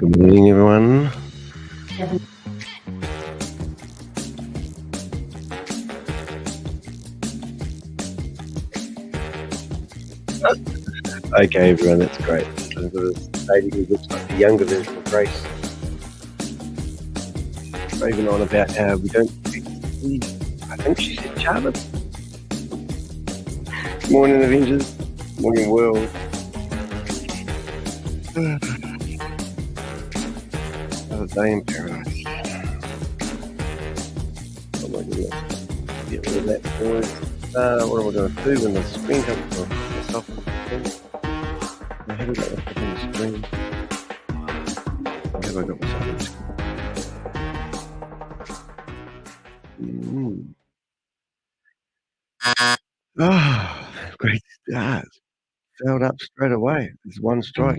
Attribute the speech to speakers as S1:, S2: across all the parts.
S1: Good morning, everyone. Okay, everyone, that's great. I've got this lady who looks like the younger version of Grace. Raving on about how we don't see, I think she said Chavez. Morning, Avengers. Morning, world. Another day in paradise. Oh my goodness. Get rid of that noise. What am I going to do when the screen comes on? Myself on the screen. I haven't got myself on the screen. Or have I got myself on the screen? Great start. Failed up straight away. There's one strike.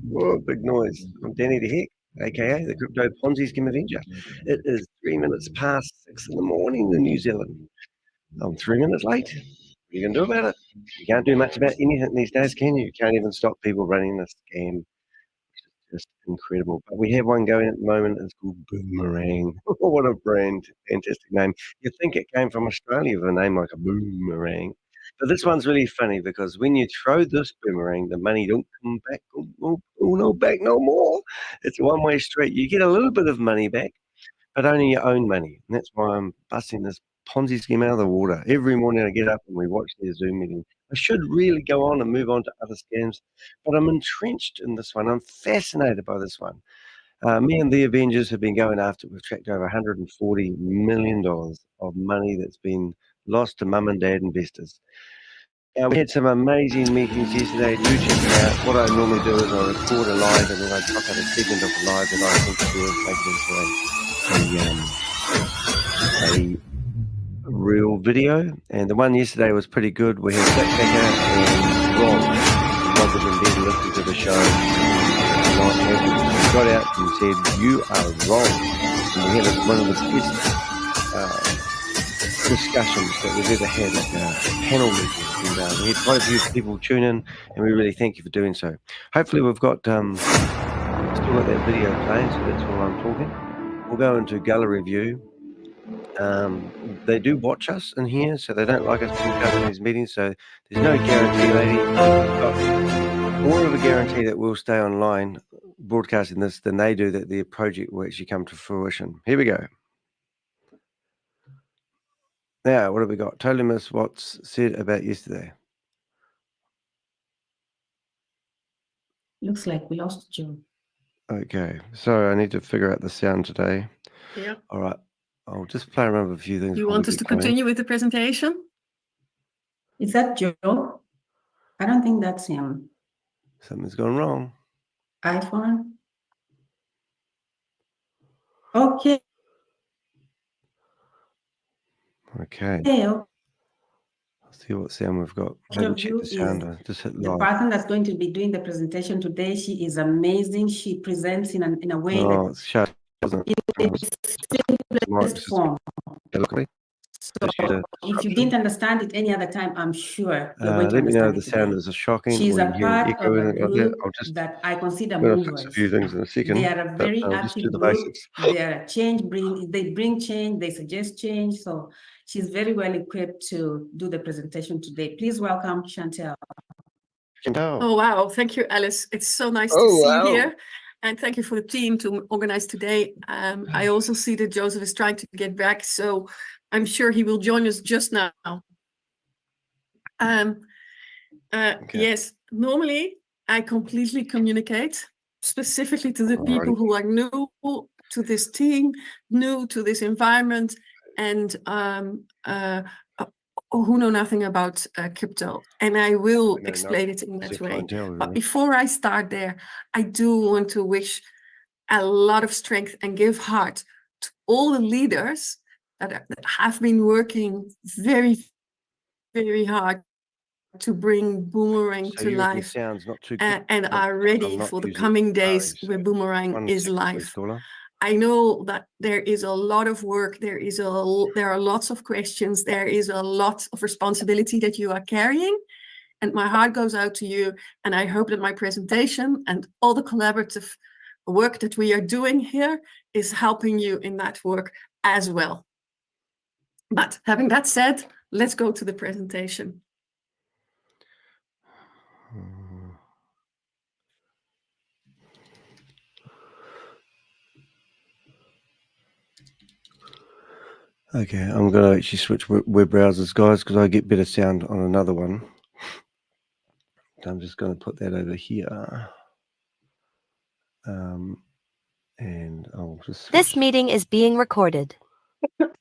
S1: Whoa, big noise. I'm Danny the Heck, aka the Crypto Ponzi Scheme Avenger. It is 3 minutes past 6 in the morning in New Zealand. I'm 3 minutes late. What are you going to do about it? You can't do much about anything these days, can you? You can't even stop people running the scam. Just incredible. But we have one going at the moment. It's called Boomerang. What a brand. Fantastic name. You'd think it came from Australia with a name like a boomerang. But this one's really funny because when you throw this boomerang, the money don't come back. No, back no more. It's a one-way street. You get a little bit of money back, but only your own money. And that's why I'm busting this Ponzi scheme out of the water. Every morning I get up and we watch their Zoom meeting. I should really go on and move on to other scams, but I'm entrenched in this one. I'm fascinated by this one. Me and the Avengers have been going after it. We've tracked over $140 million of money that's been lost to mum and dad investors. We had some amazing meetings yesterday. Do check it out. What I normally do is I record a live and then I drop out a segment of the live that I think is worth making into a real video. And the one yesterday was pretty good. We had Backpacker and Rob. Rob was in bed listening to the show. He got out and said, "You are wrong." And we had one of the best discussions that we've ever had at panel meetings. And we had quite a few people tune in, and we really thank you for doing so. Hopefully we've got still got that video playing, so that's while I'm talking. We'll go into gallery view. They do watch us in here, so they don't like us broadcasting these meetings, so there's no guarantee, lady. But more of a guarantee that we'll stay online broadcasting this than they do that the project will actually come to fruition. Here we go. Now, what have we got? Totally missed what's said about yesterday.
S2: Looks like we lost Joe.
S1: Okay, so I need to figure out the sound today.
S3: Yeah.
S1: All right, I'll just play around with a few things.
S3: You want us to continue with the presentation?
S2: Is that Joe? I don't think that's him.
S1: Something's gone wrong.
S2: iPhone? Okay.
S1: Okay.
S2: Hey,
S1: Let's see what sound we've got. I haven't checked the sound. I just hit live.
S2: The person that's going to be doing the presentation today, she is amazing. She presents in a way that
S1: it's shut, doesn't it?
S2: it's simplest form. So if you didn't understand it any other time, I'm sure you're going to
S1: let me know if
S2: understand
S1: the
S2: it
S1: sound
S2: today.
S1: is shocking.
S2: She's
S1: or
S2: a
S1: you hear
S2: part
S1: echo
S2: of a
S1: in it like that.
S2: group
S1: I'll just
S2: that I consider
S1: I'm gonna fix
S2: movers.
S1: a few things in a second.
S2: They are a very
S1: I'll just do
S2: active
S1: the
S2: group.
S1: basics.
S2: They are they bring change, they suggest change. So she's very well equipped to do the presentation today. Please welcome Chantel.
S3: Oh, wow. Thank you, Alice. It's so nice to see you here. And thank you for the team to organize today. I also see that Joseph is trying to get back, so I'm sure he will join us just now. Yes, normally I completely communicate specifically to the people who are new to this team, new to this environment, and who know nothing about crypto. And I will explain it in that way. But before I start there, I do want to wish a lot of strength and give heart to all the leaders that have been working very, very hard to bring Boomerang to life and are ready for the coming days where Boomerang is live. I know that there is a lot of work, there are lots of questions, there is a lot of responsibility that you are carrying, and my heart goes out to you, and I hope that my presentation and all the collaborative work that we are doing here is helping you in that work as well. But having that said, let's go to the presentation.
S1: Okay, I'm going to actually switch web browsers, guys, because I get better sound on another one. I'm just going to put that over here. And I'll just switch.
S4: This meeting is being recorded.
S1: Okay.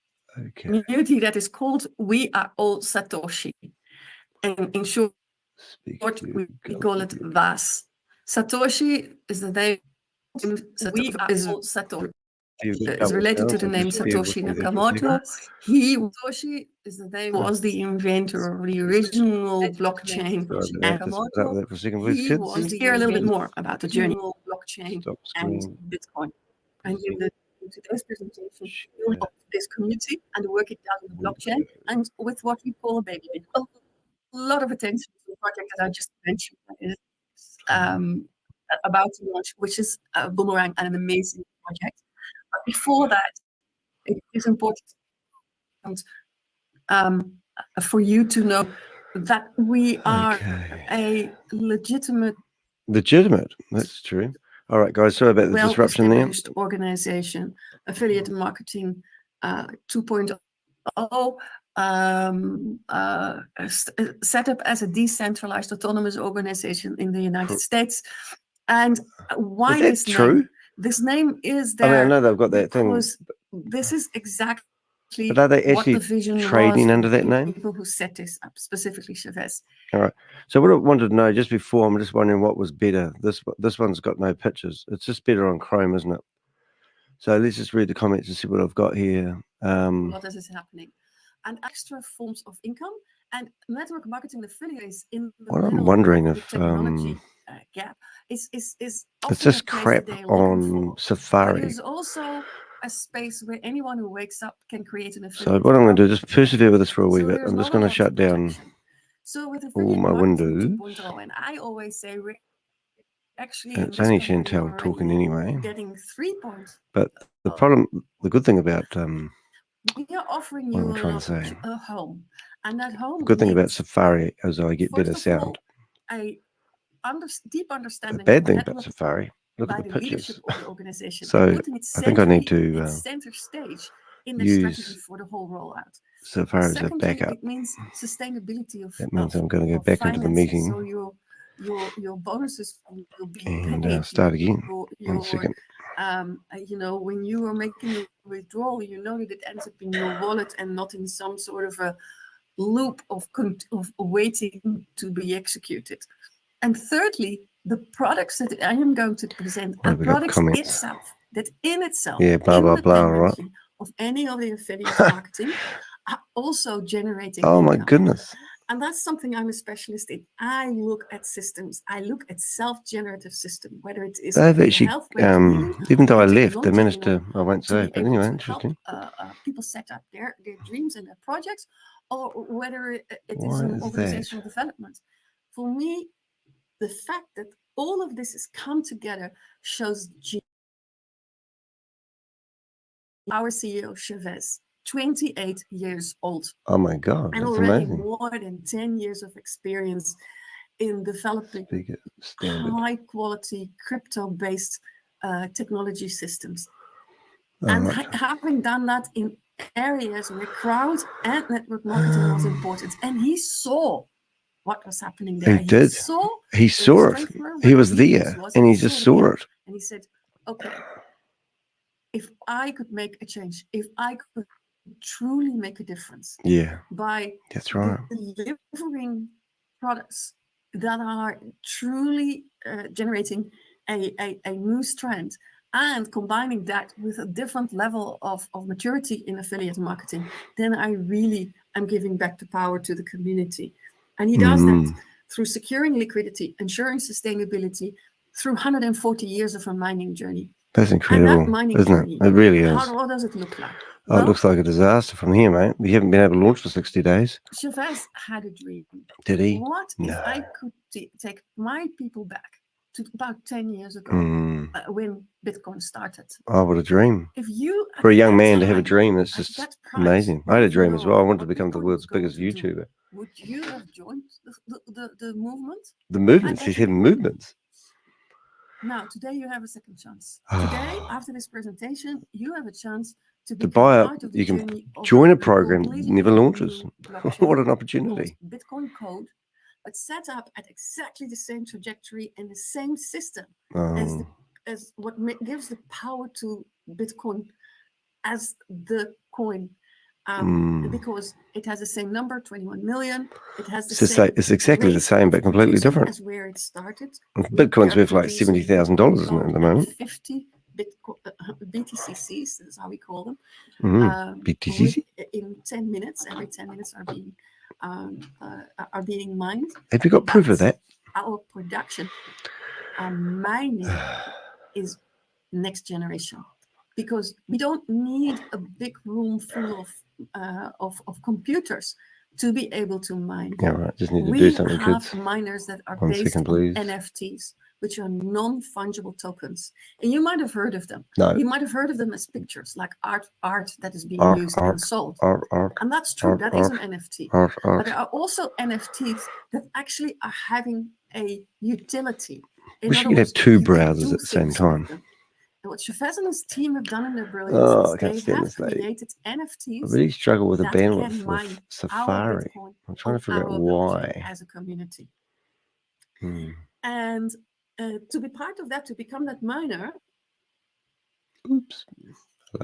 S3: Community that is called We Are All Satoshi. And in short, we call it VAS. Satoshi is the name. We are all Satoshi. Is related to the name Satoshi Nakamoto. Satoshi is the name, was the inventor of the original blockchain. He was here a little bit more about the journey of blockchain and Bitcoin. And in today's presentation, we'll look at this community and the work it does in the blockchain and with what we call a baby. A lot of attention to the project that I just mentioned is about to launch, which is Boomerang, and an amazing project. But before that, it is important for you to know that we are a legitimate.
S1: That's true. All right, guys, sorry about the disruption there.
S3: Organization, affiliate marketing 2.0, set up as a decentralized autonomous organization in the United States. And why
S1: is that true?
S3: This name is there.
S1: I mean, I know they've got that thing.
S3: This is exactly.
S1: But are they actually trading under that name?
S3: People who set this up, specifically Shavez.
S1: All right. So what I wanted to know just before, I'm just wondering what was better. This one's got no pictures. It's just better on Chrome, isn't it? So let's just read the comments and see what I've got here.
S3: What is happening? And extra forms of income and network marketing affiliates in the
S1: what I'm wondering if
S3: technology gap is
S1: it's just crap on Safari.
S3: There's also a space where anyone who wakes up can create an affiliate.
S1: So what I'm going to do is just persevere with this for a wee bit. I'm just going to shut down all my windows.
S3: 2.0, and I always say we're actually
S1: it's only Chantel talking anyway.
S3: Getting 3 points.
S1: But the problem, the good thing about
S3: we are offering you a home, and that home.
S1: The good thing about Safari is I get better sound.
S3: Deep understanding.
S1: The bad thing about Safari. Look at the pictures. So I think I need to
S3: center stage in the strategy for the whole rollout.
S1: Safari as a backup.
S3: It means sustainability of.
S1: That means I'm going to go back into the meeting.
S3: So your bonuses will be
S1: and start again. 1 second.
S3: You know, when you are making a withdrawal, you know that it ends up in your wallet and not in some sort of a loop of waiting to be executed. And thirdly, the products that I am going to present are products itself, that in itself,
S1: blah, blah, blah, right.
S3: Of any of the affiliate marketing are also generating
S1: income. My goodness.
S3: And that's something I'm a specialist in. I look at systems. I look at self-generative system, whether it is
S1: they've actually, even though I left, they managed to, I won't say, but anyway, interesting.
S3: People set up their dreams and their projects, or whether it is an organizational development. For me, the fact that all of this has come together shows our CEO, Shavez, 28 years old.
S1: Oh my God,
S3: and
S1: that's
S3: already
S1: amazing.
S3: More than 10 years of experience in developing high quality crypto-based technology systems. And having done that in areas where crowd and network marketing was important. And he saw what was happening there.
S1: He did. He saw it. He was there and he just saw it.
S3: And he said, okay, if I could make a change, if I could truly make a difference by delivering products that are truly generating a new strand and combining that with a different level of maturity in affiliate marketing, then I really am giving back the power to the community. And he does that through securing liquidity, ensuring sustainability, through 140 years of a mining journey.
S1: That's incredible, isn't it? It really is.
S3: What does it look like?
S1: Oh, it looks like a disaster from here, mate. We haven't been able to launch for 60 days.
S3: Chavez had a dream.
S1: Did he?
S3: What if I could take my people back to about 10 years ago when Bitcoin started.
S1: Oh, what a dream.
S3: If you
S1: For a young man to have a dream, that's just amazing. I had a dream as well. I wanted to become the
S3: Bitcoin
S1: world's
S3: was going
S1: biggest
S3: to do,
S1: YouTuber.
S3: would you have joined the movement?
S1: The movements,
S3: I
S1: he's
S3: bet you
S1: having
S3: would.
S1: movements.
S3: Now, today you have a second chance. Today, after this presentation, you have a chance to
S1: To
S3: become
S1: buy up,
S3: part of the
S1: you can
S3: journey of
S1: join a program that
S3: completely
S1: never
S3: new
S1: launches.
S3: blockchain
S1: What an
S3: called
S1: opportunity.
S3: Bitcoin code, but set up at exactly the same trajectory and the same system
S1: Oh,
S3: as what gives the power to Bitcoin as the coin. Because it has the same number, 21 million. It has the same.
S1: it's exactly the
S3: rate
S1: same,
S3: of
S1: but completely
S3: computing
S1: different.
S3: as where it started.
S1: Bitcoin's worth like $70,000, isn't it, at the moment?
S3: 50 BTCCs, that's how we call them.
S1: BTCC?
S3: In 10 minutes, every 10 minutes are being mined.
S1: Have you got proof of that?
S3: Our production, our mining is next generation, because we don't need a big room full of computers to be able to mine.
S1: Yeah, right. Just need to do
S3: We
S1: something,
S3: have
S1: kids.
S3: miners that are
S1: 1
S3: based
S1: second,
S3: on
S1: please.
S3: NFTs, which are non-fungible tokens. And you might have heard of them.
S1: No.
S3: You might have heard of them as pictures, like art that is being used and sold. And that's true, that is an NFT. But there are also NFTs that actually are having a utility.
S1: We should have two browsers at the same time.
S3: And what Shavez and his team have done in their brilliance is
S1: I can't
S3: they
S1: stand
S3: have
S1: this lady.
S3: created
S1: I
S3: NFTs
S1: really struggle with the
S3: that can
S1: bandwidth
S3: mine
S1: with
S3: our
S1: Safari.
S3: Bitcoin
S1: I'm trying to
S3: on
S1: figure out
S3: our blockchain
S1: why.
S3: as a community. And to be part of that, to become that miner,
S1: Oops.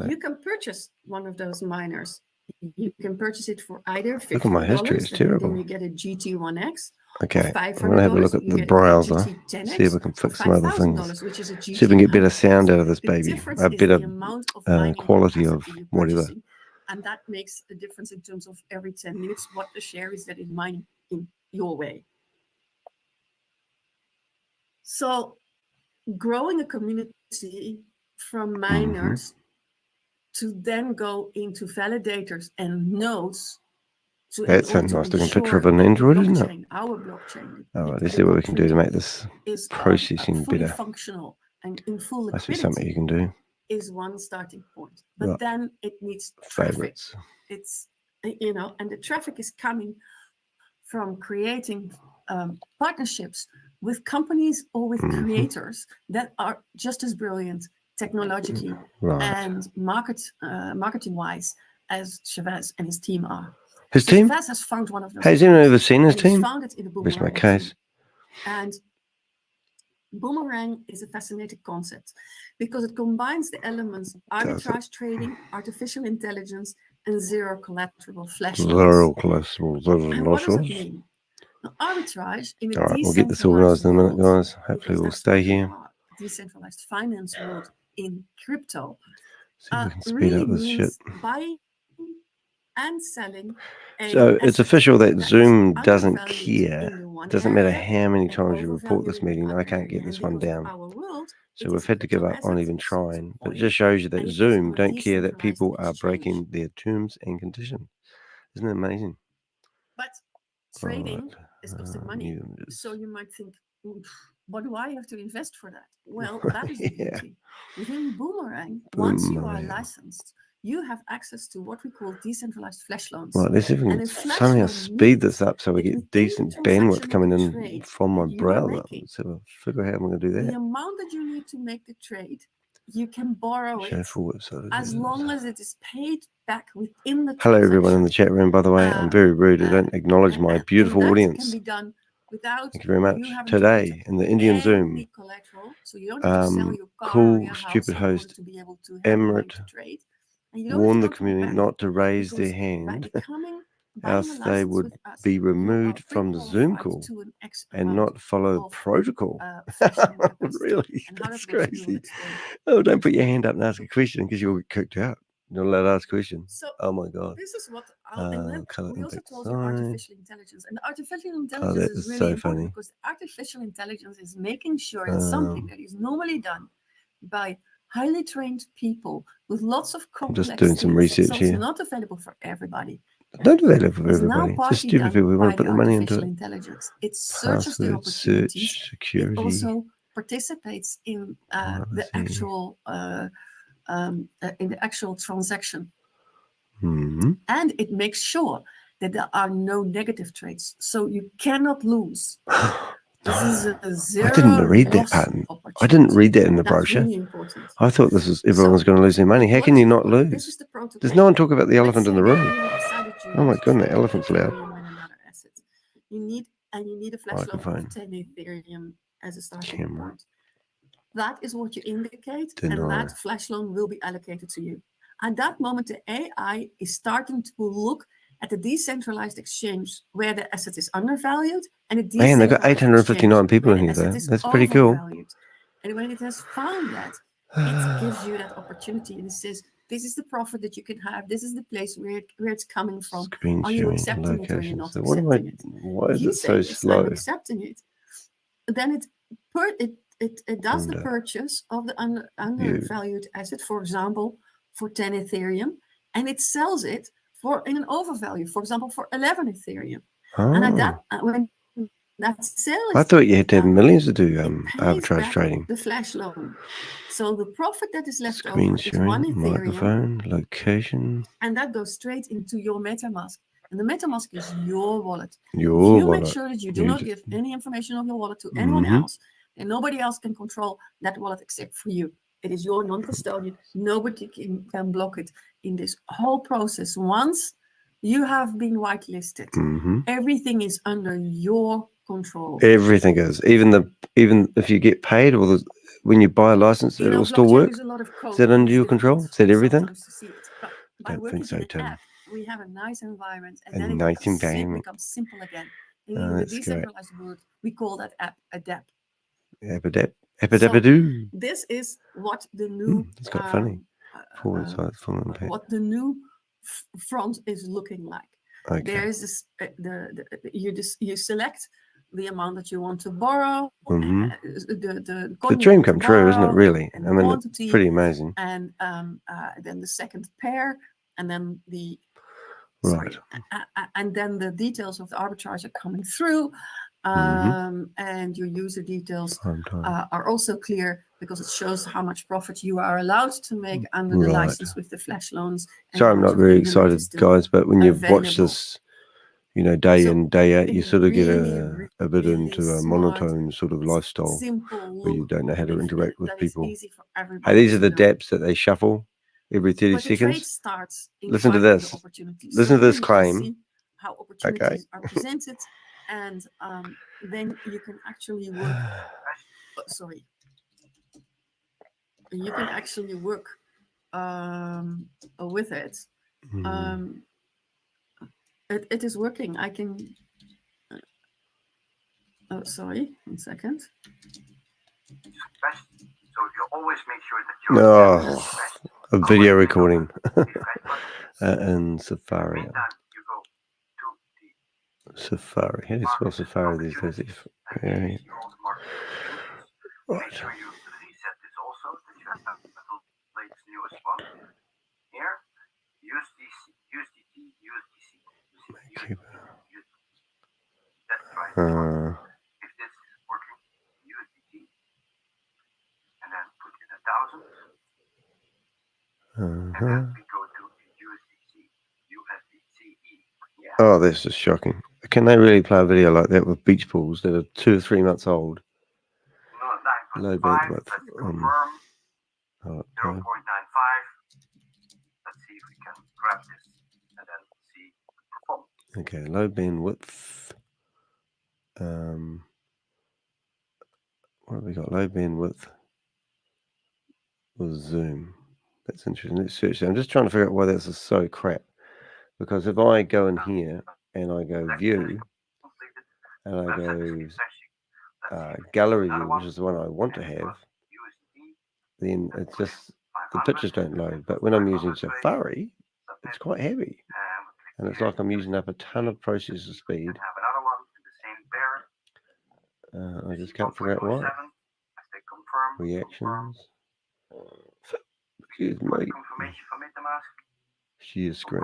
S3: you can purchase one of those miners. You can purchase it for either $50.
S1: Look at my history, it's terrible.
S3: Then you get a GT1X.
S1: Okay,
S3: $500,
S1: I'm going to have a look at the browser, see if we can fix some other things.
S3: Which is a
S1: See if we can get better
S3: GT100X.
S1: sound out of this
S3: The
S1: baby,
S3: difference
S1: a
S3: is
S1: better
S3: the amount of mining
S1: quality of
S3: capacity you're
S1: whatever.
S3: purchasing. And that makes a difference in terms of every 10 minutes what the share is that is mining in your way. So growing a community from miners to then go into validators and nodes.
S1: That's a nice looking picture of an Android, isn't it?
S3: Our blockchain.
S1: All right, let's see what we can do to make this
S3: is
S1: processing
S3: fully
S1: better.
S3: functional and in full
S1: Must be something you can
S3: liquidity
S1: do.
S3: is one starting point. But
S1: Right.
S3: then it needs traffic.
S1: Favorites.
S3: It's, and the traffic is coming from creating partnerships with companies or with creators that are just as brilliant technologically and marketing-wise as Shavez and his team are.
S1: His team?
S3: Shavez has found one of those.
S1: Has anyone ever seen his team?
S3: Found it in the
S1: Where's my
S3: Boomerang
S1: case?
S3: team. And Boomerang is a fascinating concept because it combines the elements arbitrage trading, artificial intelligence, and zero collateral flash loans.
S1: Zero collateral.
S3: And what does it mean? Now, arbitrage in a
S1: All right, we'll get this organised in a minute, guys. Hopefully we'll stay here.
S3: Decentralized finance world in crypto.
S1: See if we can speed
S3: really
S1: up this shit.
S3: means buying and selling.
S1: So it's official that Zoom doesn't
S3: undervalued
S1: care.
S3: in the one
S1: It doesn't matter
S3: area
S1: how many
S3: and
S1: times you report this
S3: overvalued in
S1: meeting,
S3: the
S1: I
S3: other
S1: can't get
S3: area.
S1: this
S3: And
S1: one
S3: because of
S1: down.
S3: our world,
S1: So
S3: it
S1: we've
S3: is
S1: had to give up
S3: crypto
S1: on
S3: asset
S1: even trying. But it
S3: oil.
S1: just shows you that
S3: And it is
S1: Zoom
S3: our
S1: don't care that people
S3: decentralized
S1: are breaking
S3: exchange.
S1: their terms and conditions. Isn't it amazing?
S3: But trading
S1: Right.
S3: is costing money.
S1: New images.
S3: So you might think, what do I have to invest for that? Well, that is the
S1: Yeah.
S3: beauty. Within Boomerang, once you are
S1: Boomerang.
S3: licensed, you have access to what we call decentralized flash loans.
S1: Right, let's see if we
S3: And
S1: can
S3: a flash
S1: somehow
S3: loan
S1: speed this
S3: means
S1: up so we
S3: that
S1: get
S3: within
S1: decent
S3: the
S1: bandwidth
S3: transaction
S1: coming
S3: of the
S1: in
S3: trade
S1: from my
S3: that you are
S1: browser.
S3: making,
S1: So figure out how I'm going to do
S3: the
S1: that.
S3: amount that you need to make the trade, you can borrow
S1: Show
S3: it
S1: forward. So
S3: as long as it is paid back within the
S1: hello, everyone in the
S3: transaction.
S1: chat room, by the way. I'm very rude. I don't acknowledge my beautiful
S3: and that
S1: audience.
S3: can be done without
S1: Thank you very much.
S3: you having
S1: Today,
S3: to
S1: in the Indian Zoom,
S3: any collateral. So you don't have to sell your car or
S1: cool,
S3: your house
S1: stupid
S3: in order
S1: host,
S3: to be able to have the money
S1: Emirates,
S3: to trade. And you don't
S1: warn the
S3: have to go to
S1: community
S3: bank,
S1: not to raise their
S3: because by
S1: hand,
S3: buying a
S1: else they
S3: license
S1: would
S3: with us,
S1: be
S3: you
S1: removed
S3: are
S1: from the Zoom
S3: pre-qualified
S1: call
S3: to an X
S1: and
S3: amount
S1: not follow
S3: of
S1: protocol.
S3: flashing capacity.
S1: Really?
S3: And how
S1: That's
S3: that works, we will
S1: crazy.
S3: explain.
S1: Oh, don't put your hand up and ask a question because you'll get kicked out. You're not allowed to ask questions.
S3: So
S1: Oh my God.
S3: this is what, and then
S1: Color
S3: we also
S1: impact
S3: told you
S1: sign.
S3: artificial intelligence. And artificial
S1: Oh,
S3: intelligence
S1: that
S3: is
S1: is
S3: really
S1: so
S3: important
S1: funny.
S3: because artificial intelligence is making sure that something that is normally done by highly trained people with lots of
S1: I'm
S3: complex
S1: just doing some
S3: things,
S1: research
S3: so
S1: here.
S3: it's not available for everybody.
S1: Don't do that for
S3: It's now
S1: everybody. Just
S3: partly
S1: stupid
S3: done
S1: people who want
S3: by
S1: to put
S3: the
S1: their money into
S3: artificial
S1: it.
S3: intelligence. It searches the
S1: Password,
S3: opportunities.
S1: search,
S3: It
S1: security.
S3: also participates in the actual transaction. And it makes sure that there are no negative trades, so you cannot lose. This is a zero.
S1: I didn't read that pattern. I didn't read that in the brochure.
S3: Really important.
S1: I thought this was everyone's going to lose their money. How can you not lose? There's no one talk about the elephant in the room. Oh my goodness, the elephant's loud.
S3: You need a flash loan of 10 Ethereum as a starting point. That is what you indicate, and that flash loan will be allocated to you. At that moment, the AI is starting to look at the decentralized exchange where the asset is undervalued, and the
S1: man, they've got 859 people in here though. That's pretty cool.
S3: And when it has found that, it gives you that opportunity, and it says, this is the profit that you can have. This is the place where it's coming from.
S1: Screen
S3: are you accepting it or you're not accepting it?
S1: Why is it so slow?
S3: I'm accepting it. Then it does the purchase of the undervalued asset, for example, for 10 Ethereum, and it sells it in an overvalue, for example, for 11 Ethereum. And when that sale is
S1: I thought you had to have millions to do arbitrage trading.
S3: The flash loan. So the profit that is left
S1: Screen
S3: over
S1: sharing,
S3: is 1 Ethereum,
S1: microphone, location,
S3: and that goes straight into your MetaMask. And the MetaMask is your wallet.
S1: Your
S3: you
S1: wallet.
S3: Make sure that you do not give any information of your wallet to anyone else, and nobody else can control that wallet except for you. It is your non-custodian. Nobody can block it in this whole process. Once you have been whitelisted, everything is under your control.
S1: Everything is. Even if you get paid, or when you buy a license, it will still work. Is that under your control? Is that everything?
S3: I don't think so, Tim. We have a nice environment, and then it becomes simple again. In the decentralized world, we call that app a DApp.
S1: So
S3: this is what the new
S1: it's quite funny.
S3: What the new front is looking like.
S1: Okay.
S3: There is this, you select the amount that you want to borrow.
S1: The dream come true, isn't it? Really, I mean, it's pretty amazing.
S3: And then the second pair, and then the and then the details of the arbitrage are coming through. And your user details are also clear, because it shows how much profit you are allowed to make under the license with the flash loans.
S1: Sorry, I'm not very excited, guys, but when you watch this, day in, day out, you sort of get a bit into a monotone sort of lifestyle where you don't know how to interact with people. Hey, these are the dApps that they shuffle every 30 seconds. Listen to this. Listen to this claim.
S3: How opportunities are presented. And then you can actually work. You can actually work with it. It is working. I can. Oh, sorry. 1 second.
S5: So you always make sure that
S1: a video recording in Safari. Safari. How do you spell Safari these days? Right.
S5: Make sure you reset this also, that you have the latest newest one. Here, USDT, USDC. Let's try this. If this is working, USDT, and then put in 1,000, and then we go to USDC, USDCE. Yeah.
S1: Oh, this is shocking. Can they really play a video like that with beach balls that are 2 or 3 months old?
S5: Low bandwidth. Confirm. 0.95. Let's see if we can grab this and then see performance.
S1: Okay, low bandwidth. What have we got? Low bandwidth with Zoom. That's interesting. Let's search that. I'm just trying to figure out why this is so crap. Because if I go in here and I go view and I go gallery view, which is the one I want to have, then it's just the pictures don't load. But when I'm using Safari, it's quite heavy, and it's like I'm using up a ton of processor speed. I just can't figure out why. Reactions. Excuse me. Share screen.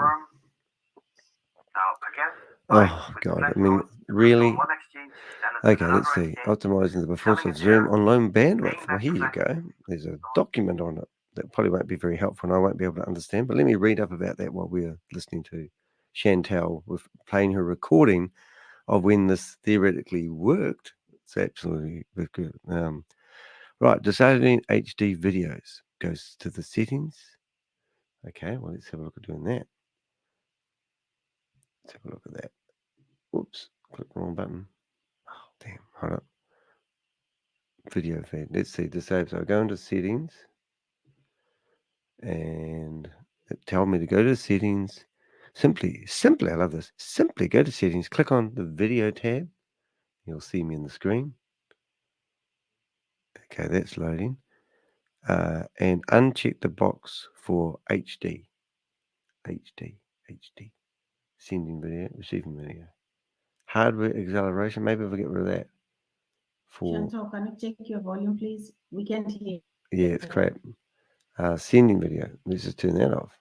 S1: Oh God, I mean, really? Okay, let's see. Optimizing the performance of Zoom on low bandwidth. Well, here you go. There's a document on it that probably won't be very helpful and I won't be able to understand, but let me read up about that while we're listening to Chantal with playing her recording of when this theoretically worked. It's absolutely good. Right, disabling HD videos. Goes to the settings. Okay, well, let's have a look at doing that. Let's have a look at that. Whoops, click the wrong button. Oh, damn, hold up. Video feed. Let's see, disable. So I go into settings and it tells me to go to settings. Simply, I love this. Simply go to settings, click on the video tab. You'll see me in the screen. Okay, that's loading. And uncheck the box for HD. HD. Sending video, receiving video. Hardware acceleration. Maybe if I get rid of that.
S2: Chantal, can you check your volume, please? We can't hear.
S1: Yeah, it's crap. Sending video. Let's just turn that off.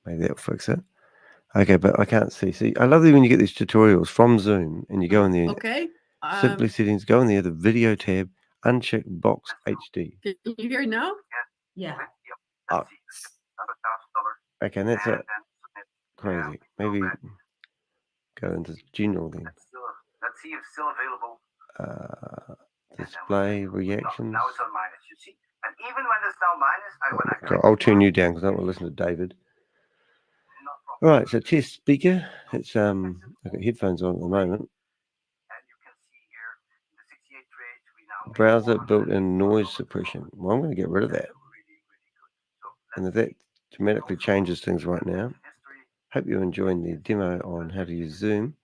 S1: Maybe that'll fix it. Okay, but I can't see. See, I love that when you get these tutorials from Zoom and you go in there.
S3: Okay.
S1: Simply settings, go in there, the video tab, uncheck box HD.
S3: Can you hear now?
S2: Yeah.
S1: Oh. Okay, and that's it. Crazy. Maybe go into general then.
S5: Let's see if it's still available.
S1: Display reactions.
S5: Now it's on minus, you see. And even when it's now minus,
S1: Okay, I'll turn you down because I don't want to listen to David. All right, so test speaker. It's I've got headphones on at the moment.
S5: And you can see here in the 68 trades we now
S1: Browser built-in noise suppression. Well, I'm going to get rid of that. And if that dramatically changes things right now. Hope you're enjoying the demo on how to use Zoom.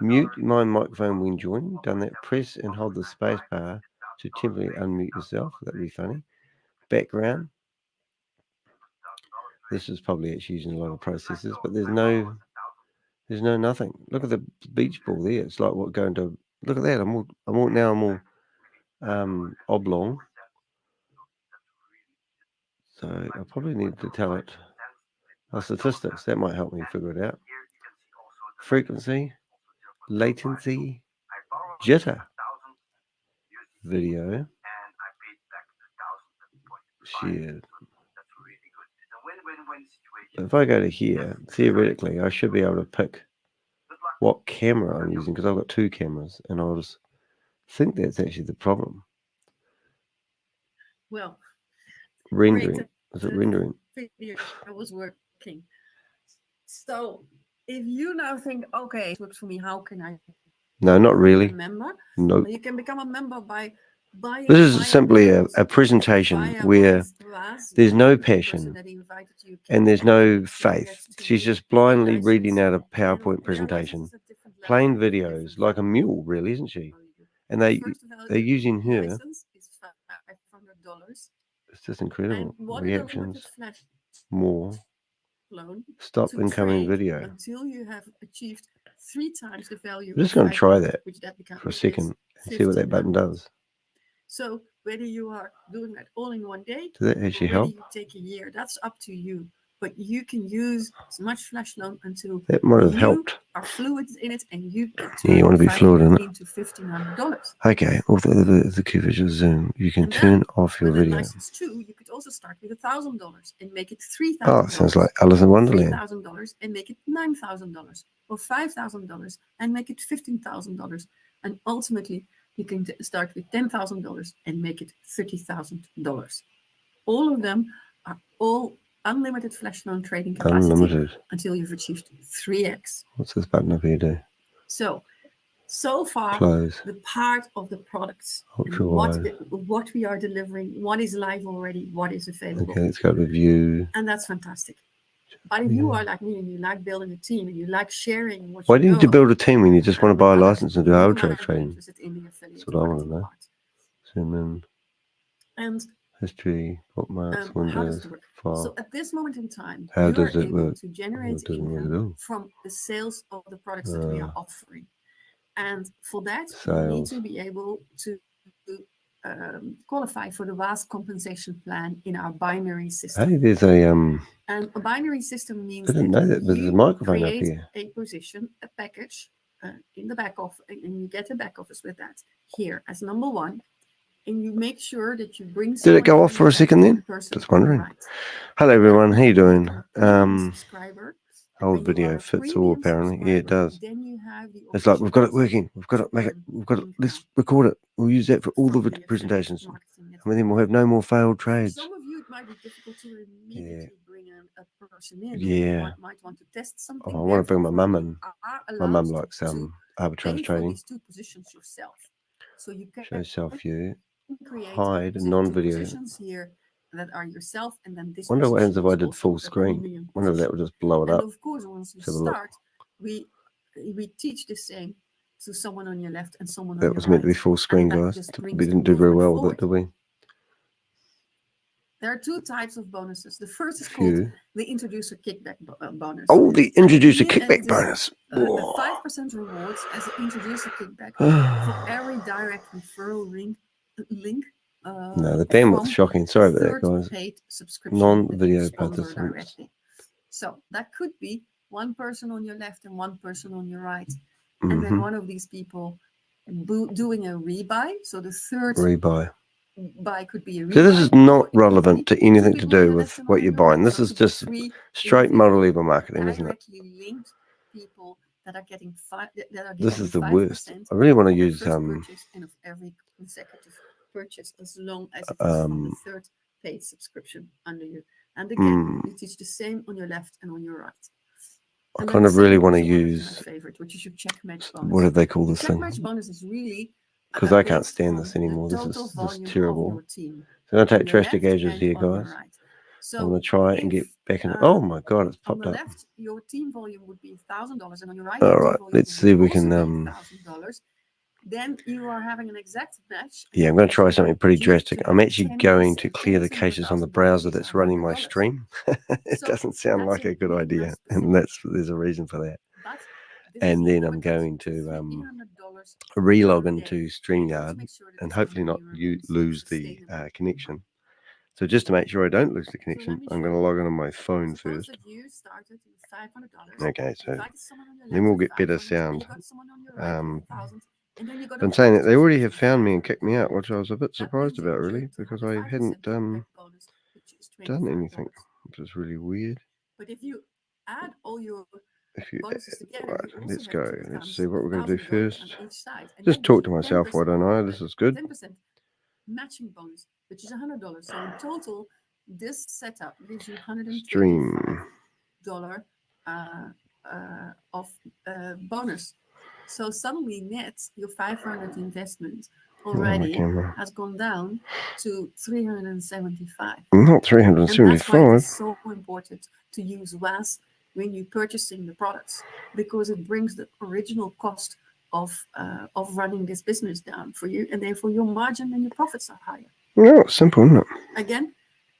S1: Mute my microphone when joining. Done that. Press and hold the space bar to temporarily unmute yourself. That'd be funny. Background. This is probably actually using a lot of processes, but there's no nothing. Look at the beach ball there. It's like what going to look at that. I'm all oblong. So I probably need to tell it statistics. That might help me figure it out. Frequency, latency, jitter, video, shared. If I go to here, theoretically, I should be able to pick what camera I'm using because I've got two cameras, and I'll just think that's actually the problem.
S3: Well,
S1: rendering. Is it rendering?
S3: Video was working. So if you now think, okay, it works for me, how can I?
S1: No, not really.
S3: Member?
S1: No.
S3: Well, you can become a member by buying.
S1: This is simply a presentation where there's no passion and there's no faith. She's just blindly reading out a PowerPoint presentation, plain videos, like a mule, really, isn't she? And they're using her. It's just incredible. Reactions, more. Stop incoming video.
S3: Until you have achieved 3 times the value.
S1: I'm just going to try that for a second and see what that button does.
S3: So whether you are doing that all in one day,
S1: does that actually help?
S3: You take a year, that's up to you. But you can use as much flash loan until
S1: that might have helped.
S3: Are fluid in it, and you can
S1: turn you want to be fluid in it.
S3: Into $1,500.
S1: Okay, although the key visual zoom, you can turn off your video.
S3: License 2, you could also start with $1,000 and make it $3,000.
S1: Oh, it sounds like Alice in Wonderland.
S3: $3,000 and make it $9,000, or $5,000 and make it $15,000, and ultimately you can start with $10,000 and make it $30,000. All of them are all unlimited flash loan trading capacity until you've achieved 3x.
S1: What's this button up here do?
S3: So far,
S1: close.
S3: The part of the products, what we are delivering, what is live already, what is available.
S1: Okay, let's go to view.
S3: And that's fantastic. But if you are like me and you like building a team and you like sharing what
S1: Why do you need to build a team when you just want to buy a license and do arbitrage trading? That's what I want to know. Zoom in.
S3: And
S1: history, bookmarks, windows, file.
S3: So at this moment in time,
S1: how does it work?
S3: To generate income from the sales of the products that we are offering. And for that, you need to be able to qualify for the vast compensation plan in our binary system.
S1: Hey, there's a
S3: And a binary system means
S1: I didn't know that there's a
S3: you
S1: microphone up
S3: create
S1: here.
S3: a position, a package in the back office, and you get a back office with that here as number one. And you make sure that you bring.
S1: Did it go off for a second then? Just wondering.
S3: Right.
S1: Hello everyone, how you doing?
S3: Subscriber.
S1: Old video fits all apparently. Yeah, it does.
S3: Then you have the
S1: It's like we've got it working. We've got to make it. We've got to. Let's record it. We'll use that for all the presentations, and then we'll have no more failed trades.
S3: Some of you, it might be difficult to immediately bring a person in.
S1: Yeah.
S3: You might want to test something.
S1: Oh, I want to bring my mum in. My mum
S3: allowed
S1: likes
S3: to
S1: arbitrage
S3: pay for
S1: trading.
S3: these two positions yourself. So you can
S1: Show self view.
S3: create
S1: Hide
S3: two
S1: non-video.
S3: positions here that are yourself, and then this.
S1: Wonder what happens if I
S3: position
S1: did
S3: is
S1: full
S3: also a
S1: screen.
S3: premium
S1: Wonder if that would just blow it
S3: And
S1: up.
S3: of course, once you
S1: Let's have a look.
S3: start, we teach the same to someone on your left and someone on
S1: That
S3: your
S1: was
S3: right.
S1: meant to be full screen,
S3: that
S1: guys.
S3: just
S1: We
S3: brings
S1: didn't
S3: the
S1: do very
S3: movement
S1: well with it, did
S3: forward.
S1: we?
S3: There are two types of bonuses. The first is called
S1: Few.
S3: the introducer kickback bonus.
S1: Oh, the introducer
S3: And it
S1: kickback
S3: is,
S1: bonus.
S3: The 5% rewards as an introducer kickback for every direct referral link.
S1: No, the bandwidth's shocking. Sorry about that,
S3: third
S1: guys.
S3: paid subscription
S1: Non-video
S3: that you sponsor
S1: participants.
S3: directly. So that could be one person on your left and one person on your right.
S1: Mm-hmm.
S3: And then one of these people doing a rebuy. So the third
S1: Rebuy.
S3: buy could be a rebuy.
S1: So this is not
S3: or it could
S1: relevant
S3: be
S1: to anything
S3: two
S1: to
S3: people on
S1: do
S3: your
S1: with
S3: left and
S1: what
S3: one
S1: you're
S3: on your right.
S1: buying. This
S3: So
S1: is
S3: it could be
S1: just
S3: three
S1: straight multi-level marketing, isn't it?
S3: directly linked people that are getting
S1: This is the worst. I really want to use
S3: purchase and of every consecutive purchase, as long as it is from the third paid subscription under you. And again, you teach the same on your left and on your right.
S1: I
S3: And
S1: kind
S3: then
S1: of
S3: the
S1: really
S3: second
S1: want to
S3: bonus is
S1: use,
S3: my favorite, which is your check match bonus.
S1: what do they call this
S3: Check
S1: thing?
S3: match bonus is really
S1: Because I can't
S3: based
S1: stand
S3: on
S1: this
S3: the
S1: anymore. This
S3: total
S1: is
S3: volume
S1: just
S3: of
S1: terrible.
S3: your team
S1: So I'm going to
S3: on
S1: take
S3: your
S1: drastic
S3: left
S1: edges
S3: and
S1: here,
S3: on your
S1: guys.
S3: right.
S1: I'm
S3: So
S1: going to try and get
S3: if,
S1: back in. Oh my God, it's
S3: on
S1: popped
S3: the
S1: up.
S3: left, your team volume would be $1,000, and on your right,
S1: All
S3: your team
S1: right,
S3: volume
S1: let's
S3: would
S1: see if we
S3: also
S1: can.
S3: be $1,000. Then you are having an exact match.
S1: Yeah, I'm going to try something pretty
S3: You
S1: drastic. I'm actually
S3: 10
S1: going to
S3: days,
S1: clear the
S3: 10% of
S1: caches on the
S3: $1,000
S1: browser
S3: is
S1: that's running my
S3: $100.
S1: stream. It
S3: So
S1: doesn't sound
S3: that's
S1: like a good
S3: really
S1: idea,
S3: nice
S1: and there's a reason for that.
S3: But this
S1: And
S3: is
S1: then I'm
S3: limited
S1: going
S3: to
S1: to
S3: $300
S1: relog
S3: per
S1: into
S3: day. You want
S1: StreamYard
S3: to make sure that
S1: and
S3: this
S1: hopefully not
S3: money remains
S1: lose the
S3: sustainable.
S1: connection. So just to make sure I don't lose the connection,
S3: me
S1: I'm
S3: show
S1: going to
S3: you.
S1: log in on my phone
S3: Suppose
S1: first.
S3: that you started with $500.
S1: Okay, so
S3: Invited someone on your
S1: then
S3: left
S1: we'll
S3: with
S1: get better
S3: 500,
S1: sound.
S3: You got someone on your right with 1,000, and then you got a
S1: I'm saying that they already have
S3: bonus of
S1: found me and
S3: 500.
S1: kicked me out, which I was a bit
S3: That
S1: surprised
S3: brings you
S1: about,
S3: to
S1: really, because I
S3: 105%
S1: hadn't
S3: kickback bonus, which is
S1: done
S3: $25.
S1: anything, which is really weird.
S3: But if you add all your
S1: If you,
S3: bonuses together,
S1: right,
S3: you also
S1: let's
S3: have
S1: go.
S3: two
S1: Let's
S3: times
S1: see what we're going to do
S3: $1,000
S1: first.
S3: on each side. And
S1: Just
S3: that
S1: talk
S3: gives
S1: to
S3: you
S1: myself, why don't I? This is good.
S3: 10% matching bonus, which is $100. So in total, this setup gives you
S1: Stream.
S3: $125 of bonus. So suddenly net your 500 investment already has gone down to 375.
S1: Not
S3: And that's why it
S1: 375.
S3: is so important to use WAS when you're purchasing the products, because it brings the original cost of running this business down for you, and therefore your margin and your profits are higher.
S1: No, it's simple, isn't it?
S3: Again,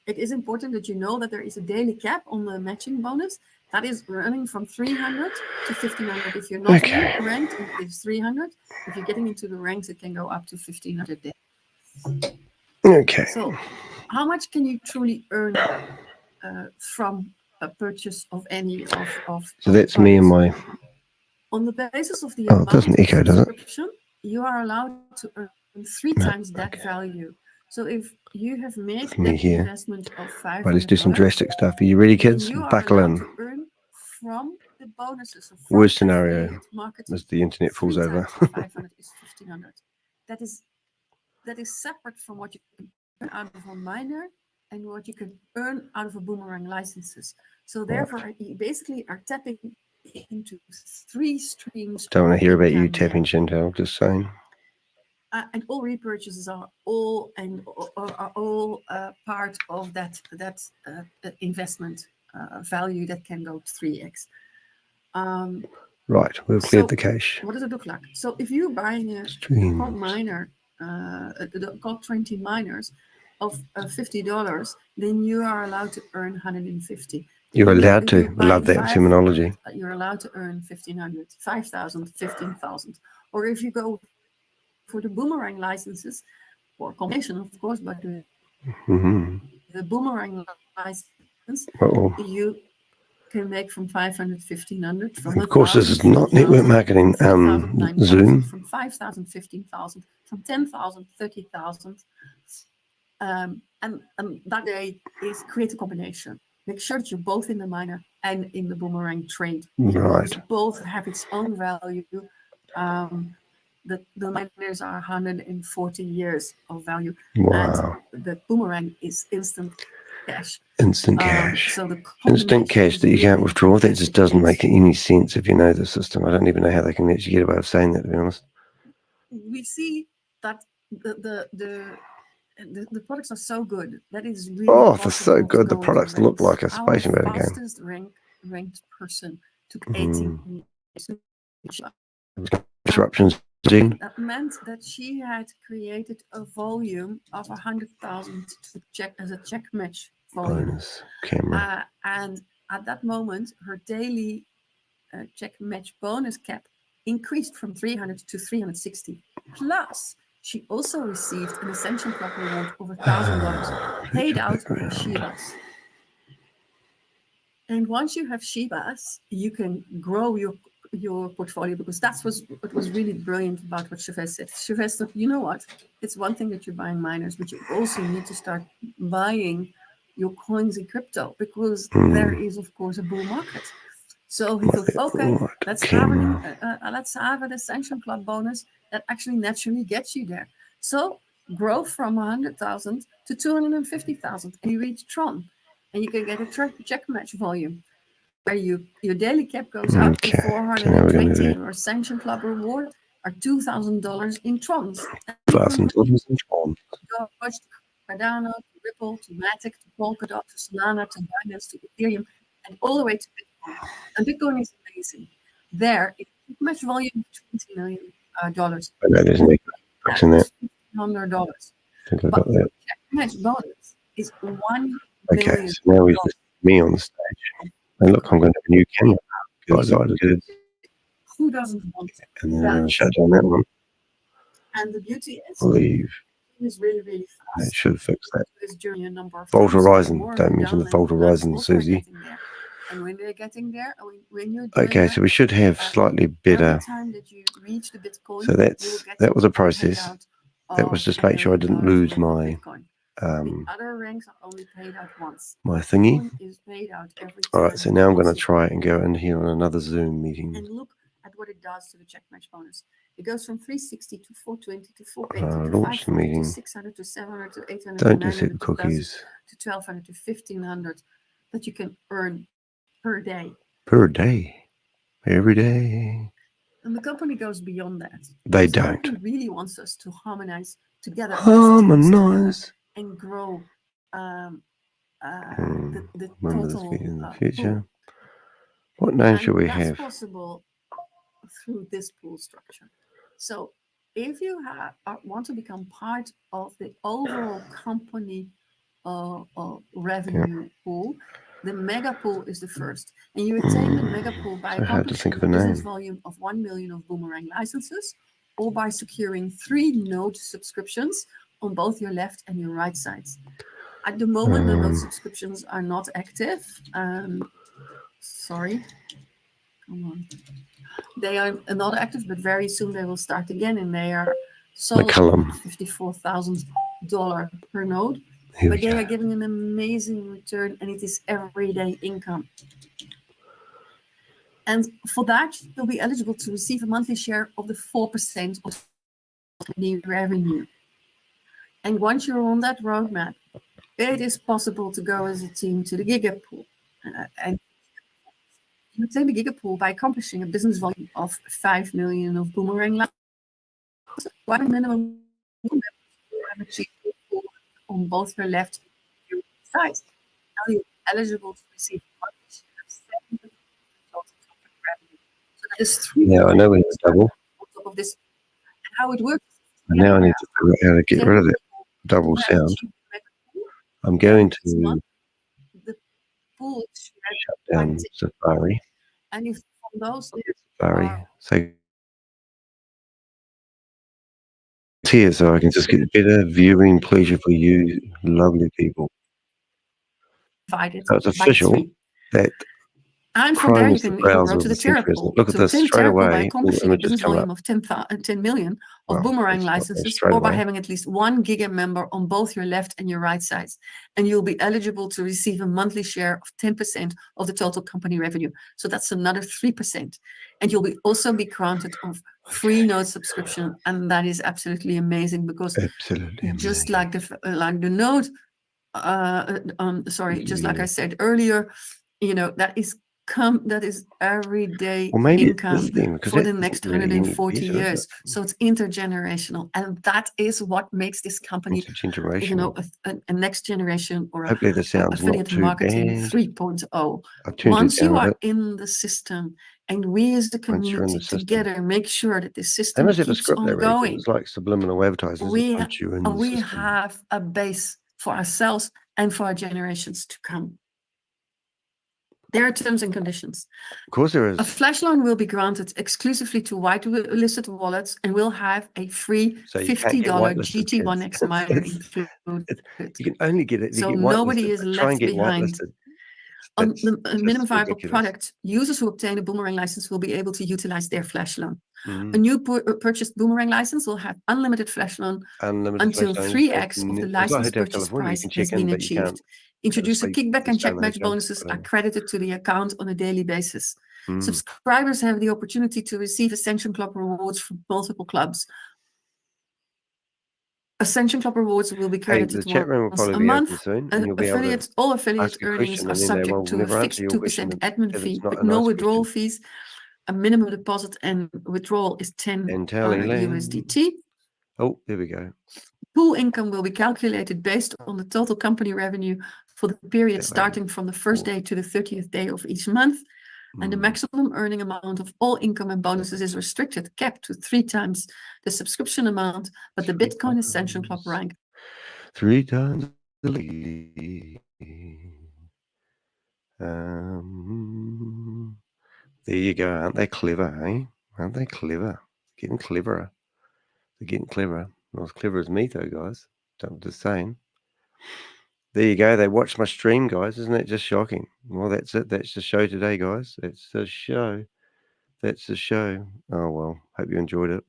S3: it is important that you know that there is a daily cap on the matching bonus that is running from 300 to 1,500. If you're not ranked, it's 300. If you're getting into the ranks, it can go up to 1,500 a day.
S1: Okay.
S3: So, how much can you truly earn from a purchase of any of
S1: So that's me and my.
S3: On the basis of the
S1: Oh, it doesn't echo, does it?
S3: subscription, you are allowed to earn 3 times that value. So if you have made that investment of $500,
S1: right, let's do some drastic stuff. Are you ready, kids?
S3: You are
S1: Buckle in.
S3: to earn from the bonuses of
S1: Worst scenario as the internet falls
S3: 3
S1: over.
S3: times 500 is 1,500. That is separate from what you can earn out of a miner and what you can earn out of a Boomerang licenses. So therefore, you basically are tapping into 3 streams.
S1: Don't want to hear about you tapping, Chantal, just saying.
S3: And all repurchases are all part of that investment value that can go to 3x.
S1: Right, we've cleared the cache.
S3: What does it look like? So if you're buying a COD miner, the COD 20 miners of $50, then you are allowed to earn 150.
S1: You're allowed to. Love that terminology.
S3: You're allowed to earn 1,500, 5,000, 15,000. Or if you go for the Boomerang licenses, or combination, of course, but the Boomerang license you can make from 500, 1,500, from
S1: of course, this is not network marketing. Zoom.
S3: From 5,000, 15,000, from 10,000, 30,000. And that day is create a combination. Make sure that you're both in the miner and in the boomerang trade.
S1: Right.
S3: Both have its own value. The miners are 140 years of value.
S1: Wow.
S3: And the boomerang is instant cash.
S1: Instant cash.
S3: So the
S1: Instant cash that you can't withdraw. That just doesn't make any sense if you know the system. I don't even know how they can actually get away with saying that, to be honest.
S3: We see that the products are so good that is really
S1: they're so good. The products look like a space invader game.
S3: Our fastest ranked person took 18
S1: Disruptions.
S3: That meant that she had created a volume of 100,000 to check as a check match volume.
S1: Bonus camera.
S3: And at that moment, her daily check match bonus cap increased from 300 to 360. Plus, she also received an Ascension Club reward of $1,000 paid out in Shibas. And once you have Shibas, you can grow your portfolio, because that's what was really brilliant about what Shavez said. Shavez said, you know what? It's one thing that you're buying miners, but you also need to start buying your coins in crypto, because there is, of course, a bull market. So he thought, okay, let's have an Ascension Club bonus that actually naturally gets you there. So grow from 100,000 to 250,000, and you reach Tron, and you can get a check match volume where your daily cap goes up to 420, and your Ascension Club reward are $2,000 in Trons.
S1: $2,000 in Tron.
S3: Doge to Cardano, to Ripple, to Matic, to Polkadot, to Solana, to Binance, to Ethereum, and all the way to Bitcoin. And Bitcoin is amazing. There, it's a match volume of $20 million.
S1: I know there's an in that.
S3: $100.
S1: I think I got that.
S3: Check match bonus is $1
S1: Okay,
S3: million.
S1: so now we've just me on the stage. And look, I'm going to have a new camera. Good.
S3: Who doesn't want it?
S1: And then I'm going to shut down that one.
S3: And the beauty is,
S1: Leave.
S3: is really, really fast.
S1: It should fix that.
S3: This journey a number of
S1: Vault
S3: times,
S1: Horizon.
S3: more
S1: Don't mention the
S3: down,
S1: Vault
S3: and
S1: Horizon,
S3: that's also
S1: Susie.
S3: getting there. And when they're getting there, when you're doing
S1: Okay,
S3: that,
S1: so we should have slightly better.
S3: every time that you reach the Bitcoin,
S1: So that was a process. That was just make sure I didn't lose my
S3: the other ranks are only paid out once.
S1: my thingy.
S3: Bitcoin is paid out every
S1: All right,
S3: time
S1: so now I'm going to
S3: once.
S1: try and go in here on another Zoom meeting.
S3: And look at what it does to the check match bonus. It goes from 360 to 420 to 480 to
S1: Launch the
S3: 500
S1: meeting.
S3: to 600 to 700 to 800
S1: Don't
S3: to
S1: just
S3: 900
S1: hit cookies
S3: to 1,200 to 1,500 that you can earn per day.
S1: per day, every day.
S3: And the company goes beyond that.
S1: They
S3: The
S1: don't.
S3: company really wants us to harmonize together.
S1: Harmonize.
S3: And grow the
S1: When will this
S3: total
S1: be in the
S3: pool.
S1: future? What name should we
S3: that's
S1: have?
S3: possible through this pool structure. So if you want to become part of the overall company revenue pool, the mega pool is the first. And you attain the mega pool by
S1: So hard to think
S3: accomplishing
S1: of
S3: a
S1: a
S3: business
S1: name.
S3: volume of 1 million of Boomerang licenses, or by securing 3 node subscriptions on both your left and your right sides. At the moment, the node subscriptions are not active. Sorry. Come on. They are not active, but very soon they will start again, and they are sold at $54,000 per node. But they are giving an amazing return, and it is everyday income. And for that, you'll be eligible to receive a monthly share of the 4% of the revenue. And once you're on that roadmap, it is possible to go as a team to the gigapool. And you attain the gigapool by accomplishing a business volume of 5 million of Boomerang licenses. One minimum on both your left and your right side. Now you're eligible to receive monthly share of 7% of total company revenue. So that is 3
S1: Yeah, I know we have a double.
S3: on top of this. And how it works.
S1: And now I need to figure out how to get rid of that double sound. I'm going to
S3: the pool
S1: shut down Safari.
S3: and if from those
S1: Safari. So it's here so I can just get better viewing pleasure for you lovely people.
S3: divided
S1: So it's
S3: by
S1: official
S3: 3.
S1: that
S3: And from there,
S1: Chrome
S3: you
S1: is the
S3: can even
S1: browser
S3: go
S1: of
S3: to
S1: the
S3: the charade
S1: century, isn't
S3: pool.
S1: it? Look at
S3: To
S1: this
S3: obtain
S1: straight
S3: charade pool by
S1: away. All the
S3: accomplishing a
S1: images
S3: business
S1: come up.
S3: volume of 10 million of
S1: Well,
S3: Boomerang
S1: it's not there
S3: licenses,
S1: straight
S3: or by
S1: away.
S3: having at least 1 giga member on both your left and your right sides. And you'll be eligible to receive a monthly share of 10% of the total company revenue. So that's another 3%. And you'll also be granted of free node subscription. And that is absolutely amazing, because
S1: Absolutely
S3: just
S1: amazing.
S3: like the node, just like I said earlier, that is everyday
S1: Well, maybe it
S3: income
S1: is then, because
S3: for
S1: that
S3: the next
S1: doesn't really any
S3: 140
S1: better, is it?
S3: years. So it's intergenerational, and that is what makes this company,
S1: Intergenerational.
S3: a next generation, or
S1: Hopefully this sounds not
S3: affiliate
S1: too
S3: marketing
S1: bad.
S3: 3.0.
S1: I've turned it
S3: Once you
S1: down a
S3: are
S1: bit.
S3: in the system, and we as the
S1: Once you're in
S3: community
S1: the system.
S3: together make sure that the
S1: They
S3: system
S1: must have a
S3: keeps
S1: script they
S3: on
S1: read.
S3: going,
S1: It's like subliminal advertising. Once you're in the
S3: we
S1: system.
S3: have a base for ourselves and for our generations to come. There are terms and conditions.
S1: Of course there is.
S3: A flash loan will be granted exclusively to whitelisted wallets and will have a free
S1: So you can't
S3: $50
S1: get whitelisted,
S3: GT1X
S1: kids.
S3: miner included.
S1: You can only get it if
S3: So
S1: you get
S3: nobody
S1: whitelisted.
S3: is
S1: But try and
S3: left
S1: get
S3: behind.
S1: whitelisted.
S3: On
S1: That's
S3: the minimum
S1: just
S3: viable
S1: ridiculous.
S3: product, users who obtain a Boomerang license will be able to utilize their flash loan.
S1: Mm.
S3: A new purchased Boomerang license will have unlimited flash loan
S1: Unlimited
S3: until
S1: flash loans.
S3: 3x of the
S1: It's like
S3: license
S1: Hotel
S3: purchase
S1: California. You
S3: price
S1: can
S3: has
S1: check in,
S3: been
S1: but you can't
S3: achieved. Introducer
S1: sleep.
S3: kickback
S1: You
S3: and
S1: stay in the
S3: checkmatch
S1: hotel.
S3: bonuses are
S1: Whatever.
S3: credited to the account on a daily basis.
S1: Mm.
S3: Subscribers have the opportunity to receive Ascension Club rewards from multiple clubs. Ascension Club rewards will be
S1: Hey,
S3: credited
S1: the chat room will
S3: once
S1: probably
S3: a
S1: be open
S3: month.
S1: soon, and you'll be able to
S3: All affiliate
S1: ask a
S3: earnings
S1: question,
S3: are
S1: and then they
S3: subject
S1: will
S3: to a
S1: never
S3: fixed
S1: answer your question
S3: 2% admin
S1: if
S3: fee,
S1: it's not
S3: with
S1: a
S3: no
S1: nice
S3: withdrawal
S1: question.
S3: fees. A minimum deposit and withdrawal is 10
S1: And tally
S3: USDT.
S1: Oh, there we go.
S3: Pool income will be calculated based on the total company revenue for the period starting from the first day to the 30th day of each month. And the maximum earning amount of all income and bonuses is restricted, capped to 3 times the subscription amount, but the Bitcoin Ascension Club rank
S1: 3 times the lead. There you go. Aren't they clever, eh? Aren't they clever? Getting cleverer. They're getting cleverer. Not as clever as me, though, guys. Just saying. There you go. They watched my stream, guys. Isn't that just shocking? Well, that's it. That's the show today, guys. That's the show. That's the show. Oh, well. Hope you enjoyed it.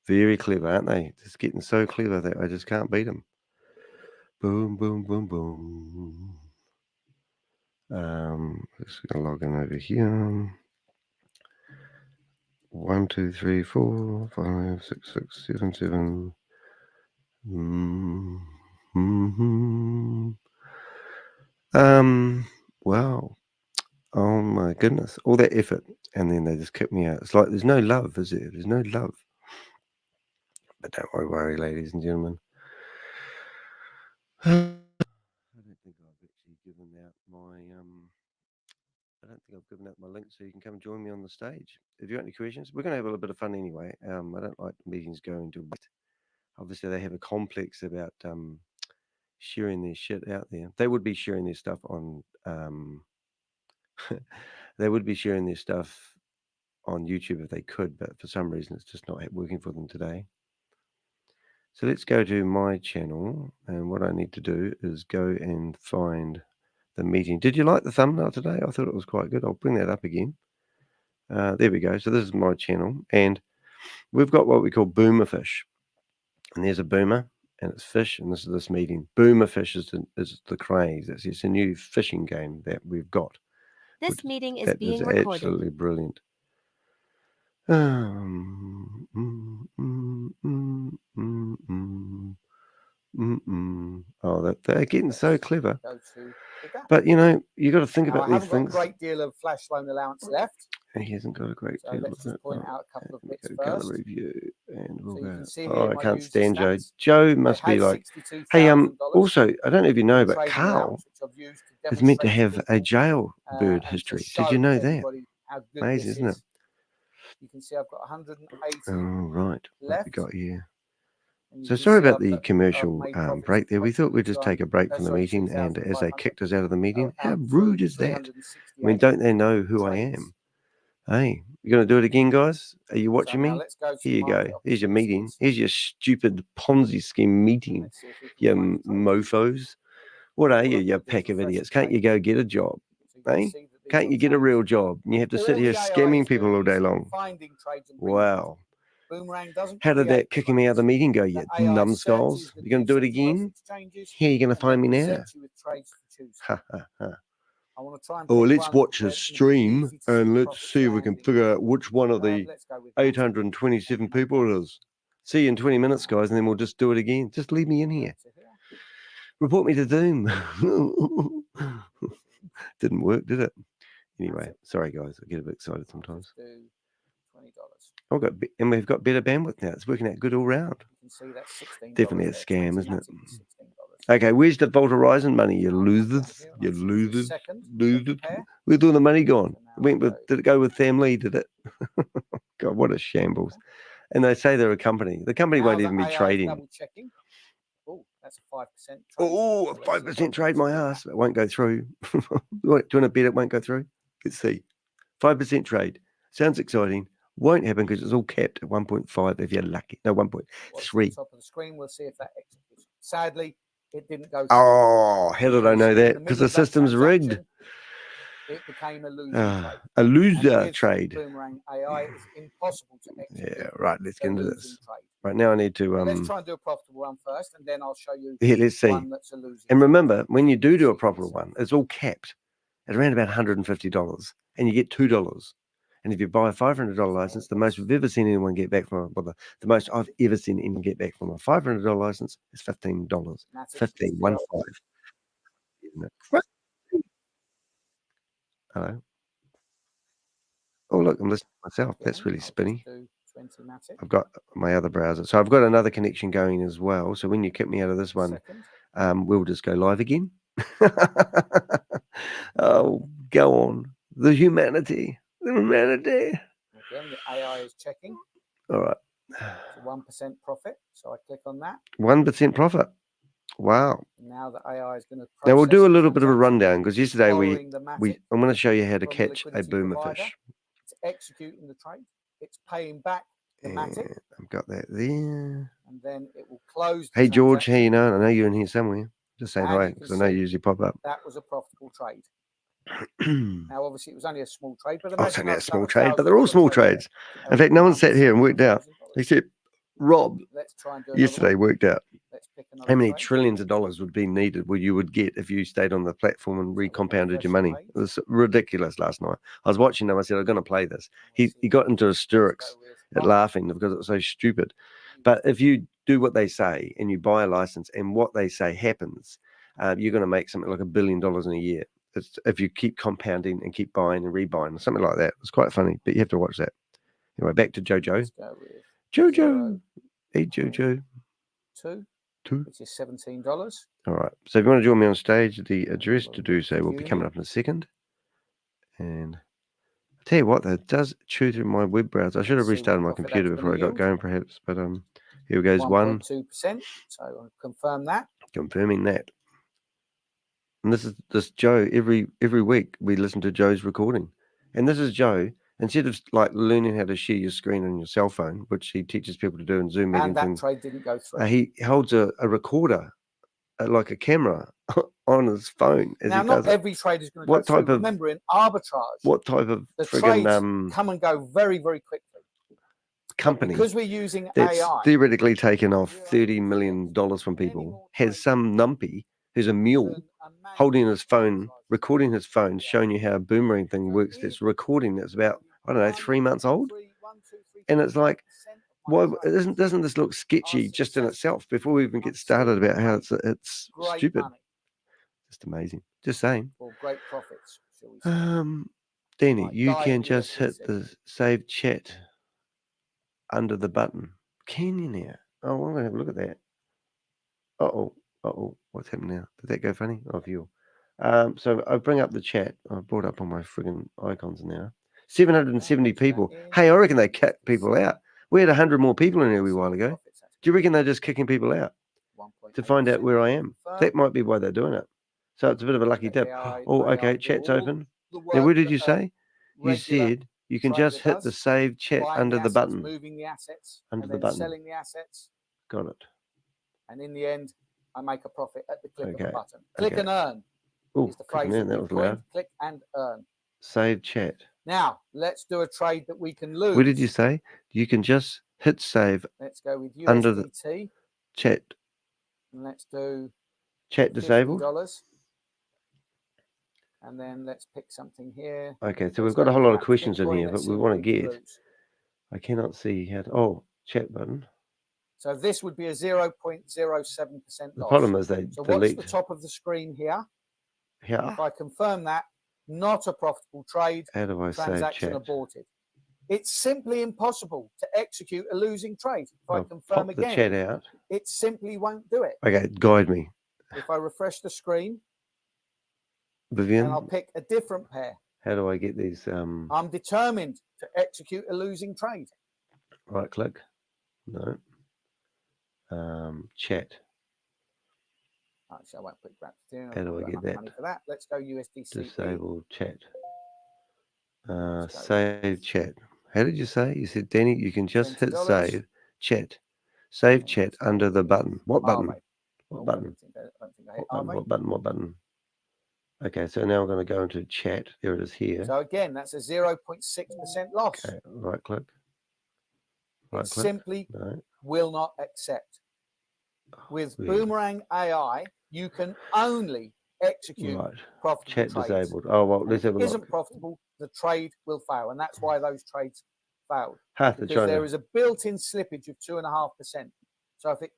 S1: Very clever, aren't they? Just getting so clever that I just can't beat them. Boom, boom, boom, boom. Just gonna log in over here. 1, 2, 3, 4, 5, 6, 6, 7, 7. Wow. Oh my goodness. All that effort, and then they just kick me out. It's like there's no love, is there? There's no love. But don't worry, ladies and gentlemen. I don't think I've actually given out my link, so you can come join me on the stage. If you've got any questions, we're going to have a little bit of fun anyway. I don't like meetings going to wait. Obviously, they have a complex about sharing their shit out there. They would be sharing their stuff on they would be sharing their stuff on YouTube if they could, but for some reason it's just not working for them today. So let's go to my channel, and what I need to do is go and find the meeting. Did you like the thumbnail today? I thought it was quite good. I'll bring that up again. There we go. So this is my channel, and we've got what we call boomer fish. And there's a boomer, and it's fish, and this is this meeting. Boomer fish is the craze. It's a new fishing game that we've got.
S4: This meeting is being recorded.
S1: Absolutely brilliant. Oh, they're getting so clever. But you know, you got to think about these things.
S6: I haven't got a great deal of flash loan allowance left.
S1: He hasn't got a great deal.
S6: Let's just point out a couple of bits first.
S1: Gallery view, and we'll go.
S6: Oh,
S1: I can't stand Joe. Joe must be like, hey, also, I don't know if you know, but Carl is meant to have a jailbird history. Did you know that? Amazing, isn't it?
S6: You can see I've got 180.
S1: Oh, right. What we got here? So
S6: can
S1: sorry
S6: see
S1: about
S6: I've
S1: the
S6: got-
S1: commercial
S6: I've made profits
S1: break there.
S6: of
S1: We thought we'd just take a break from the meeting, and as they kicked us out of the meeting, how rude is that? I mean, don't they know who I am? Hey, you going to do it again, guys? Are you watching me? Here you go. Here's your meeting. Here's your stupid Ponzi scheme meeting, you mofos. What are you pack of idiots? Can't you go get a job? Eh? Can't you get a real job? And you have to sit here scamming people all day long. Wow.
S6: Boomerang doesn't
S1: How did
S6: create
S1: that kicking me out of the meeting go, you
S6: The AI
S1: numbskulls?
S6: searches the
S1: You going to do it
S6: decent price
S1: again?
S6: exchanges
S1: Here, you're going to
S6: and
S1: find me
S6: then
S1: now.
S6: presents you with trades to choose from.
S1: Ha, ha, ha.
S6: I want to try and
S1: Oh,
S6: pick
S1: let's
S6: one
S1: watch
S6: where
S1: his
S6: it's gonna be
S1: stream
S6: easy to
S1: and
S6: the
S1: let's
S6: profits
S1: see if we can
S6: landing.
S1: figure out which one of the
S6: Let's go with massive.
S1: 827 people it is. See you in 20 minutes, guys, and then we'll just do it again. Just leave me in here.
S6: To here.
S1: Report me to Doom. Didn't work, did it? Anyway, sorry, guys. I get a bit excited sometimes.
S6: Do $20.
S1: I've got, and we've got better bandwidth now. It's working out good all round.
S6: You can see that's $16.
S1: Definitely a
S6: there.
S1: scam, isn't it?
S6: 20 is $16.
S1: Okay, where's the Vault Horizon money? You losers.
S6: Here, and
S1: You
S6: I choose the
S1: losers.
S6: second
S1: Losers.
S6: pair.
S1: Where's all the money gone?
S6: So now
S1: Went with,
S6: I'll go-
S1: did it go with Sam Lee? Did it? God, what a shambles. And they say they're a company. The company
S6: Now
S1: won't
S6: the
S1: even be
S6: AI is
S1: trading.
S6: double checking. Oh, that's a 5% trade.
S1: Oh, a
S6: So let's see
S1: 5% trade
S6: how
S1: my
S6: much
S1: ass. It won't go through. Do you want to bet it won't go through? Let's see. 5% trade. Sounds exciting. Won't happen because it's all capped at 1.5 if you're lucky. No, 1.3.
S6: Watch the top of the screen. We'll see if that executes. Sadly, it didn't go through.
S1: Oh, how did I know that? Because the system's rigged.
S6: It became a losing
S1: A
S6: trade. And
S1: loser
S6: with
S1: trade.
S6: Boomerang AI, it's impossible to execute.
S1: Yeah, right. Let's
S6: a
S1: get into
S6: losing
S1: this.
S6: trade.
S1: Right now, I need to.
S6: Let's try and do a profitable one first, and then I'll show you
S1: Here, let's see.
S6: one that's a losing.
S1: And
S6: trade.
S1: remember, when you do a profitable one, it's all capped at around about $150, and you get $2. And if you buy a $500 license, the most we've ever seen anyone get back from, well, the most I've ever seen anyone get back from a $500 license is $15.
S6: That's
S1: 15, 1 5. Isn't it crazy? Hello. Oh, look, I'm listening to myself. That's really spinny.
S6: Do 20 Matic.
S1: I've got my other browser. So I've got another connection going as well. So when you kick me out of this one,
S6: Second.
S1: we'll just go live again. Oh, go on. The humanity. The humanity.
S6: Again, the AI is checking.
S1: All right.
S6: It's a 1% profit. So I click on that.
S1: 1% profit. Wow.
S6: Now the AI is going to.
S1: Now we'll do a little bit of a rundown because yesterday I'm
S6: I'm
S1: going to show you how to catch a boomerfish.
S6: It's executing the trade. It's paying back the Matic,
S1: I've got that there.
S6: and then it will close. The
S1: Hey George, how
S6: transaction.
S1: you know? I know you're in here somewhere. Just saying
S6: And
S1: hi
S6: you can
S1: because I know you
S6: see
S1: usually pop up.
S6: That was a profitable trade.
S1: Oh,
S6: Now, obviously, it was only a small trade, but
S1: it's only a
S6: I've
S1: small
S6: done
S1: trade, but they're all small
S6: $1,000 trade
S1: trades. In fact, no one sat here and worked out,
S6: $1,000.
S1: except Rob
S6: Let's try and do another
S1: yesterday
S6: one.
S1: worked out
S6: Let's pick another
S1: how many
S6: trade.
S1: trillions of dollars would be needed, what you would get if you stayed on the platform and recompounded your money. It was ridiculous last night. I was watching them. I said, I'm going to play this. He got into hysterics at laughing because it was so stupid. But if you do what they say and you buy a license and what they say happens, you're going to make something like $1 billion in a year. It's, if you keep compounding and keep buying and rebuying, something like that. It's quite funny, but you have to watch that. Anyway, back to Jojo.
S6: Let's go with
S1: Jojo. Hey, Jojo.
S6: 2, which is $17.
S1: All right. So if you want to join me on stage, the address to do so will be coming up in a second. And I tell you what, that does chew through my web browser. I should have restarted my computer before I got going, perhaps. But here goes
S6: 1.2%. So I'll confirm that.
S1: Confirming that. And this Joe, every week we listen to Joe's recording. And this is Joe, instead of like learning how to share your screen on your cell phone, which he teaches people to do in Zoom meetings.
S6: And that trade didn't go through.
S1: He holds a recorder, like a camera, on his phone. As
S6: now,
S1: he
S6: not
S1: does
S6: every trade is going to
S1: what
S6: go
S1: type
S6: through.
S1: of,
S6: Remember, in arbitrage,
S1: what type of
S6: the
S1: friggin'
S6: trades come and go very, very quickly.
S1: company
S6: Because we're using
S1: that's
S6: AI,
S1: theoretically taken off $30 million from people has some numpy who's a mule holding his phone, recording his phone, showing you how a boomerang thing works. That's recording that's about, I don't know, 3 months old. And it's like, why doesn't this look sketchy just in itself before we even get started about how it's stupid? Just amazing. Just saying.
S6: For great profits, shall we say.
S1: Danny, you can just hit the save chat under the button. Can you now? Oh, I'm gonna have a look at that. What's happening now? Did that go funny? Oh, view. So I bring up the chat. I brought up all my friggin' icons now. 770 people. Hey, I reckon they kicked people out. We had 100 more people in here a wee while ago. Do you reckon they're just kicking people out to find out where I am? That might be why they're doing it. So it's a bit of a lucky dip. Oh, okay. Chat's open. Now, what did you say? You said you can just hit the save chat under the button.
S6: Moving the assets,
S1: under
S6: and
S1: the
S6: then
S1: button.
S6: selling the assets.
S1: Got it.
S6: And in the end, I make a profit at the click of a
S1: Okay,
S6: button. Click
S1: okay.
S6: and earn
S1: Oh,
S6: is the phrase that
S1: that
S6: we've
S1: was loud.
S6: coined. Click and earn.
S1: Save chat.
S6: Now, let's do a trade that we can lose.
S1: What did you say? You can just hit save
S6: Let's go with USDT.
S1: under the chat.
S6: And let's do
S1: Chat disabled.
S6: $50. And then let's pick something here.
S1: Okay, so we've got a whole lot of questions in here, but we want to get.
S6: Lose.
S1: I cannot see how to. Oh, chat button.
S6: So this would be a 0.07% loss.
S1: The problem is they
S6: so
S1: delete.
S6: what's the top of the screen here?
S1: Yeah.
S6: If I confirm that, not a profitable trade,
S1: How do I
S6: transaction
S1: save chat?
S6: aborted. It's simply impossible to execute a losing trade. If I
S1: I'll
S6: confirm
S1: pop
S6: again,
S1: the chat out.
S6: it simply won't do it.
S1: Okay, guide me,
S6: If I refresh the screen,
S1: Vivian.
S6: and I'll pick a different pair.
S1: How do I get these?
S6: I'm determined to execute a losing trade.
S1: Right click. No. Chat.
S6: Actually, I won't put that in.
S1: How do I get that?
S6: Money for that. Let's go USDC.
S1: Disable chat. Save chat. How did you say? You said, Danny, you can just hit
S6: $20.
S1: save chat. Save chat under the button. What button? What button? What button? What button? Okay, so now I'm going to go into chat. There it is here.
S6: So again, that's a 0.6% loss.
S1: Okay, right click.
S6: It simply will not accept. With Boomerang AI, you can only execute profitable
S1: chat
S6: trades.
S1: disabled. Oh, well, let's have a look.
S6: If it isn't profitable, the trade will fail. And that's why those trades failed.
S1: Because
S6: there is a built-in slippage of 2.5%. So if it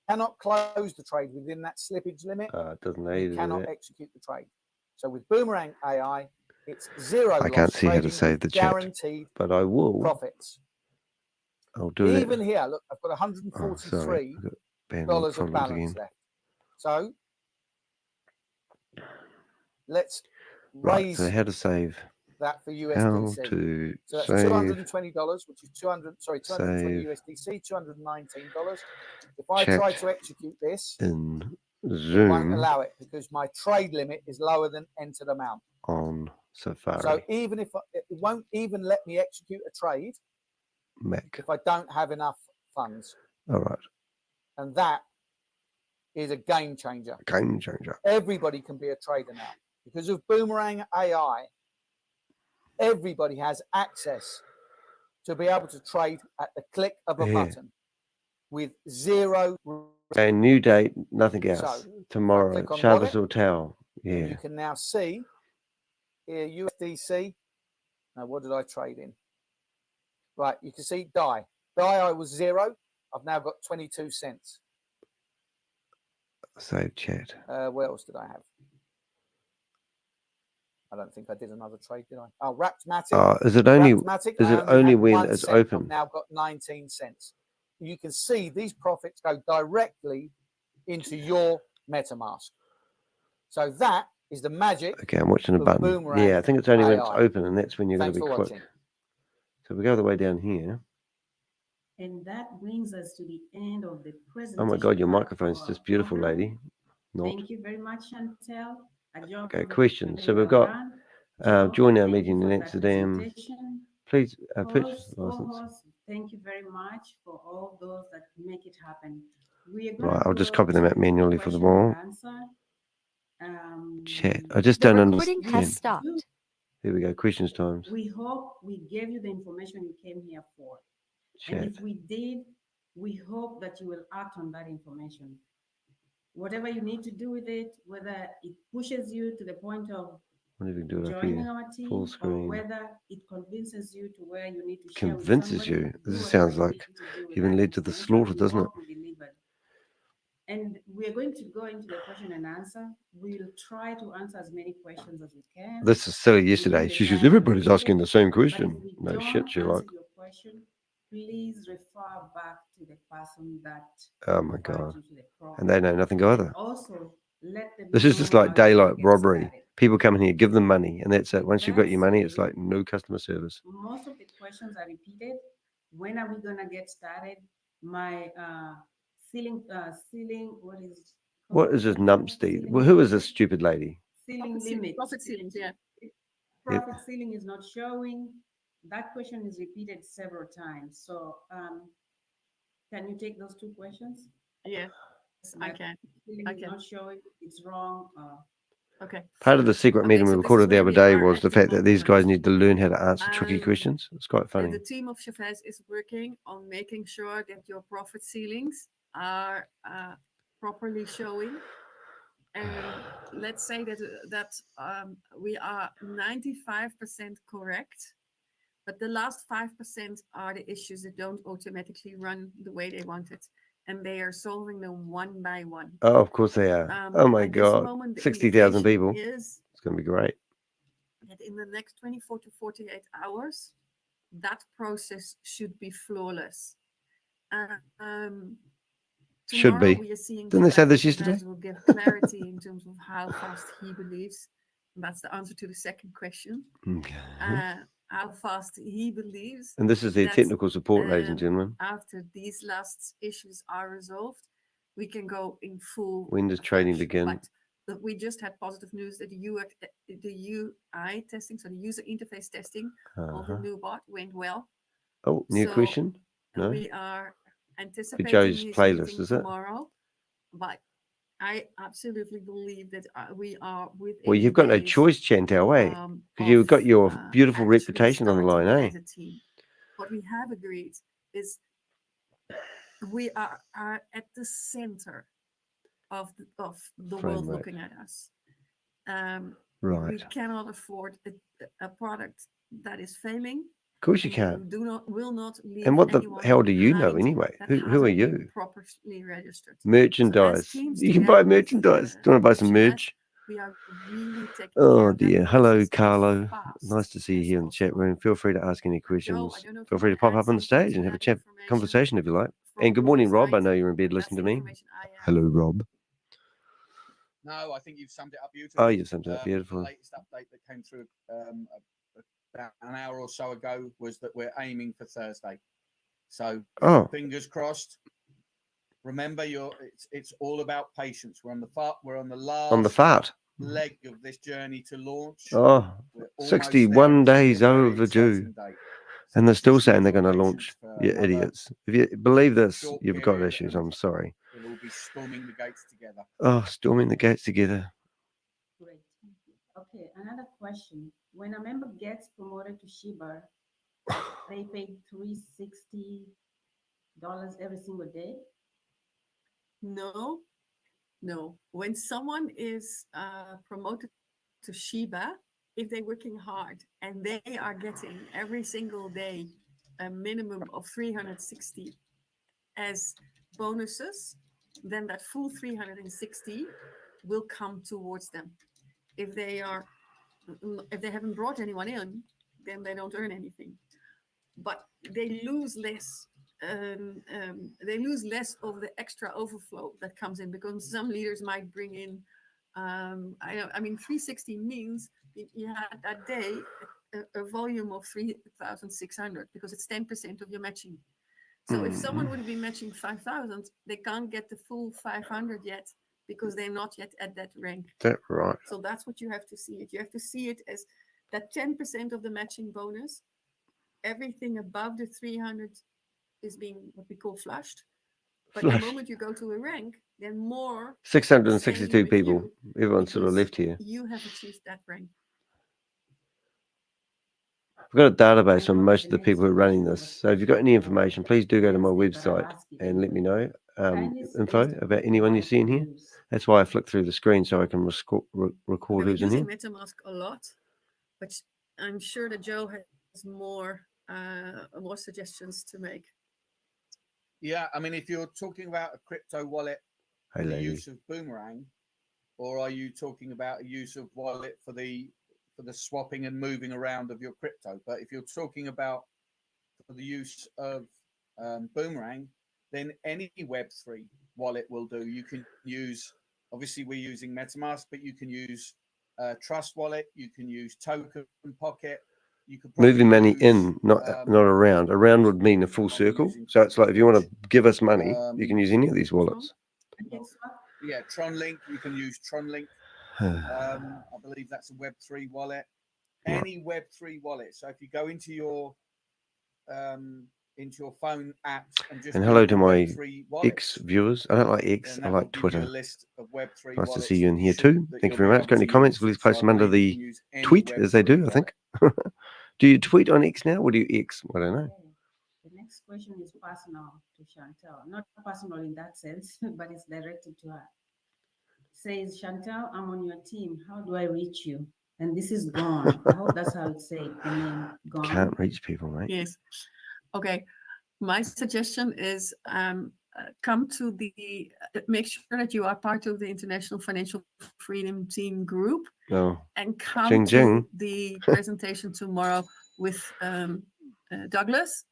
S6: cannot close the trade within that slippage limit,
S1: it doesn't
S6: you cannot execute the trade. So with Boomerang AI, it's zero loss.
S1: I can't see how to save the chat, but I will.
S6: Profits.
S1: I'll do it.
S6: Even here, look, I've got $143 of balance left. So let's raise
S1: so how to save
S6: that for USDC.
S1: How to
S6: so that's
S1: save,
S6: $220, which is 220 USDC, $219. If I try to execute this
S1: in
S6: Zoom, it won't allow it because my trade limit is lower than entered amount
S1: on Safari.
S6: So even if it won't even let me execute a trade
S1: Mac
S6: if I don't have enough funds.
S1: All right.
S6: And that is a game changer.
S1: Game changer.
S6: Everybody can be a trader now. Because of Boomerang AI, everybody has access to be able to trade at the click of a button with zero.
S1: A new date, nothing else.
S6: So,
S1: tomorrow, Shavez will tell. Yeah.
S6: You can now see here USDC. Now, what did I trade in? Right, you can see DAI. DAI, I was 0. I've now got 22 cents.
S1: Save chat.
S6: What else did I have? I don't think I did another trade, did I? Oh, Raptmatic.
S1: Is it only when it's open?
S6: I've now got 19 cents. You can see these profits go directly into your MetaMask. So that is the magic.
S1: Okay, I'm watching a button.
S6: Boomerang
S1: yeah, I think it's only when it's
S6: AI.
S1: open, and that's when you're going to be quick.
S6: Watching.
S1: So we go the way down here.
S2: And that brings us to the end of the presentation.
S1: Oh my God, your microphone's just beautiful, lady.
S2: Thank you very much, Chantel.
S1: Okay, questions. So we've got join our meeting in Amsterdam. Please purchase license.
S2: Thank you very much for all those that make it happen.
S1: Right, I'll just copy them out manually for them all. Chat. I just don't understand.
S4: Has stopped.
S1: Here we go. Questions times.
S2: We hope we gave you the information you came here for.
S1: Chat.
S2: And if we did, we hope that you will act on that information. Whatever you need to do with it, whether it pushes you to the point of joining our team,
S1: full screen.
S2: or whether it convinces you to where you need to share
S1: convinces you. This sounds like even led to the slaughter, doesn't it?
S2: And we're going to go into the question and answer. We'll try to answer as many questions as we can.
S1: This is silly yesterday. She says, everybody's asking the same question. No shit, Sherlock.
S2: Your question, please refer back to the person that.
S1: Oh my God. And they know nothing either.
S2: Also, let them
S1: this is just like daylight robbery. People come in here, give them money, and that's it. Once you've got your money, it's like no customer service.
S2: Most of the questions are repeated. When are we gonna get started? My ceiling, what is
S1: this numpty? Well, who is this stupid lady?
S2: Ceiling limit.
S3: Profit ceilings, yeah.
S2: Profit ceiling is not showing. That question is repeated several times. So can you take those two questions?
S3: Yeah. I can.
S2: It's not showing, it's wrong.
S3: Okay.
S1: Part of the secret meeting we
S3: so this is
S1: recorded the
S3: where
S1: other
S3: we
S1: day
S3: are
S1: was
S3: at
S1: the
S3: the
S1: fact that these guys
S3: moment.
S1: need to learn how to answer tricky questions. It's quite funny.
S3: The team of Shavez is working on making sure that your profit ceilings are properly showing. And let's say that we are 95% correct, but the last 5% are the issues that don't automatically run the way they want it, and they are solving them one by one.
S1: Oh, of course they are. Oh my
S3: At this
S1: God,
S3: moment, the
S1: 60,000 people.
S3: Is
S1: It's going to be great.
S3: that in the next 24 to 48 hours, that process should be flawless.
S1: Should be.
S3: We are seeing
S1: Didn't they say this yesterday?
S3: Will give clarity in terms of how fast he believes. And that's the answer to the second question.
S1: Okay.
S3: How fast he believes.
S1: And this is their technical support, ladies and gentlemen.
S3: After these last issues are resolved, we can go in full.
S1: When does trading begin?
S3: But we just had positive news that the UI testing, so the user interface testing of the new bot went well.
S1: Oh, new question? No.
S3: We are anticipating
S1: Joe's
S3: his
S1: playlist, is it?
S3: Tomorrow, but I absolutely believe that we are with.
S1: Well, you've got no choice, Chantal, because you've got your beautiful reputation on the line,
S3: as a team. What we have agreed is we are at the center of the world looking at us.
S1: Right.
S3: We cannot afford a product that is failing.
S1: Of course you can't.
S3: Will not leave.
S1: And what the hell do you know anyway? Who are you?
S3: Properly registered.
S1: Merchandise.
S3: So
S1: you can buy merchandise. Do you want to buy some merch?
S3: We are really taking
S1: Oh dear. Hello, Carlo. Nice to see you here in the chat room. Feel free to ask any questions. Feel free to pop up on the stage and have a chat conversation if you like. And good morning, Rob. I know you're in bed listening to me. Hello, Rob.
S7: No, I think you've summed it up beautifully.
S1: Oh, you've summed it up beautifully.
S7: The latest update that came through about an hour or so ago was that we're aiming for Thursday. So fingers crossed. Remember, it's all about patience. We're on the last leg of this journey to launch.
S1: 61 days overdue. And they're still saying they're going to launch. You idiots. If you believe this, you've got issues. I'm sorry.
S7: We'll be storming the gates together.
S1: Oh, storming the gates together.
S2: Great. Okay, another question. When a member gets promoted to Shiba, they pay $360 every single day?
S3: No. When someone is promoted to Shiba, if they're working hard and they are getting every single day a minimum of 360 as bonuses, then that full 360 will come towards them. If they haven't brought anyone in, then they don't earn anything. But they lose less. They lose less of the extra overflow that comes in, because some leaders might bring in. 360 means you had that day a volume of 3,600 because it's 10% of your matching. So if someone would be matching 5,000, they can't get the full 500 yet because they're not yet at that rank.
S1: That's right.
S3: So that's what you have to see it. You have to see it as that 10% of the matching bonus. Everything above the 300 is being what we call flushed. But the moment you go to a rank, then more
S1: 662 people. Everyone's sort of left here.
S3: You have achieved that rank.
S1: I've got a database on most of the people who are running this. So if you've got any information, please do go to my website and let me know info about anyone you see in here. That's why I flick through the screen so I can record who's in here.
S3: I'm using MetaMask a lot, but I'm sure that Joe has more suggestions to make.
S7: Yeah, I mean, if you're talking about a crypto wallet for the use of Boomerang, or are you talking about a use of wallet for the swapping and moving around of your crypto? But if you're talking about for the use of Boomerang, then any Web3 wallet will do. You can use, obviously we're using MetaMask, but you can use Trust Wallet, you can use Token Pocket.
S1: Moving money in, not around. Around would mean a full circle. So it's like if you want to give us money, you can use any of these wallets.
S7: Yeah, TronLink, you can use TronLink. I believe that's a Web3 wallet. Any Web3 wallet. So if you go into your into your phone apps and just
S1: And hello to
S7: Google
S1: my
S7: Web3 wallets,
S1: X viewers. I don't like X.
S7: then
S1: I
S7: that will
S1: like
S7: give you
S1: Twitter.
S7: a list of Web3
S1: Nice to
S7: wallets
S1: see you in
S7: that
S1: here
S7: should-
S1: too.
S7: that
S1: Thank you
S7: you'll
S1: very
S7: be
S1: much.
S7: able
S1: Got any
S7: to
S1: comments?
S7: use.
S1: Please
S7: So
S1: post
S7: I
S1: them under
S7: believe you
S1: the
S7: can use any
S1: tweet, as they
S7: Web3
S1: do, I
S7: wallet.
S1: think. Do you tweet on X now, or do you X? I don't know.
S2: Okay. The next question is personal to Chantal. Not personal in that sense, but it's directed to her. Says, Chantal, I'm on your team. How do I reach you? And this is gone. I hope that's how it's said, the name gone.
S1: Can't reach people, mate.
S3: Yes. Okay. My suggestion is come to the, make sure that you are part of the International Financial Freedom Team group
S1: Oh,
S3: and come
S1: Jing,
S3: to
S1: jing.
S3: the presentation tomorrow with Douglas.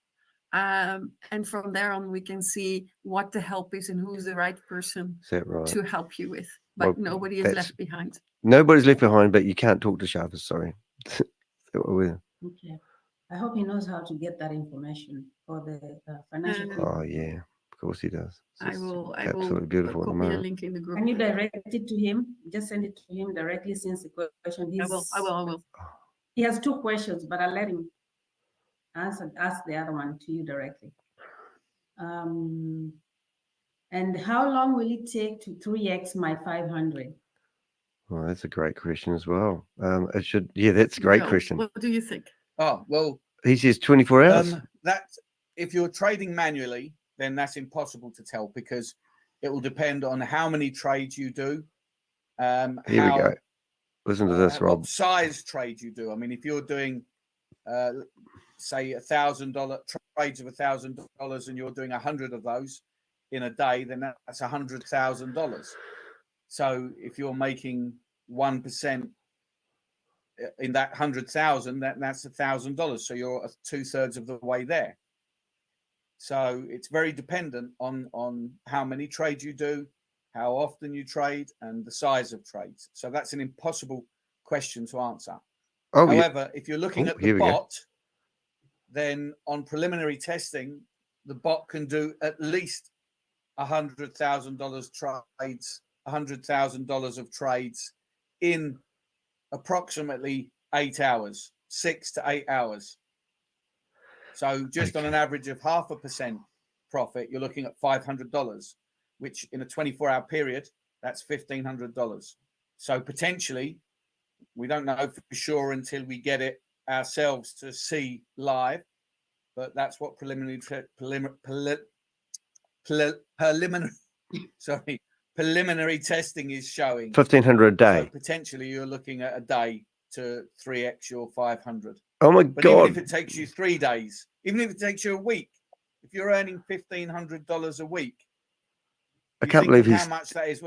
S3: And from there on, we can see what the help is and who's the right person
S1: is that right?
S3: to help you with. But
S1: Well,
S3: nobody is
S1: that's-
S3: left behind.
S1: Nobody's left behind, but you can't talk to Shavez, sorry. Is that what we're-
S2: Okay. I hope he knows how to get that information for the financial.
S1: Oh, yeah. Of course he does.
S3: I
S1: It's
S3: will
S1: absolutely beautiful at the
S3: copy the
S1: moment.
S3: link in the group.
S2: Can you direct it to him? Just send it to him directly since the question
S3: I will.
S2: He has two questions, but I'll let him ask the other one to you directly. And how long will it take to 3x my 500?
S1: Well, that's a great question as well. It should, yeah, that's a great
S3: Joe,
S1: question.
S3: what do you think?
S7: Oh, well,
S1: He says 24 hours.
S7: that if you're trading manually, then that's impossible to tell because it will depend on how many trades you do.
S1: Here we go. Listen to this, Rob.
S7: What size trade you do. I mean, if you're doing, say, $1,000 trades of $1,000 and you're doing 100 of those in a day, then that's $100,000. So if you're making 1% in that 100,000, that's $1,000. So you're 2/3 of the way there. So it's very dependent on how many trades you do, how often you trade, and the size of trades. So that's an impossible question to answer.
S1: Oh,
S7: However, if you're looking at the
S1: here we go.
S7: bot, then on preliminary testing, the bot can do at least $100,000 trades, $100,000 of trades in approximately 8 hours, 6 to 8 hours. So just on an average of 0.5% profit, you're looking at $500, which in a 24-hour period, that's $1,500. So potentially, we don't know for sure until we get it ourselves to see live, but that's what preliminary testing is showing.
S1: 1,500 a day.
S7: So potentially, you're looking at a day to 3x your 500.
S1: Oh my
S7: But
S1: God.
S7: even if it takes you 3 days, even if it takes you a week, if you're earning $1,500 a week,
S1: I can't believe he's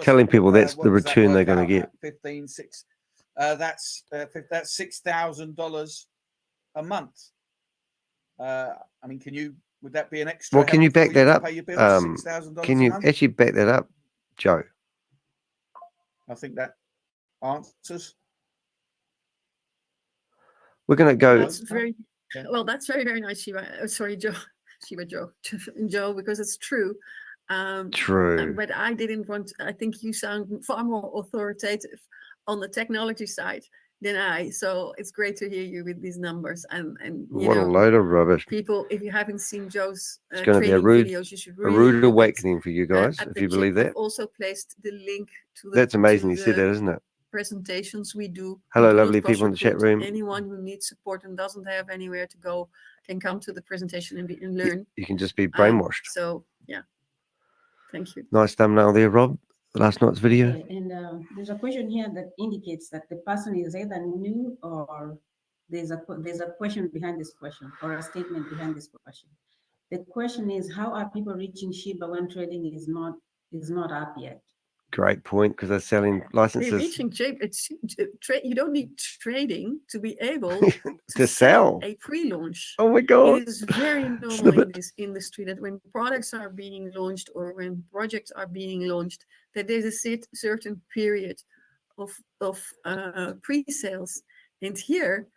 S1: telling people that's the return they're going to get.
S7: 15, 6. That's $6,000 a month. I mean, would that be an extra?
S1: Well, can you back that up?
S7: Pay your bills, $6,000
S1: Can you actually back that up, Joe?
S7: I think that answers.
S1: We're going to go.
S3: That's very well. That's very nice, Shiva. Sorry, Joe. Joe, because it's true.
S1: True.
S3: But I didn't want. I think you sound far more authoritative on the technology side than I. So it's great to hear you with these numbers. And
S1: what a load of rubbish.
S3: People, if you haven't seen Joe's
S1: it's going to be a
S3: videos, you should really
S1: rude awakening for you guys, if you believe that.
S3: I've also placed the link to the.
S1: That's amazing. You said that, isn't it?
S3: Presentations we do.
S1: Hello, lovely people in the chat room.
S3: Anyone who needs support and doesn't have anywhere to go can come to the presentation and learn.
S1: You can just be brainwashed.
S3: So yeah, thank you.
S1: Nice thumbnail there, Rob. Last night's video.
S2: Okay, and there's a question here that indicates that the person is either new or there's a question behind this question or a statement behind this question. The question is, how are people reaching Shiba when trading is not up yet?
S1: Great point, because they're selling licenses.
S3: They're reaching you don't need trading to be able
S1: to sell
S3: a pre-launch.
S1: Oh my God.
S3: It is very normal in this industry that when products are being launched or when projects are being launched, that there's a certain period of pre-sales. And here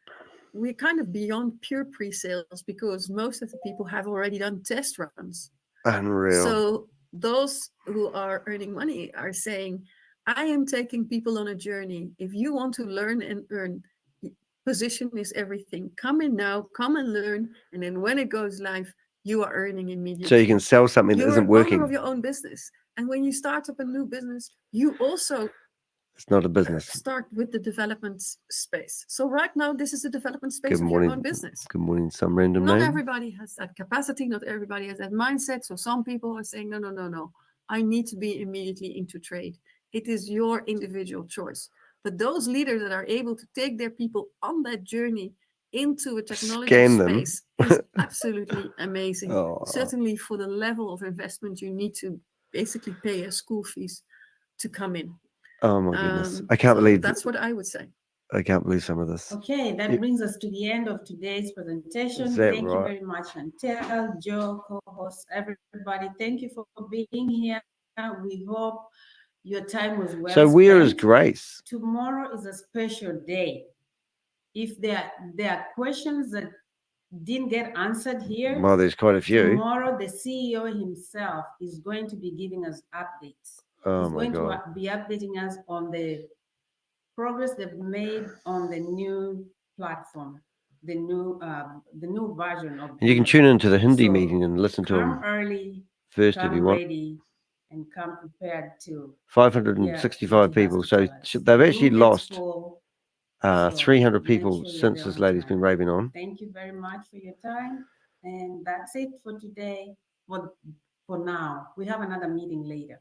S3: we're kind of beyond pure pre-sales because most of the people have already done test runs.
S1: Unreal.
S3: So those who are earning money are saying, I am taking people on a journey. If you want to learn and earn, position is everything. Come in now, come and learn. And then when it goes live, you are earning immediately.
S1: So you can sell something that isn't working.
S3: You're owner of your own business. And when you start up a new business, you also
S1: it's not a business.
S3: Start with the development space. So right now, this is a development space of your own business.
S1: Good morning, some random
S3: Not
S1: name.
S3: everybody has that capacity. Not everybody has that mindset. So some people are saying, no. I need to be immediately into trade. It is your individual choice. But those leaders that are able to take their people on that journey into a technology space is absolutely amazing. Certainly for the level of investment you need to basically pay as school fees to come in.
S1: Oh my goodness. I can't believe
S3: that's what I would say.
S1: I can't believe some of this.
S2: Okay, that brings us to the end of today's presentation. Thank you very much, Chantel, Joe, co-host, everybody. Thank you for being here. We hope your time was well spent.
S1: So where is Grace?
S2: Tomorrow is a special day. If there are questions that didn't get answered here,
S1: well, there's quite a few.
S2: Tomorrow, the CEO himself is going to be giving us updates.
S1: Oh,
S2: He's
S1: my
S2: going
S1: God.
S2: to be updating us on the progress they've made on the new platform, the new version of.
S1: And you can tune into the Hindi meeting and listen to him
S2: early,
S1: first if you want.
S2: Ready, and come prepared to
S1: 565 people. So they've actually lost 300 people since this lady's been raving on.
S2: Thank you very much for your time. And that's it for today. For now, we have another meeting later,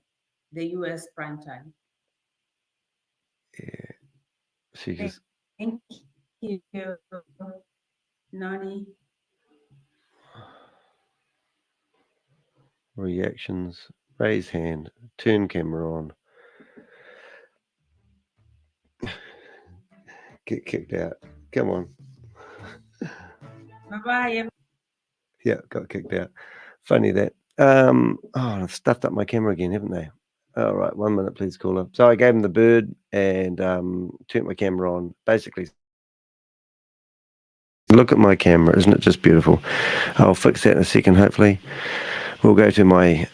S2: the US prime time.
S1: Yeah. She just.
S2: Thank you, Nani.
S1: Reactions, raise hand, turn camera on. Get kicked out. Come on.
S2: Bye-bye.
S1: Yeah, got kicked out. Funny that. I've stuffed up my camera again, haven't they? All right, 1 minute, please, caller. So I gave him the bird and turned my camera on. Basically, look at my camera. Isn't it just beautiful? I'll fix that in a second, hopefully. We'll go to my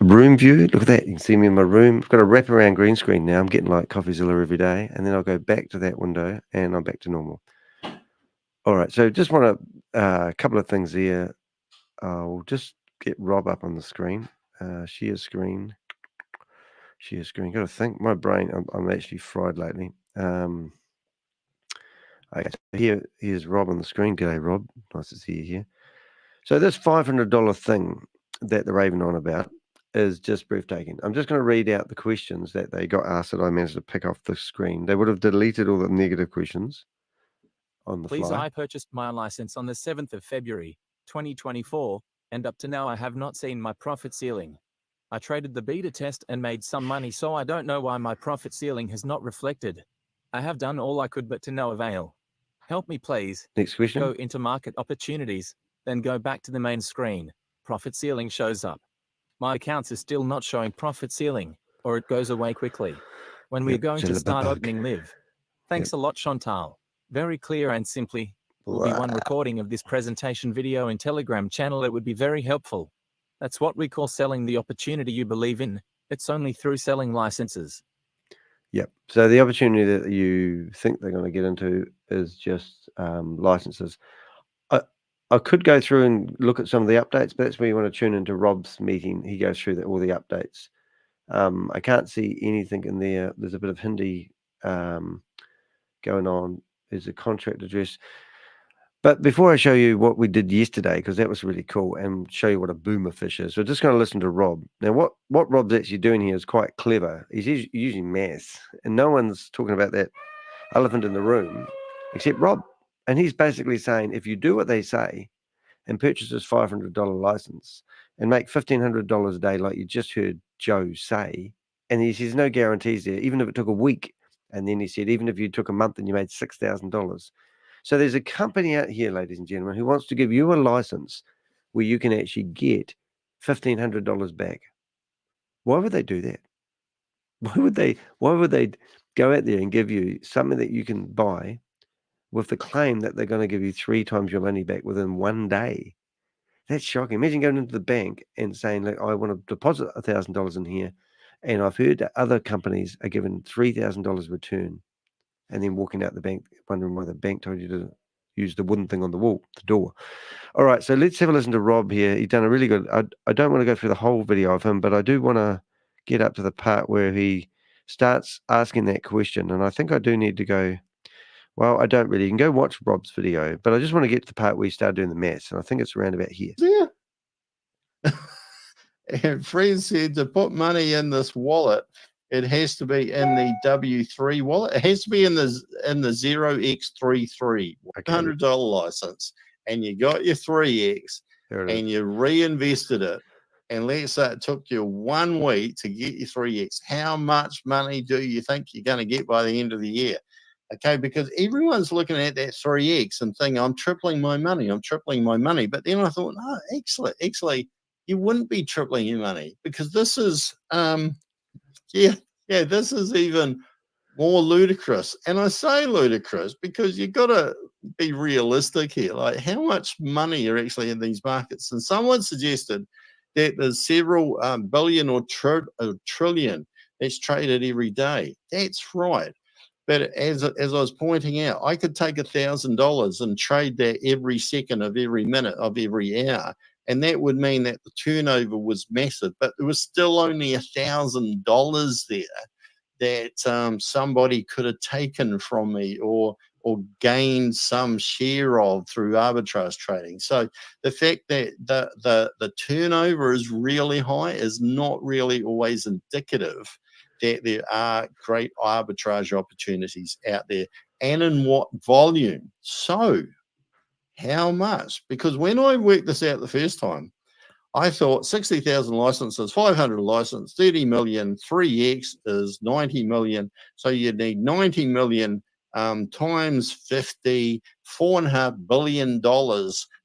S1: room view. Look at that. You can see me in my room. I've got a wraparound green screen now. I'm getting like CoffeeZilla every day. And then I'll go back to that window and I'm back to normal. All right. So just want a couple of things here. I'll just get Rob up on the screen. Share screen. Share screen. Got to think. My brain, I'm actually fried lately. Okay, so here's Rob on the screen. G'day, Rob. Nice to see you here. So this $500 thing that they're raving on about is just breathtaking. I'm just going to read out the questions that they got asked that I managed to pick off the screen. They would have deleted all the negative questions on the fly.
S8: I purchased my license on the 7th of February, 2024, and up to now I have not seen my profit ceiling. I traded the beta test and made some money, so I don't know why my profit ceiling has not reflected. I have done all I could, but to no avail. Help me, please.
S1: Next question.
S8: Go into market opportunities, then go back to the main screen. Profit ceiling shows up. My accounts is still not showing profit ceiling, or it goes away quickly. When we're going to start opening live. Thanks a lot, Chantal. Very clear and simply. Will be one recording of this presentation video in Telegram channel. It would be very helpful. That's what we call selling the opportunity you believe in. It's only through selling licenses.
S1: Yep. So the opportunity that you think they're going to get into is just licenses. I could go through and look at some of the updates, but that's where you want to tune into Rob's meeting. He goes through all the updates. I can't see anything in there. There's a bit of Hindi going on. There's a contract address. But before I show you what we did yesterday, because that was really cool, and show you what a boomer fish is, we're just going to listen to Rob. Now, what Rob's actually doing here is quite clever. He's using maths, and no one's talking about that elephant in the room except Rob. And he's basically saying, if you do what they say and purchase this $500 license and make $1,500 a day, like you just heard Joe say, and he says no guarantees there, even if it took a week. And then he said, even if you took a month and you made $6,000. So there's a company out here, ladies and gentlemen, who wants to give you a license where you can actually get $1,500 back. Why would they do that? Why would they go out there and give you something that you can buy with the claim that they're going to give you 3 times your money back within 1 day? That's shocking. Imagine going into the bank and saying, look, I want to deposit $1,000 in here. And I've heard that other companies are given $3,000 return, and then walking out the bank wondering why the bank told you to, use the wooden thing on the wall, the door. All right, so let's have a listen to Rob here. He's done a really good. I don't want to go through the whole video of him, but I do want to get up to the part where he starts asking that question. And I think I do need to go. Well, I don't really. You can go watch Rob's video, but I just want to get to the part where he started doing the maths, and I think it's around about here.
S9: Yeah. And Fred said to put money in this wallet, it has to be in the W3 wallet. It has to be in the 0x33 $100 license, and you got your 3x, and you reinvested it. And let's say it took you 1 week to get your 3x. How much money do you think you're going to get by the end of the year? Okay, because everyone's looking at that 3x and thinking, I'm tripling my money. But then I thought, no, actually, you wouldn't be tripling your money, because this is, this is even more ludicrous. And I say ludicrous because you've got to be realistic here. Like, how much money are actually in these markets? And someone suggested that there's several billion or trillion that's traded every day. That's right. But as I was pointing out, I could take $1,000 and trade that every second of every minute of every hour. And that would mean that the turnover was massive, but there was still only $1,000 there that somebody could have taken from me or gained some share of through arbitrage trading. So the fact that the turnover is really high is not really always indicative that there are great arbitrage opportunities out there, and in what volume. So how much? Because when I worked this out the first time, I thought 60,000 licenses, 500 license, 30 million, 3x is 90 million. So you need 90 million times 50, $4.5 billion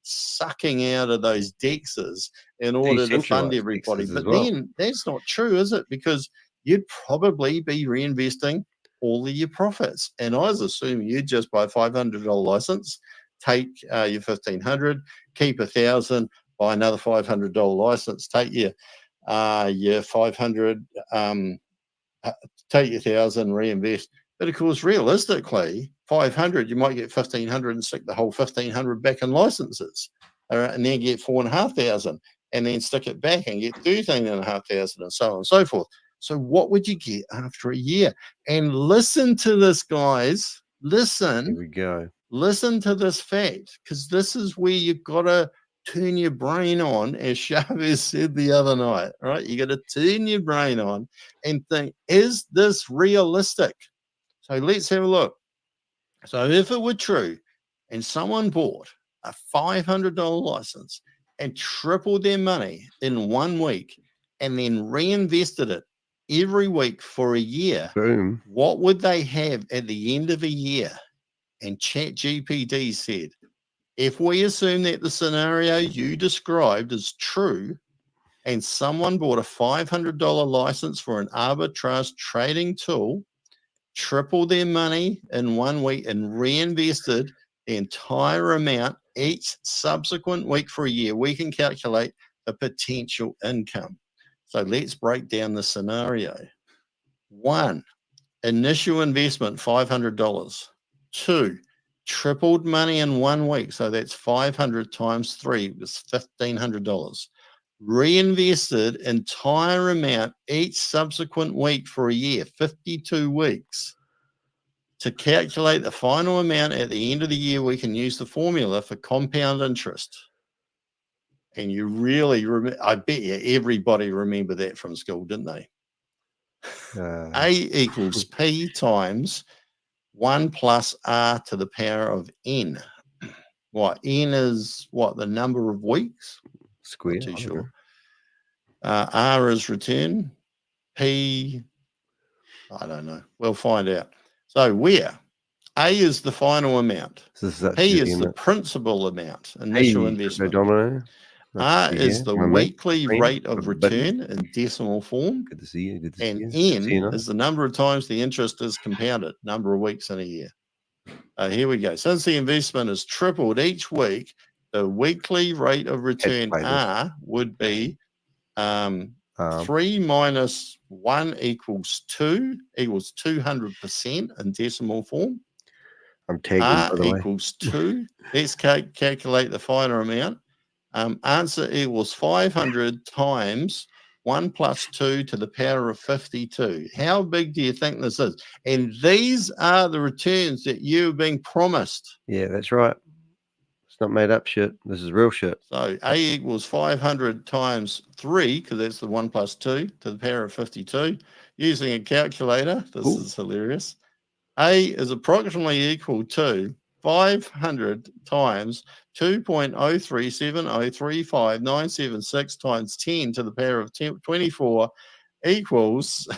S9: sucking out of those DEXs in order to fund everybody. But then that's not true, is it? Because you'd probably be reinvesting all of your profits. And I was assuming you'd just buy a $500 license, take your 1,500, keep 1,000, buy another $500 license, take your 500, take your 1,000, reinvest. But of course, realistically, 500, you might get 1,500 and stick the whole 1,500 back in licenses, and then get 4,500, and then stick it back and get 13,500, and so on and so forth. So what would you get after a year? And listen to this, guys. Listen.
S1: Here we go.
S9: Listen to this fact, because this is where you've got to turn your brain on, as Shavez said the other night, right? You got to turn your brain on and think, is this realistic? So let's have a look. So if it were true and someone bought a $500 license and tripled their money in 1 week and then reinvested it every week for a year,
S1: boom,
S9: what would they have at the end of a year? And ChatGPT said, if we assume that the scenario you described is true, and someone bought a $500 license for an arbitrage trading tool, tripled their money in 1 week and reinvested the entire amount each subsequent week for a year, we can calculate the potential income. So let's break down the scenario. 1, initial investment, $500. 2, tripled money in 1 week. So that's 500 times 3 was $1,500. Reinvested entire amount each subsequent week for a year, 52 weeks. To calculate the final amount at the end of the year, we can use the formula for compound interest. And you really, I bet you everybody remember that from school, didn't they? A equals P times 1 plus R to the power of N. What? N is what? The number of weeks?
S1: Square.
S9: Not too sure. R is return. P, I don't know. We'll find out. So where? A is the final amount. P is the principal amount, initial investment. R is the weekly rate of return in decimal form.
S1: Good to see you. Good to
S9: and
S1: see you.
S9: N is the number of times the interest is compounded, number of weeks in a year. Here we go. Since the investment is tripled each week, the weekly rate of return R would be 3 minus 1 equals 2, equals 200% in decimal form.
S1: I'm tagging,
S9: R
S1: by the way.
S9: equals 2. Let's calculate the final amount. Answer equals 500 times 1 plus 2 to the power of 52. How big do you think this is? And these are the returns that you've been promised.
S1: Yeah, that's right. It's not made up shit. This is real shit.
S9: So A equals 500 times 3, because that's the 1 plus 2 to the power of 52. Using a calculator, this is hilarious. A is approximately equal to 500 times 2.037035976 times 10 to the power of 24 equals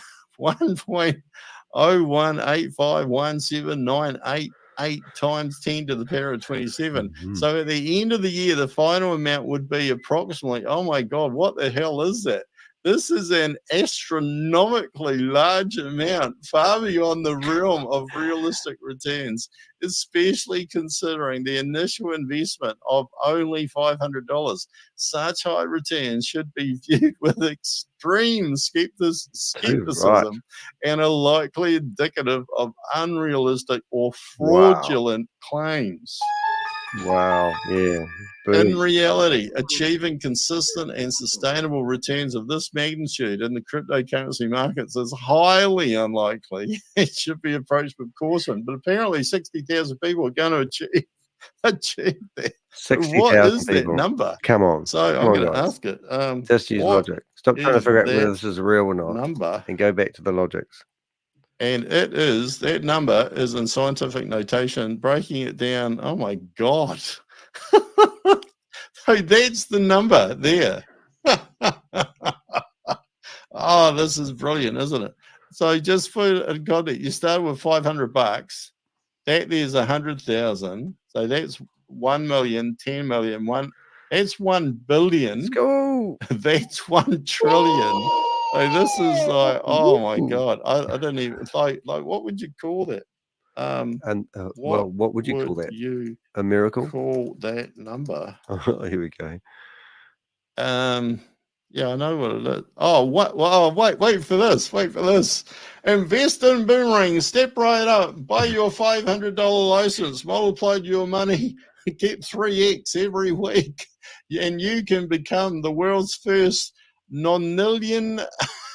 S9: 1.018517988 times 10 to the power of 27. So at the end of the year, the final amount would be approximately, oh my God, what the hell is that? This is an astronomically large amount, far beyond the realm of realistic returns, especially considering the initial investment of only $500. Such high returns should be viewed with extreme skepticism and are likely indicative of unrealistic or fraudulent claims.
S1: Wow, yeah.
S9: In reality, achieving consistent and sustainable returns of this magnitude in the cryptocurrency markets is highly unlikely. It should be approached with caution, but apparently 60,000 people are going to achieve that.
S1: 60,000
S9: What is
S1: people.
S9: that number?
S1: Come on.
S9: So I'm going to ask it.
S1: Just use logic. Stop trying to figure out whether this is real or not.
S9: Number.
S1: And go back to the logics.
S9: And that number is in scientific notation, breaking it down. Oh my God. So that's the number there. Oh, this is brilliant, isn't it? So just for context, you start with $500. That there's 100,000. So that's 1 million, 10 million, that's 1 billion.
S1: Let's go.
S9: That's 1 trillion. So this is like, oh my God. I don't even, it's like what would you call that?
S1: What would you call that? A miracle?
S9: Call that number.
S1: Oh, here we go.
S9: Yeah, I know what it is. Oh, what? Well, wait for this. Wait for this. Invest in Boomerang. Step right up. Buy your $500 license. Multiply your money. Get 3x every week, and you can become the world's first non-million.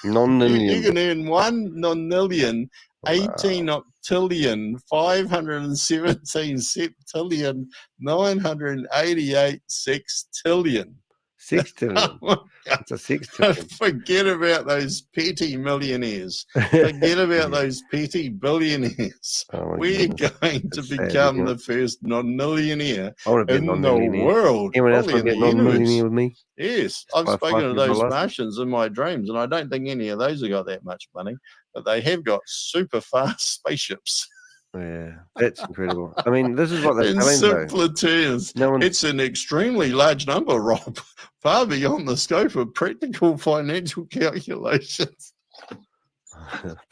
S9: You can earn 1 non-million. 18 octillion, 517 septillion, 988 sextillion.
S1: Sextillion. It's a sextillion.
S9: Forget about those petty millionaires. Forget about those petty billionaires. We're going to become the first non-millionaire in the world.
S1: Anyone else want to get non-millionaire with me?
S9: Yes, I've spoken to those Martians in my dreams, and I don't think any of those have got that much money, but they have got super fast spaceships.
S1: Yeah, that's incredible. I mean, this is what they're
S9: in
S1: telling
S9: simpler terms. It's an extremely large number, Rob, far beyond the scope of practical financial calculations.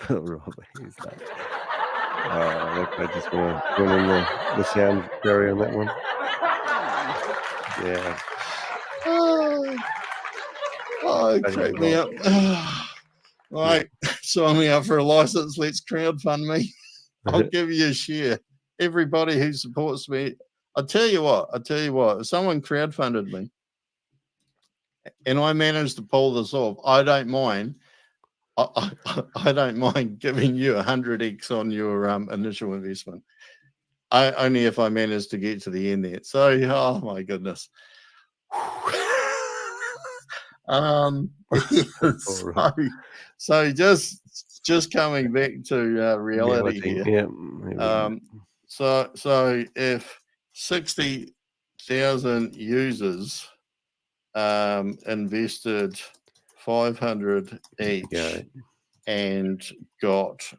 S1: Rob, he's like, I just want to put in the sound barrier on that one. Yeah.
S9: Oh, crack me up. Right, sign me up for a license. Let's crowdfund me. I'll give you a share. Everybody who supports me. I'll tell you what, if someone crowdfunded me and I managed to pull this off, I don't mind. I don't mind giving you 100x on your initial investment. Only if I manage to get to the end there. So, oh my goodness. So just coming back to reality here.
S1: Yeah.
S9: So if 60,000 users invested 500 each and got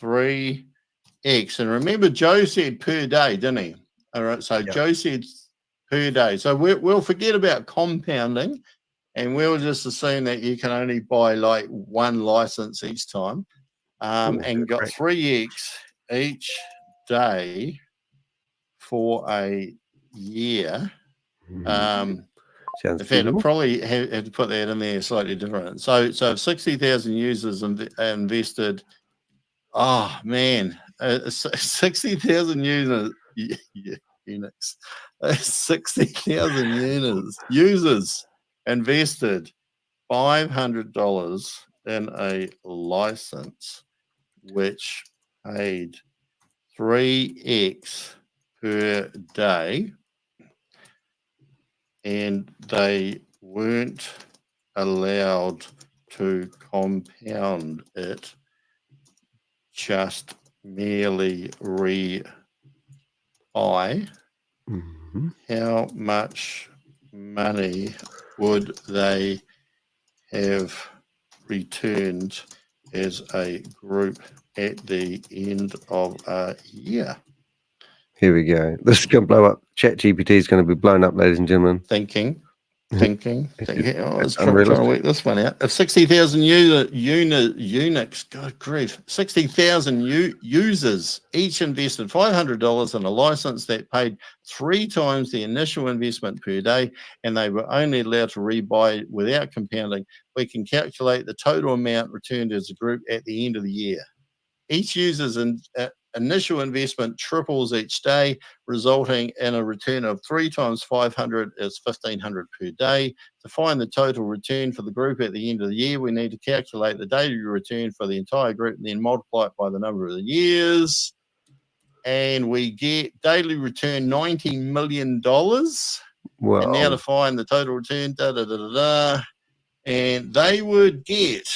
S9: 3x, and remember Joe said per day, didn't he? All right, so Joe said per day. So we'll forget about compounding. And we'll just assume that you can only buy like 1 license each time, and got 3x each day for a year. In fact, I probably have to put that in there slightly different. So if 60,000 users invested, oh man, 60,000 units, 60,000 users invested $500 in a license, which paid 3x per day, and they weren't allowed to compound it, just merely re-buy. How much money would they have returned as a group at the end of a year?
S1: Here we go. This is going to blow up. ChatGPT is going to be blown up, ladies and gentlemen.
S9: Thinking. Oh, I was trying to work this one out. If 60,000 units, God grief, 60,000 users each invested $500 in a license that paid 3 times the initial investment per day, and they were only allowed to rebuy without compounding, we can calculate the total amount returned as a group at the end of the year. Each user's initial investment triples each day, resulting in a return of 3 times 500 is 1,500 per day. To find the total return for the group at the end of the year, we need to calculate the daily return for the entire group and then multiply it by the number of the years. And we get daily return $90 million.
S1: Wow.
S9: And now to find the total return, and they would get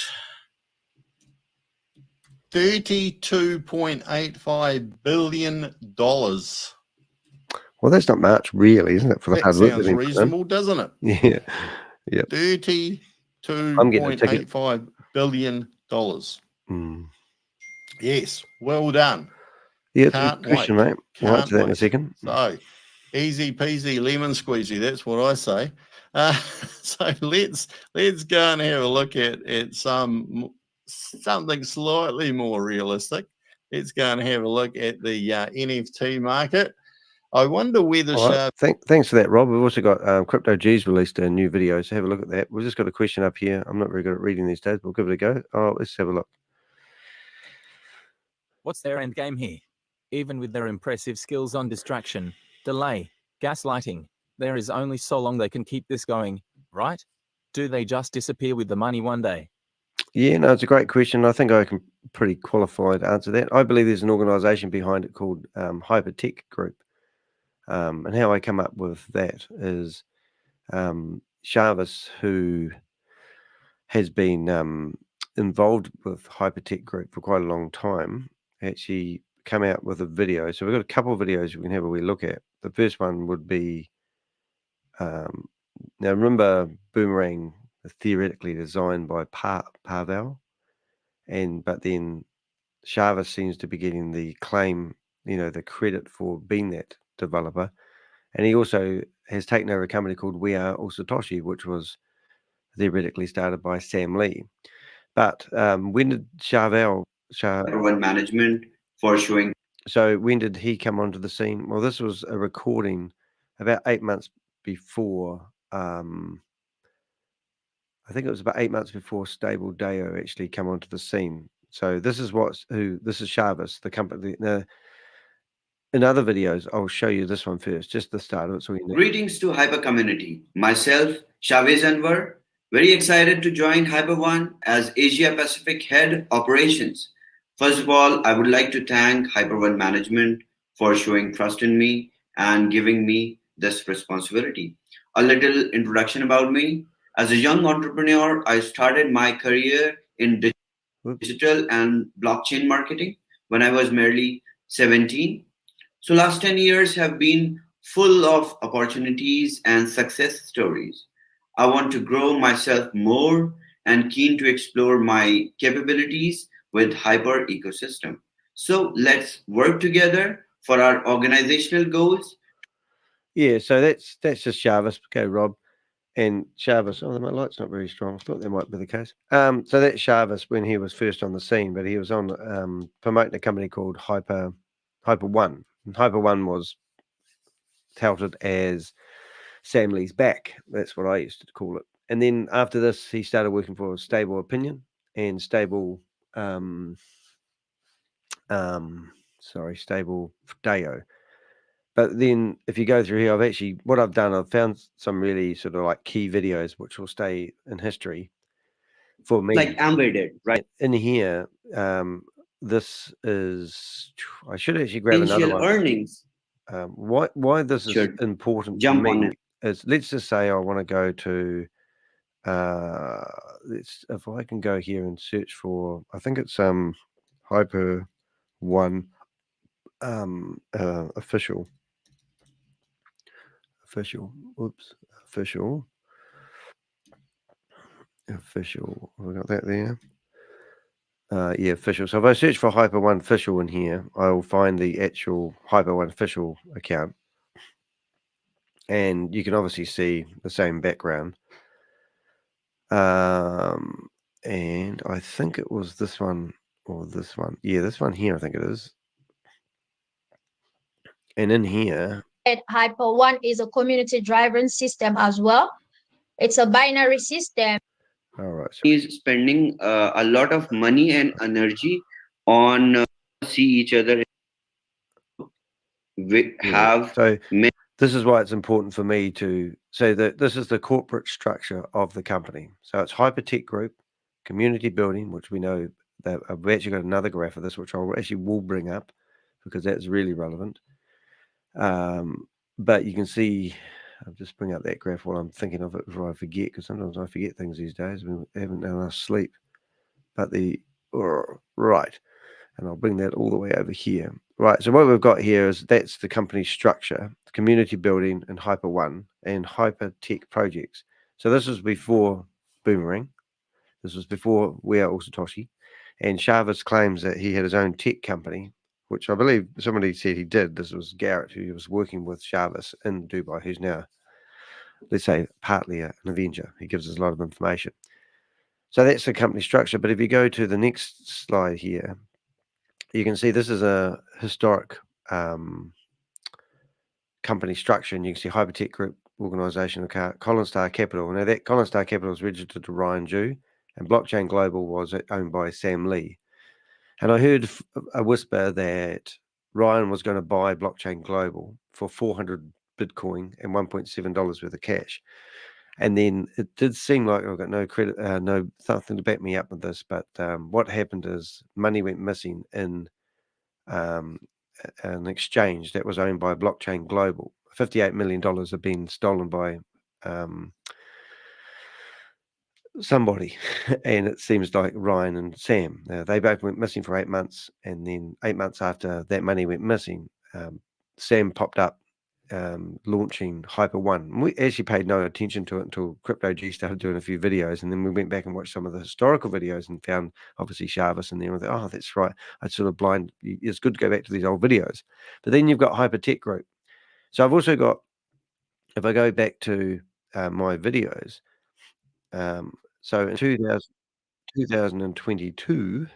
S9: $32.85 billion.
S1: Well, that's not much, really, isn't it? For the hard work.
S9: Sounds reasonable, doesn't it?
S1: Yeah. Yep.
S9: $32.85 billion. Yes, well done.
S1: Yeah,
S9: Can't
S1: question,
S9: wait.
S1: mate. We'll answer that in a second.
S9: So, easy peasy lemon squeezy. That's what I say. So let's go and have a look at something slightly more realistic. Let's go and have a look at the NFT market. I wonder whether
S1: thanks for that, Rob. We've also got Crypto G's released a new video, so have a look at that. We've just got a question up here. I'm not very good at reading these days, but we'll give it a go. Let's have a look.
S8: What's their end game here? Even with their impressive skills on distraction, delay, gaslighting, there is only so long they can keep this going, right? Do they just disappear with the money one day?
S1: Yeah, no, it's a great question. I think I can pretty qualified to answer that. I believe there's an organization behind it called Hypertech Group. And how I come up with that is Shavez, who has been involved with Hypertech Group for quite a long time, actually come out with a video. So we've got a couple of videos we can have a wee look at. The first one would be, now remember Boomerang is theoretically designed by Pavel, but then Shavez seems to be getting the claim, the credit for being that developer. And he also has taken over a company called We Are All Satoshi, which was theoretically started by Sam Lee. But when did
S5: One management for showing.
S1: So when did he come onto the scene? Well, this was a recording about 8 months before. I think it was about 8 months before Stable Deo actually come onto the scene. So this is this is Shavez, the company. Now, in other videos, I'll show you this one first, just the start of it. So we know.
S5: Greetings to Hyper community. Myself, Shavez Anwar, very excited to join Hyper One as Asia Pacific Head Operations. First of all, I would like to thank Hyper One management for showing trust in me and giving me this responsibility. A little introduction about me. As a young entrepreneur, I started my career in digital and blockchain marketing when I was merely 17. So last 10 years have been full of opportunities and success stories. I want to grow myself more and keen to explore my capabilities with Hyper ecosystem. So let's work together for our organizational goals.
S1: Yeah, so that's just Shavez. Okay, Rob. And Shavez, my light's not very strong. I thought that might be the case. So that's Shavez when he was first on the scene, but he was on promoting a company called Hyper One. And Hyper One was touted as Sam Lee's back. That's what I used to call it. And then after this, he started working for Stable Opinion and Stable stable DAO. But then if you go through here, I've found some really sort of like key videos which will stay in history for me.
S5: Like Amway did, right?
S1: In here, this is, I should actually grab another one.
S5: Earnings.
S1: Why this is important to me is, let's just say I want to go to, if I can go here and search for, I think it's Hyper One official. We got that there. Yeah, official. So if I search for Hyper One official in here, I will find the actual Hyper One official account, and you can obviously see the same background. And I think it was this one or this one. Yeah, this one here, I think it is. And in here,
S10: Hyper One is a community-driven system as well. It's a binary system.
S1: All right. So
S5: he's spending a lot of money and energy on see each other.
S1: This is why it's important for me to say that this is the corporate structure of the company. So it's Hypertech Group, community building, which we know that I've actually got another graph of this, which I will bring up because that's really relevant. But you can see, I'll just bring up that graph while I'm thinking of it before I forget, because sometimes I forget things these days. We haven't had enough sleep. But right, and I'll bring that all the way over here. Right, so what we've got here is that's the company structure, community building, and Hyper One and Hypertech projects. So this was before Boomerang. This was before We Are All Satoshi. And Shavez claims that he had his own tech company, which I believe somebody said he did. This was Garrett, who was working with Shavez in Dubai, who's now, let's say, partly an Avenger. He gives us a lot of information. So that's the company structure. But if you go to the next slide here, you can see this is a historic company structure, and you can see Hypertech Group organizational account, Colin Star Capital. Now that Colin Star Capital is registered to Ryan Jew, and Blockchain Global was owned by Sam Lee. And I heard a whisper that Ryan was going to buy Blockchain Global for 400 Bitcoin and $1.7 worth of cash. And then it did seem like I've got no credit, nothing to back me up with this. But what happened is money went missing in an exchange that was owned by Blockchain Global. $58 million had been stolen by somebody, and it seems like Ryan and Sam. They both went missing for 8 months, and then 8 months after that money went missing, Sam popped up launching Hyper One. We actually paid no attention to it until Crypto G started doing a few videos, and then we went back and watched some of the historical videos and found obviously Shavez in there. And I thought, oh, that's right. I sort of blind. It's good to go back to these old videos. But then you've got Hypertech Group. So I've also got, if I go back to my videos, so in 2022,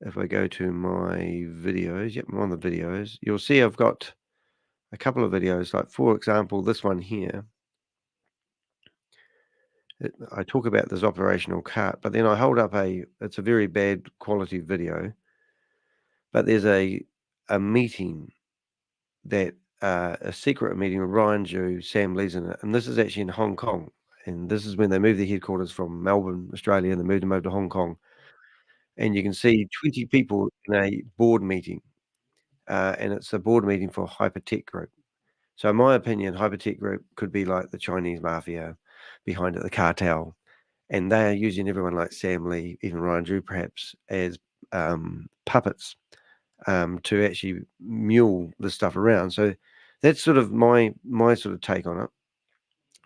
S1: if I go to my videos, I'm on the videos, you'll see I've got a couple of videos, like for example, this one here. I talk about this operational cart, but then I hold up it's a very bad quality video, but there's a meeting that, a secret meeting with Ryan Jew, Sam Lee's in it, and this is actually in Hong Kong. And this is when they moved their headquarters from Melbourne, Australia, and they moved them over to Hong Kong. And you can see 20 people in a board meeting, and it's a board meeting for Hypertech Group. So in my opinion, Hypertech Group could be like the Chinese mafia behind it, the cartel. And they are using everyone like Sam Lee, even Ryan Drew perhaps, as puppets to actually mule this stuff around. So that's sort of my sort of take on it.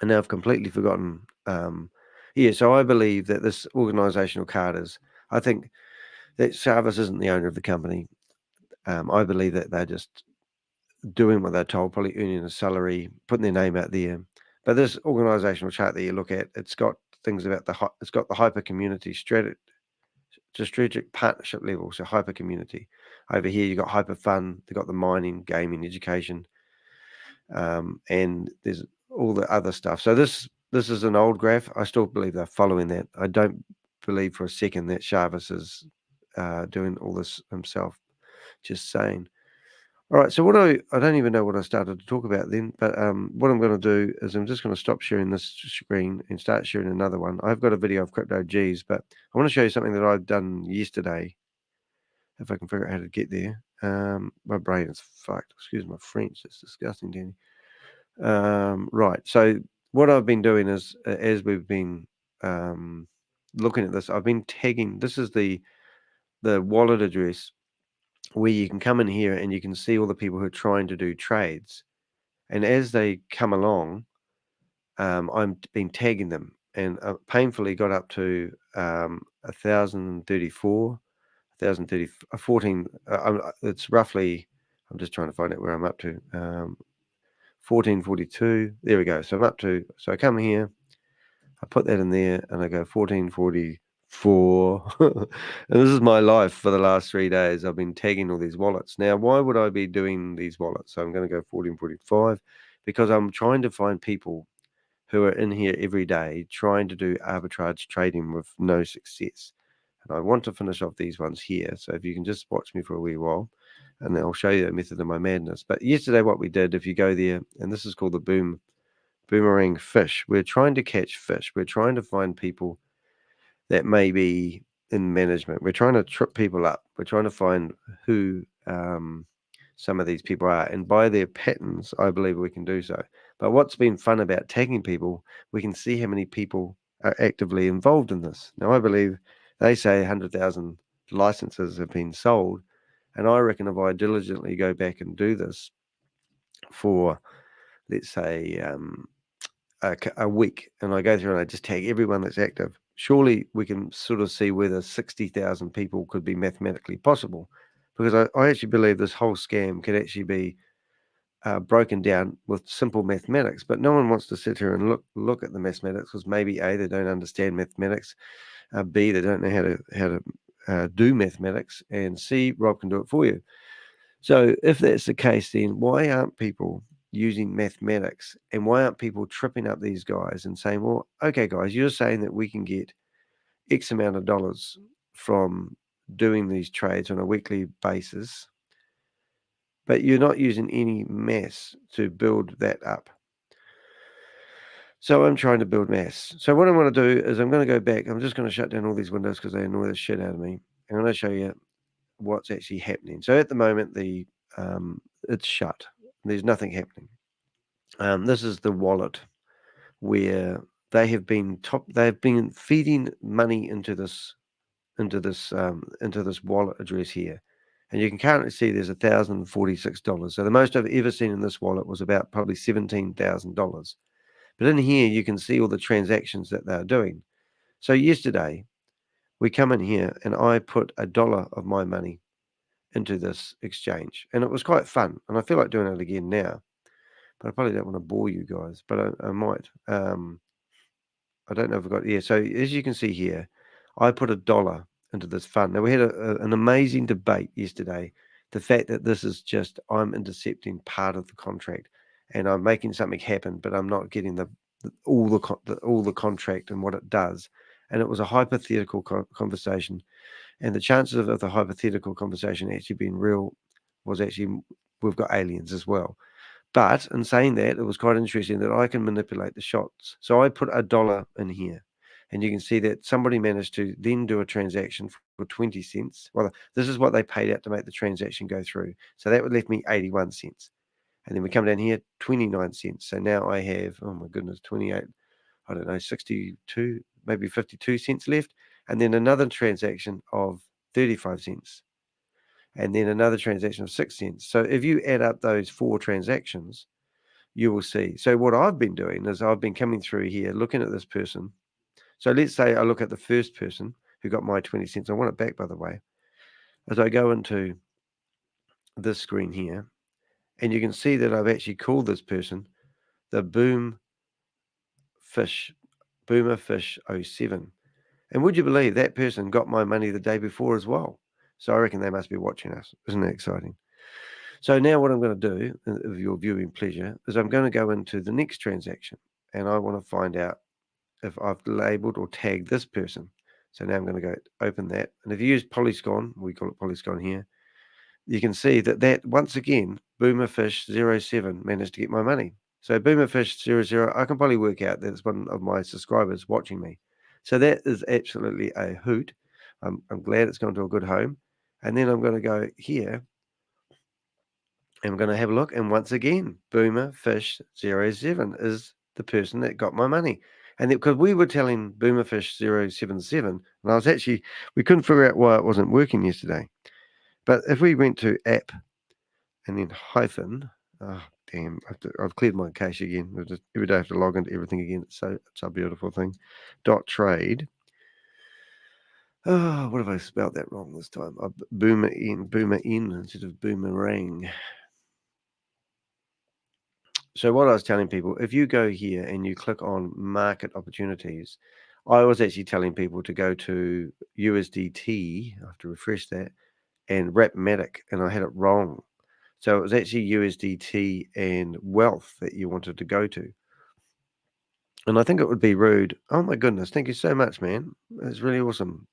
S1: And now I've completely forgotten. So I believe that this organizational card is, I think that Shavez isn't the owner of the company. I believe that they're just doing what they're told, probably earning a salary, putting their name out there. But this organizational chart that you look at, it's got things about it's got the hyper community strategic partnership level. So hyper community. Over here, you got hyper fun. They got the mining, gaming, education, and there's all the other stuff. So this is an old graph. I still believe they're following that. I don't believe for a second that Shavez is doing all this himself. Just saying. All right, so what I don't even know what I started to talk about then, but what I'm going to do is I'm just going to stop sharing this screen and start sharing another one. I've got a video of Crypto G's, but I want to show you something that I've done yesterday, if I can figure out how to get there. My brain is fucked. Excuse my French. It's disgusting, Danny. Right, so what I've been doing is, as we've been looking at this, I've been tagging. This is the wallet address where you can come in here and you can see all the people who are trying to do trades. And as they come along, I've been tagging them, and painfully got up to 1,034, 1,030, 14. It's roughly, I'm just trying to find out where I'm up to. 1442. There we go. So I'm up to, so I come here, I put that in there, and I go 1444. And this is my life for the last 3 days. I've been tagging all these wallets. Now, why would I be doing these wallets? So I'm going to go 1445 because I'm trying to find people who are in here every day trying to do arbitrage trading with no success. And I want to finish off these ones here. So if you can just watch me for a wee while, and then I'll show you the method of my madness. But yesterday what we did, if you go there, and this is called the Boomerang Fish. We're trying to catch fish. We're trying to find people that may be in management. We're trying to trip people up. We're trying to find who some of these people are. And by their patterns, I believe we can do so. But what's been fun about tagging people, we can see how many people are actively involved in this. Now, I believe they say 100,000 licenses have been sold. And I reckon if I diligently go back and do this for, let's say, a week, and I go through and I just tag everyone that's active, surely we can sort of see whether 60,000 people could be mathematically possible. Because I actually believe this whole scam could actually be broken down with simple mathematics, but no one wants to sit here and look at the mathematics because maybe A, they don't understand mathematics, B, they don't know how to do mathematics, and C, Rob can do it for you. So if that's the case, then why aren't people using mathematics, and why aren't people tripping up these guys and saying, well, okay, guys, you're saying that we can get X amount of dollars from doing these trades on a weekly basis, but you're not using any maths to build that up. So I'm trying to build maths. So what I want to do is I'm going to go back. I'm just going to shut down all these windows because they annoy the shit out of me. I'm going to show you what's actually happening. So at the moment, it's shut. There's nothing happening. This is the wallet where they have been feeding money into this wallet address here. And you can currently see there's $1,046. So the most I've ever seen in this wallet was about probably $17,000. But in here, you can see all the transactions that they're doing. So yesterday, we come in here and I put $1 of my money into this exchange. And it was quite fun. And I feel like doing it again now. But I probably don't want to bore you guys, but I might. I don't know if I've got, yeah. So as you can see here, I put $1 into this fund. Now, we had an amazing debate yesterday. The fact that this is just, I'm intercepting part of the contract and I'm making something happen, but I'm not getting all the contract and what it does. And it was a hypothetical conversation. And the chances of the hypothetical conversation actually being real was actually, we've got aliens as well. But in saying that, it was quite interesting that I can manipulate the shots. So I put $1 in here. And you can see that somebody managed to then do a transaction for 20 cents. Well, this is what they paid out to make the transaction go through. So that would left me 81 cents. And then we come down here, 29 cents. So now I have, oh my goodness, 28, I don't know, 62, maybe 52 cents left. And then another transaction of 35 cents. And then another transaction of 6 cents. So if you add up those 4 transactions, you will see. So what I've been doing is I've been coming through here, looking at this person. So let's say I look at the first person who got my 20 cents. I want it back, by the way. As I go into this screen here, and you can see that I've actually called this person the Boomer Fish 07. And would you believe that person got my money the day before as well? So I reckon they must be watching us. Isn't that exciting? So now what I'm going to do, of your viewing pleasure, is I'm going to go into the next transaction. And I want to find out if I've labeled or tagged this person. So now I'm going to go open that. And if you use Polyscon, we call it Polyscon here, you can see that once again, Boomerfish07 managed to get my money. So Boomerfish00, I can probably work out that it's one of my subscribers watching me. So that is absolutely a hoot. I'm glad it's gone to a good home. And then I'm going to go here. I'm going to have a look. And once again, Boomerfish07 is the person that got my money. And because we were telling Boomerfish077, and I was actually, we couldn't figure out why it wasn't working yesterday. But if we went to app and then hyphen, oh, damn, I've cleared my cache again. Every day I have to log into everything again. It's a beautiful thing. .trade. Oh, what have I spelled that wrong this time? Boomer in instead of boomerang. So what I was telling people, if you go here and you click on market opportunities, I was actually telling people to go to USDT, I have to refresh that, and Rapmatic, and I had it wrong. So it was actually USDT and wealth that you wanted to go to. And I think it would be rude. Oh my goodness, thank you so much, man. That's really awesome.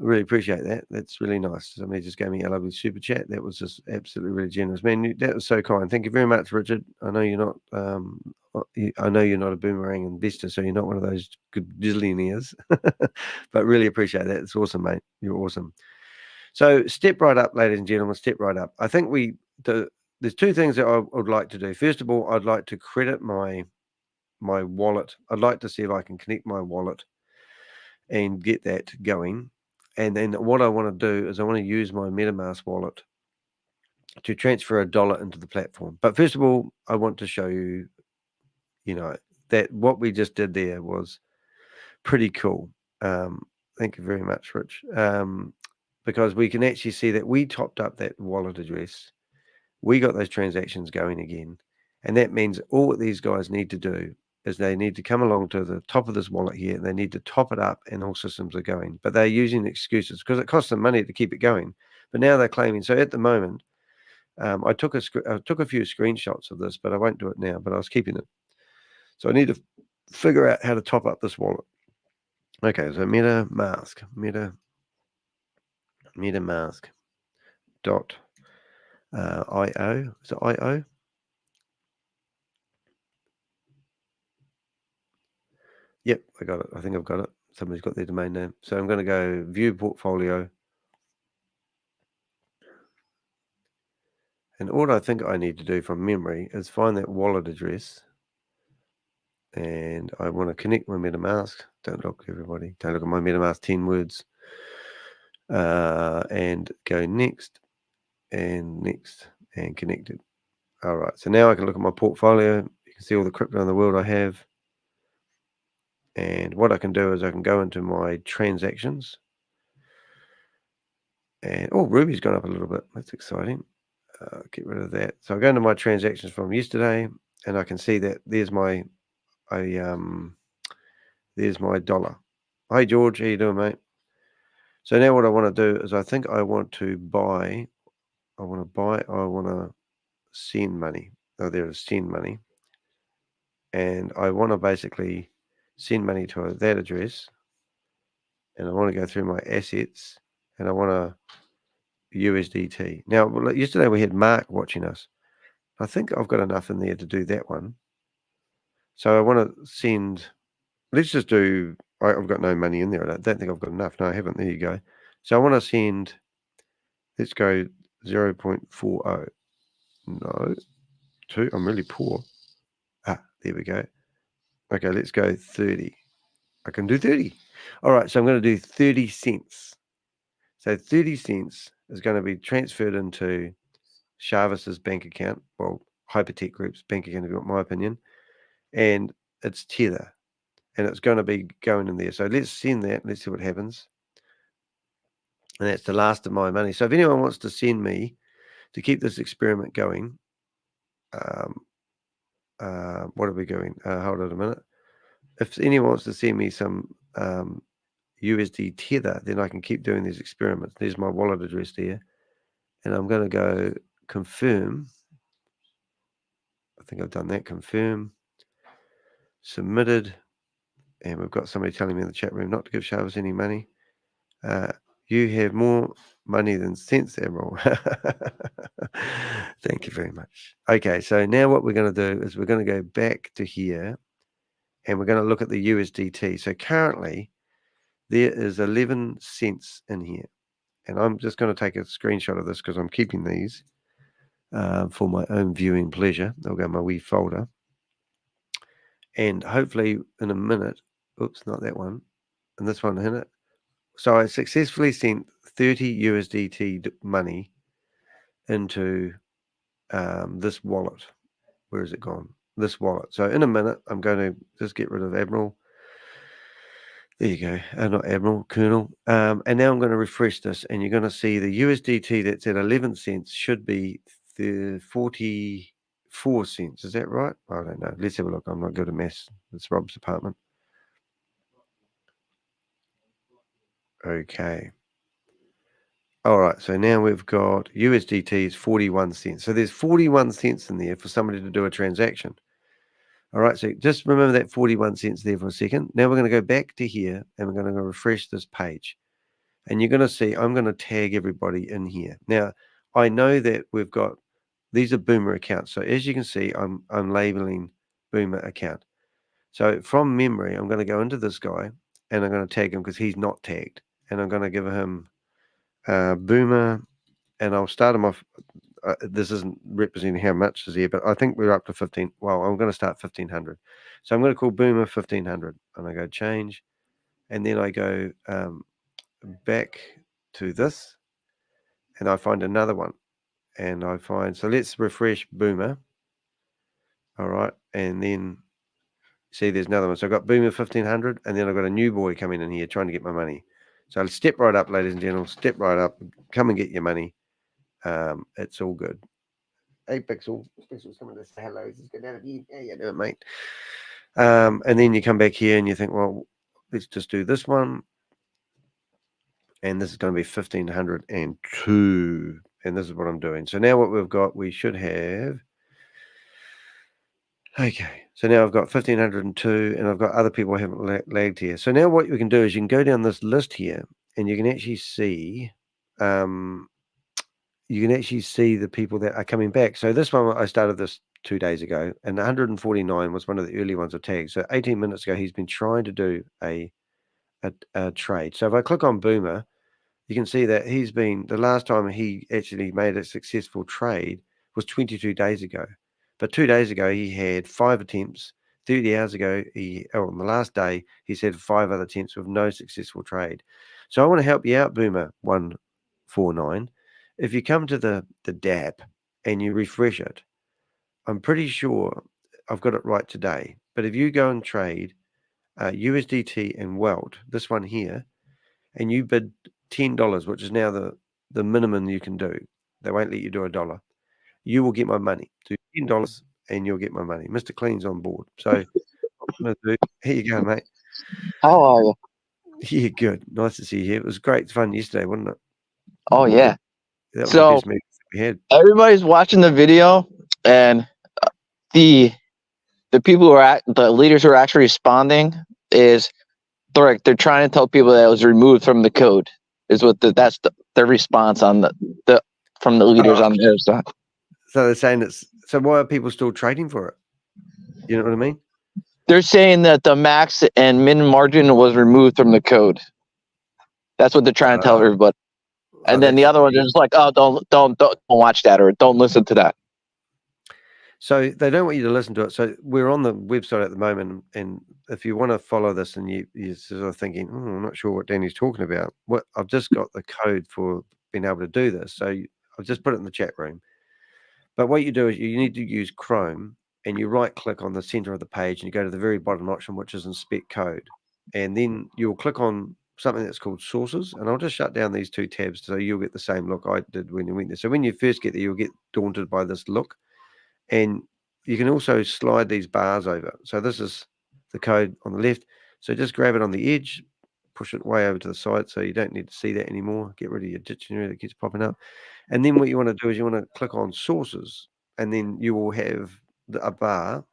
S1: I really appreciate that. That's really nice. Somebody just gave me a lovely super chat. That was just absolutely really generous. Man, that was so kind. Thank you very much, Richard. I know you're not I know you're not a boomerang investor, so you're not one of those good gazillionaires. But really appreciate that. It's awesome, mate. You're awesome. So step right up, ladies and gentlemen, step right up. I think there's two things that I would like to do. First of all, I'd like to credit my wallet. I'd like to see if I can connect my wallet and get that going. And then what I want to do is I want to use my MetaMask wallet to transfer $1 into the platform. But first of all, I want to show you, that what we just did there was pretty cool. Thank you very much, Rich. Because we can actually see that we topped up that wallet address. We got those transactions going again. And that means all what these guys need to do is they need to come along to the top of this wallet here, and they need to top it up, and all systems are going. But they're using excuses because it costs them money to keep it going. But now they're claiming. So at the moment, I took a few screenshots of this, but I won't do it now. But I was keeping it. So I need to figure out how to top up this wallet. Okay, so MetaMask dot IO. Is it IO? Yep, I got it. I think I've got it. Somebody's got their domain name. So I'm going to go view portfolio. And all I think I need to do from memory is find that wallet address. And I want to connect my MetaMask. Don't look, everybody. Don't look at my MetaMask 10 words. And go next and connected. All right. So now I can look at my portfolio. You can see all the crypto in the world I have. And what I can do is I can go into my transactions. And, Ruby's gone up a little bit. That's exciting. Get rid of that. So I go into my transactions from yesterday, and I can see that there's my dollar. Hi, George. How you doing, mate? So now what I want to do is I think I want to buy. I want to send money. Oh, there is send money. And I want to basically send money to that address. And I want to go through my assets, and I want to USDT. Now, yesterday we had Mark watching us. I think I've got enough in there to do that one. So I want to send, let's just do, I've got no money in there. I don't think I've got enough. No, I haven't. There you go. So I want to send, let's go 0.40. No, 2. I'm really poor. There we go. Okay, let's go 30. I can do 30. All right, so I'm going to do 30 cents. So 30 cents is going to be transferred into Chavez's bank account, well, Hypertech Group's bank account, if you want my opinion, and it's Tether, and it's going to be going in there. So let's send that. Let's see what happens. And that's the last of my money. So if anyone wants to send me to keep this experiment going, what are we going? Hold on a minute. If anyone wants to send me some USD Tether, then I can keep doing these experiments. There's my wallet address there. And I'm going to go confirm. I think I've done that. Confirm. Submitted. And we've got somebody telling me in the chat room not to give Shavez any money. You have more money than sense, Admiral. Thank you very much. Okay, so now what we're going to do is we're going to go back to here and we're going to look at the USDT. So currently there is 11 cents in here. And I'm just going to take a screenshot of this because I'm keeping these for my own viewing pleasure. They'll go in my wee folder. And hopefully in a minute, oops, not that one, and this one in it. So I successfully sent 30 USDT money into this wallet. Where is it gone? This wallet. So in a minute, I'm going to just get rid of Admiral. There you go. Not Admiral, Colonel. And now I'm going to refresh this, and you're going to see the USDT that's at 11 cents should be 44 cents. Is that right? I don't know. Let's have a look. I'm not good at maths. It's Rob's department. Okay. All right. So now we've got USDT is 41 cents. So there's 41 cents in there for somebody to do a transaction. All right, so just remember that 41 cents there for a second. Now we're going to go back to here and we're going to refresh this page. And you're going to see I'm going to tag everybody in here. Now, I know that we've got, these are Boomer accounts. So as you can see, I'm labeling Boomer account. So from memory, I'm going to go into this guy and I'm going to tag him because he's not tagged. And I'm going to give him Boomer and I'll start him off. This isn't representing how much is here, but I think we're up to 15. Well, I'm going to start 1500. So I'm going to call Boomer 1500 and I go change. And then I go back to this and I find another one. And I find, so let's refresh Boomer. All right. And then see there's another one. So I've got Boomer 1500 and then I've got a new boy coming in here trying to get my money. So I'll step right up, ladies and gentlemen, step right up, come and get your money. It's all good. Hey, Pixel, Pixel's coming to say hello. Just get out of here. Yeah, you do it, mate. And then you come back here and you think, well, let's just do this one. And this is going to be 1502. And this is what I'm doing. So now what we've got, we should have. Okay. So now I've got 1502 and I've got other people who haven't lagged here. So now what we can do is you can go down this list here and you can actually see the people that are coming back. So this one, I started this 2 days ago, and 149 was one of the early ones I tagged. So 18 minutes ago, he's been trying to do a trade. So if I click on Boomer, you can see that he's been, the last time he actually made a successful trade was 22 days ago. But 2 days ago, he had 5 attempts. 30 hours ago, on the last day, he's had 5 other attempts with no successful trade. So I want to help you out, Boomer 149. If you come to the DAP and you refresh it, I'm pretty sure I've got it right today. But if you go and trade USDT and Welt, this one here, and you bid $10, which is now the minimum you can do, they won't let you do $1. You will get my money. Do $10 and you'll get my money. Mr. Clean's on board. So here you go, mate.
S11: How are you?
S1: Yeah, good. Nice to see you here. It was great fun yesterday, wasn't it?
S11: Oh yeah.
S1: That was the best meeting we had.
S11: Everybody's watching the video, and the people who are the leaders who are actually responding is they're trying to tell people that it was removed from the code. Is what that's their response on the from the leaders on the other side.
S1: So they're saying it's, so why are people still trading for it? You know what I mean?
S11: They're saying that the max and min margin was removed from the code. That's what they're trying to tell everybody. And then the other ones are just like, oh, don't watch that or don't listen to that.
S1: So they don't want you to listen to it. So we're on the website at the moment, and if you want to follow this and you're sort of thinking, I'm not sure what Danny's talking about. I've just got the code for being able to do this. So I've just put it in the chat room. But what you do is you need to use Chrome and you right click on the center of the page and you go to the very bottom option, which is inspect code. And then you'll click on something that's called sources. And I'll just shut down these 2 tabs so you'll get the same look I did when you went there. So when you first get there, you'll get daunted by this look. And you can also slide these bars over. So this is the code on the left. So just grab it on the edge, push it way over to the side so you don't need to see that anymore. Get rid of your dictionary that keeps popping up. And then what you want to do is you want to click on sources, and then you will have a bar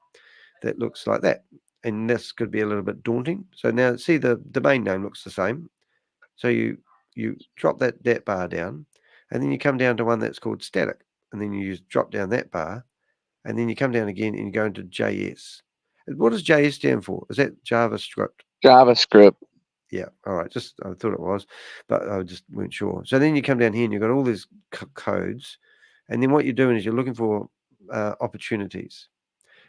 S1: that looks like that. And this could be a little bit daunting. So now see the domain name looks the same. So you you drop that bar down, and then you come down to one that's called static, and then you drop down that bar, and then you come down again and you go into JS. What does JS stand for? Is that JavaScript?
S11: JavaScript.
S1: Yeah, all right. I thought it was, but I just weren't sure. So then you come down here and you've got all these codes, and then what you're doing is you're looking for opportunities.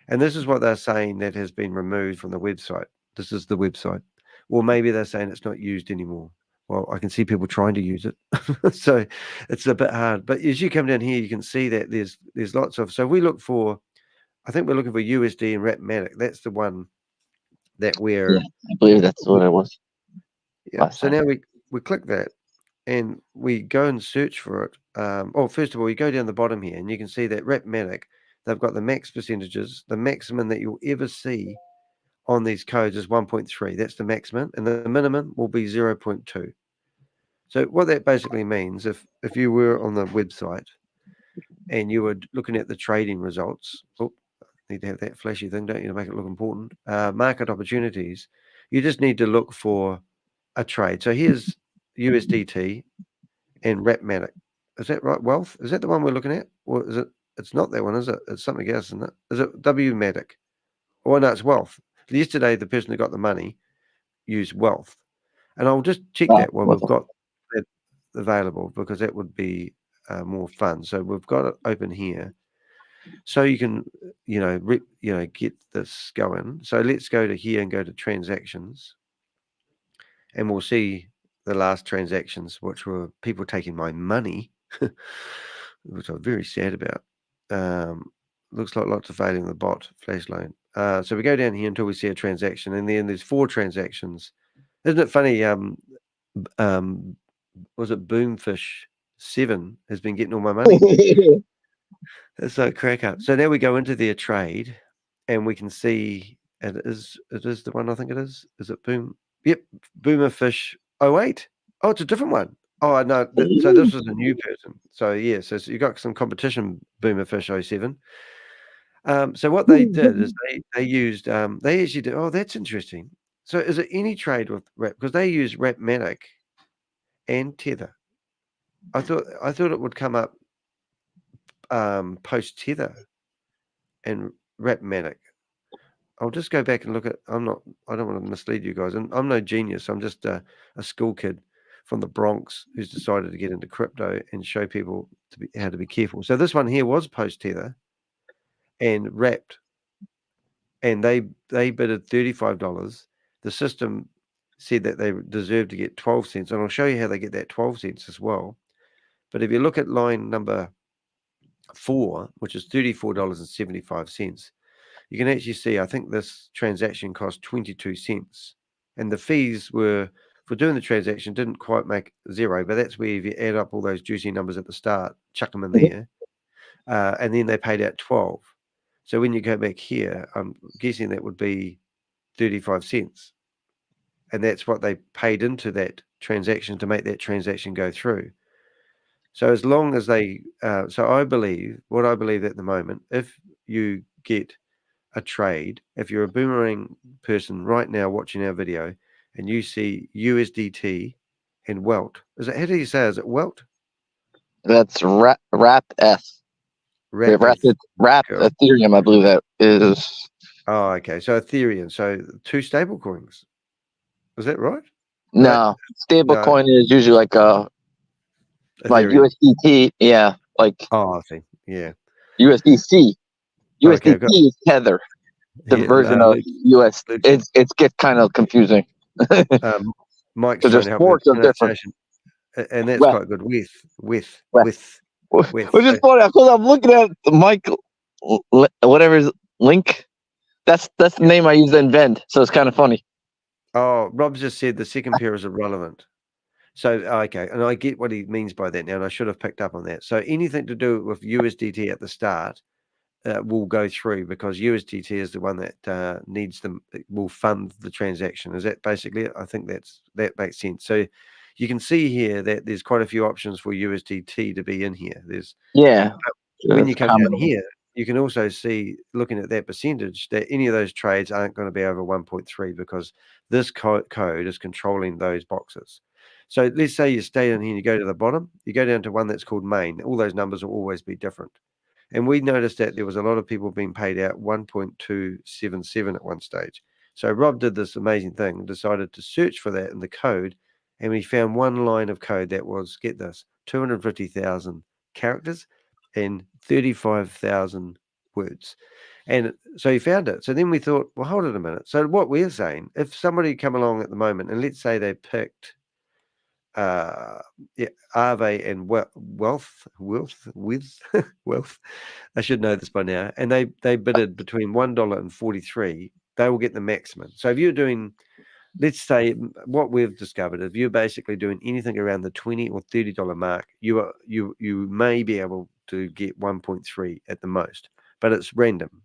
S1: And this is what they're saying that has been removed from the website. This is the website. Or maybe they're saying it's not used anymore. Well, I can see people trying to use it. So it's a bit hard. But as you come down here, you can see that there's lots of, so we look for, I think we're looking for USD and Rapmatic. That's the one that we're,
S11: I believe that's what it was.
S1: Yeah. So now we click that and we go and search for it. First of all, you go down the bottom here and you can see that Rapmatic, they've got the max percentages. The maximum that you'll ever see on these codes is 1.3. That's the maximum, and the minimum will be 0.2. So what that basically means, if you were on the website and you were looking at the trading results, need to have that flashy thing, don't you, to make it look important? Market opportunities, you just need to look for a trade. So here's USDT and Rapmatic. Is that right? Wealth? Is that the one we're looking at? Or is it? It's not that one, is it? It's something else, isn't it? Is it WMatic? Oh, no, it's Wealth. Yesterday, the person who got the money used Wealth. And I'll just check that when we've got that available, because that would be more fun. So we've got it open here. So you can, get this going. So let's go to here and go to transactions. And we'll see the last transactions, which were people taking my money, which I'm very sad about. Looks like lots of failing the bot flash loan. So we go down here until we see a transaction, and then there's 4 transactions. Isn't it funny? Was it Boomfish 7 has been getting all my money? It's like crack up. So now we go into their trade, and we can see it is the one I think it is. Is it Boom? Yep, Boomerfish 08. Oh, it's a different one. Oh no, so this was a new person. So yeah, so you got some competition, Boomerfish 07. So what they did is they used they actually did. Oh, that's interesting. So is it any trade with because they use Rapmatic and Tether? I thought it would come up post Tether and Rapmatic. I'll just go back and look at. I don't want to mislead you guys, and I'm no genius. I'm just a school kid from the Bronx who's decided to get into crypto and show people how to be careful. So this one here was post Tether and wrapped, and they bidded $35. The system said that they deserved to get 12 cents, and I'll show you how they get that 12 cents as well. But if you look at line number 4, which is $34.75, you can actually see, I think this transaction cost 22 cents. And the fees were, for doing the transaction, didn't quite make 0, but that's where if you add up all those juicy numbers at the start, chuck them in there, and then they paid out 12. So when you go back here, I'm guessing that would be 35 cents. And that's what they paid into that transaction to make that transaction go through. So as long as they, so I believe at the moment, if you get a trade, if you're a Boomerang person right now watching our video and you see USDT and Welt, how do you say, is it Welt?
S11: That's Wrapped S. Wrapped Ethereum, I believe that is.
S1: Oh, okay. So Ethereum. So 2 stable coins. Is that right?
S11: No, stable coin is usually like USDT. Yeah, like.
S1: Oh, I see. Yeah.
S11: USDC. USDT is Tether. The version of US. It gets kind of confusing.
S1: Mike's trying to help with pronunciation, and that's quite good. With.
S11: Which is funny because I'm looking at Mike, whatever his link. That's the name I use in Vend, so it's kind of funny.
S1: Oh, Rob just said the second pair is irrelevant. So okay, and I get what he means by that now, and I should have picked up on that. So anything to do with USDT at the start will go through, because USDT is the one that needs them, will fund the transaction. Is that basically it? I think that makes sense. So you can see here that there's quite a few options for USDT to be in here. When you come down here, you can also see, looking at that percentage, that any of those trades aren't going to be over 1.3 because this code is controlling those boxes. So let's say you stay in here and you go to the bottom, you go down to one that's called main. All those numbers will always be different. And we noticed that there was a lot of people being paid out 1.277 at one stage. So Rob did this amazing thing and decided to search for that in the code. And we found one line of code that was, get this, 250,000 characters and 35,000 words. And so he found it. So then we thought, well, hold it a minute. So what we're saying, if somebody come along at the moment and let's say they picked Aave and wealth, I should know this by now, and they bidded between $1 and 43, they will get the maximum. So if you're doing, let's say, what we've discovered, if you're basically doing anything around the $20 or $30 mark, you may be able to get 1.3 at the most, but it's random.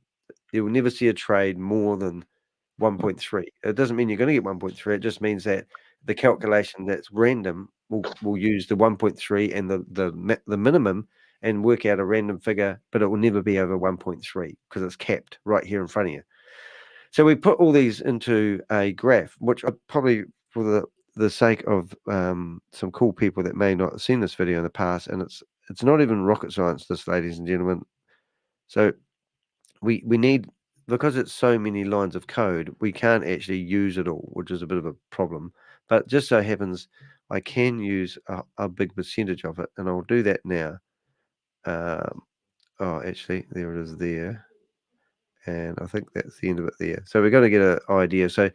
S1: You will never see a trade more than 1.3. It doesn't mean you're going to get 1.3. It just means that the calculation that's random will use the 1.3 and the minimum and work out a random figure, but it will never be over 1.3 because it's capped right here in front of you. So we put all these into a graph, which I probably, for the sake of some cool people that may not have seen this video in the past, and it's not even rocket science, this, ladies and gentlemen. So we need, because it's so many lines of code, we can't actually use it all, which is a bit of a problem. But just so happens I can use a big percentage of it, and I'll do that now. Oh, actually, there it is there. And I think that's the end of it there. So we're going to get an idea. So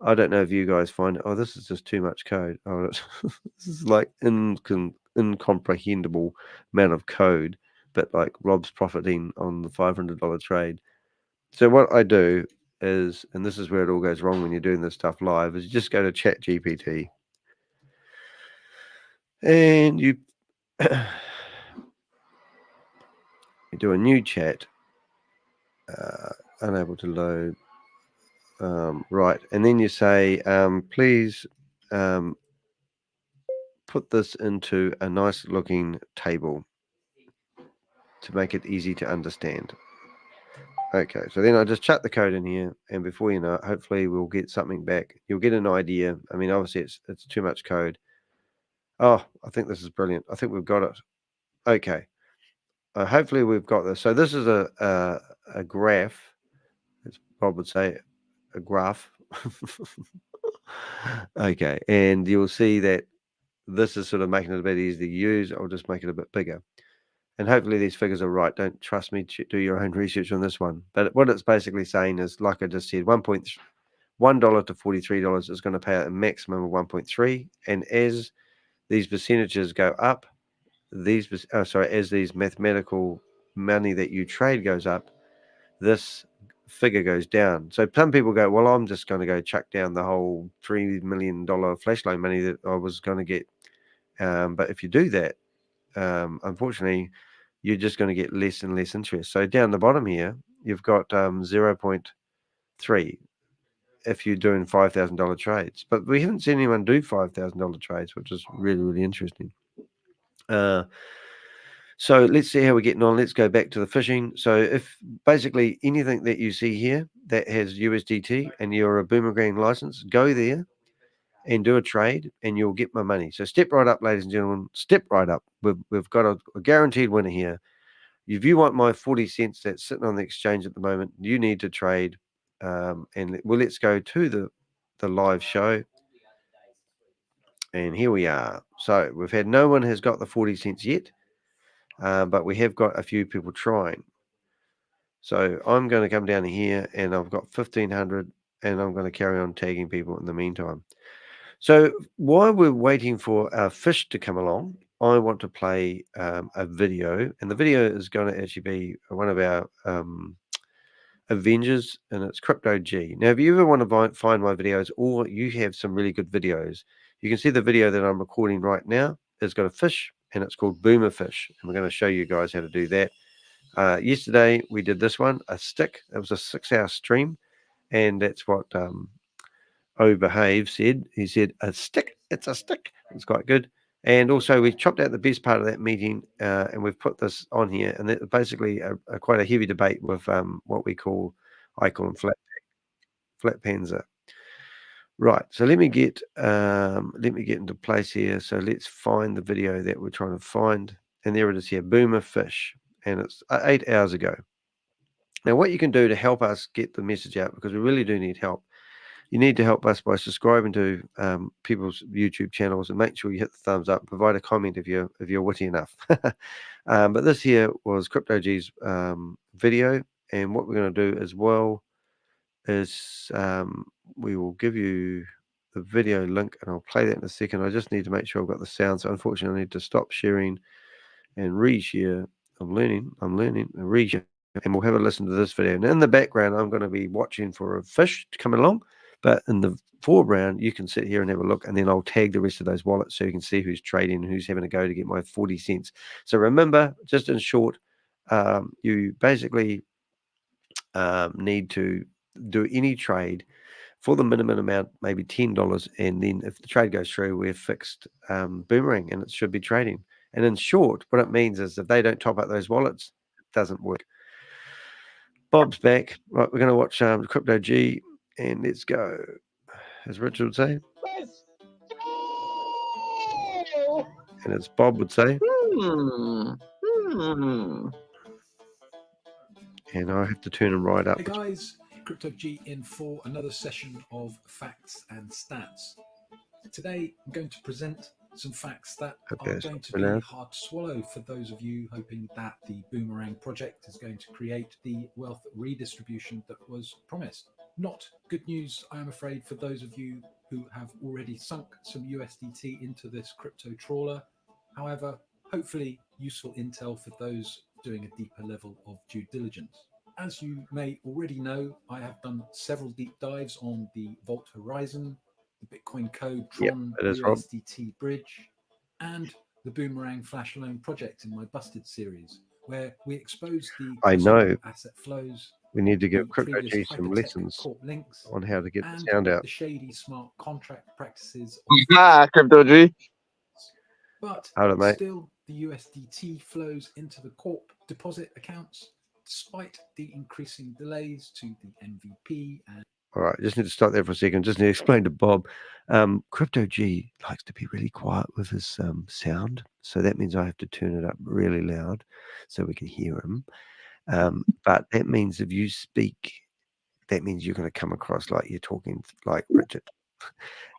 S1: I don't know if you guys find, oh, this is just too much code. Oh, this is like incomprehensible amount of code, but like Rob's profiting on the $500 trade. So what I do is, and this is where it all goes wrong when you're doing this stuff live, is you just go to ChatGPT and you you do a new chat, unable to load, right, and then you say, please put this into a nice looking table to make it easy to understand. Okay, so then I just chuck the code in here, and before you know it, hopefully we'll get something back. You'll get an idea. I mean, obviously it's too much code. Oh, I think this is brilliant. I think we've got it. Okay. Hopefully we've got this. So this is a graph, as Bob would say, a graph. Okay, and you'll see that this is sort of making it a bit easier to use. I'll just make it a bit bigger. And hopefully these figures are right. Don't trust me, do your own research on this one. But what it's basically saying is, like I just said, $1 to $43 is going to pay out a maximum of 1.3. And as these percentages go up, as these mathematical money that you trade goes up, this figure goes down. So some people go, well, I'm just going to go chuck down the whole $3 million flash loan money that I was going to get. But if you do that, unfortunately, you're just going to get less and less interest. So down the bottom here, you've got 0.3 if you're doing $5,000 trades. But we haven't seen anyone do $5,000 trades, which is really, really interesting. So let's see how we're getting on. Let's go back to the phishing. So if basically anything that you see here that has USDT and you're a Boomerang license, go there and do a trade and you'll get my money. So step right up, ladies and gentlemen, step right up. We've got a guaranteed winner here. If you want my 40 cents that's sitting on the exchange at the moment, you need to trade. And well, let's go to the live show. And here we are. So we've had no one has got the 40 cents yet, but we have got a few people trying. So I'm going to come down here and I've got 1,500 and I'm going to carry on tagging people in the meantime. So while we're waiting for our fish to come along, I want to play a video, and the video is going to actually be one of our Avengers, and it's Crypto G. Now, if you ever want to find my videos, or you have some really good videos, you can see the video that I'm recording right now. It's got a fish, and it's called Boomer Fish, and we're going to show you guys how to do that. Yesterday, we did this one, a stick. It was a 6-hour stream, and that's what Behave said. He said, a stick, it's a stick. It's quite good. And also we chopped out the best part of that meeting and we've put this on here. And it's basically quite a heavy debate with what I call them flat panzer. Right, so let me get into place here. So let's find the video that we're trying to find, and there it is here, Boomer Fish, and it's 8 hours ago. Now, what you can do to help us get the message out, because we really do need help, you need to help us by subscribing to people's YouTube channels and make sure you hit the thumbs up. Provide a comment if you're witty enough. But this here was Crypto G's video, and what we're going to do as well is we will give you the video link, and I'll play that in a second. I just need to make sure I've got the sound. So unfortunately, I need to stop sharing and reshare. I'm learning, and reshare, and we'll have a listen to this video. And in the background, I'm going to be watching for a fish to come along, but in the foreground, you can sit here and have a look, and then I'll tag the rest of those wallets so you can see who's trading and who's having a go to get my 40 cents. So remember, just in short, you basically need to do any trade for the minimum amount, maybe $10, and then if the trade goes through, we're fixed Boomerang, and it should be trading. And in short, what it means is if they don't top up those wallets, it doesn't work. Bob's back. Right, we're going to watch Crypto G, and let's go. As Richard would say. And as Bob would say. And I have to turn them right up.
S12: Hey guys, Crypto G in for another session of facts and stats. Today I'm going to present some facts that are going to be hard to swallow for those of you hoping that the Boomerang project is going to create the wealth redistribution that was promised. Not good news, I am afraid, for those of you who have already sunk some USDT into this crypto trawler. However, hopefully useful intel for those doing a deeper level of due diligence. As you may already know, I have done several deep dives on the Vault Horizon, the Bitcoin Code Tron USDT bridge, and the Boomerang Flash Loan project in my Busted series, where we expose the asset flows.
S1: We need to give Crypto G some lessons on how to get the sound out.
S12: The shady smart contract practices.
S11: Crypto G.
S12: But still, the USDT flows into the corp deposit accounts, despite the increasing delays to the MVP. And
S1: all right, just need to stop there for a second. Just need to explain to Bob. Crypto G likes to be really quiet with his sound, so that means I have to turn it up really loud so we can hear him. But that means if you speak, that means you're going to come across like you're talking like Richard.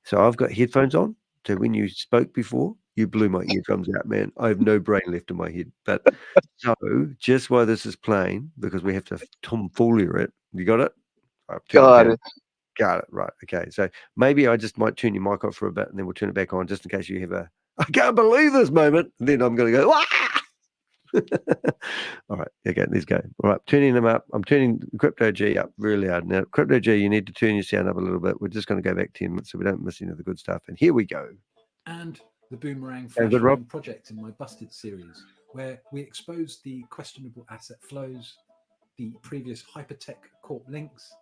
S1: So I've got headphones on. So when you spoke before, you blew my eardrums out, man. I have no brain left in my head. But so just while this is playing, because we have to tomfoolery it, you got it?
S11: Got it.
S1: Got it. Right. Okay. So maybe I just might turn your mic off for a bit, and then we'll turn it back on just in case you have I can't believe this moment. And then I'm going to go, Wah! All right. Okay. Let's go. All right. Turning them up. I'm turning Crypto G up really loud. Now, Crypto G, you need to turn your sound up a little bit. We're just going to go back 10 minutes so we don't miss any of the good stuff. And here we go.
S12: And the Boomerang Flash Loan project in my Busted series, where we expose the questionable asset flows, the previous hypertech corp links,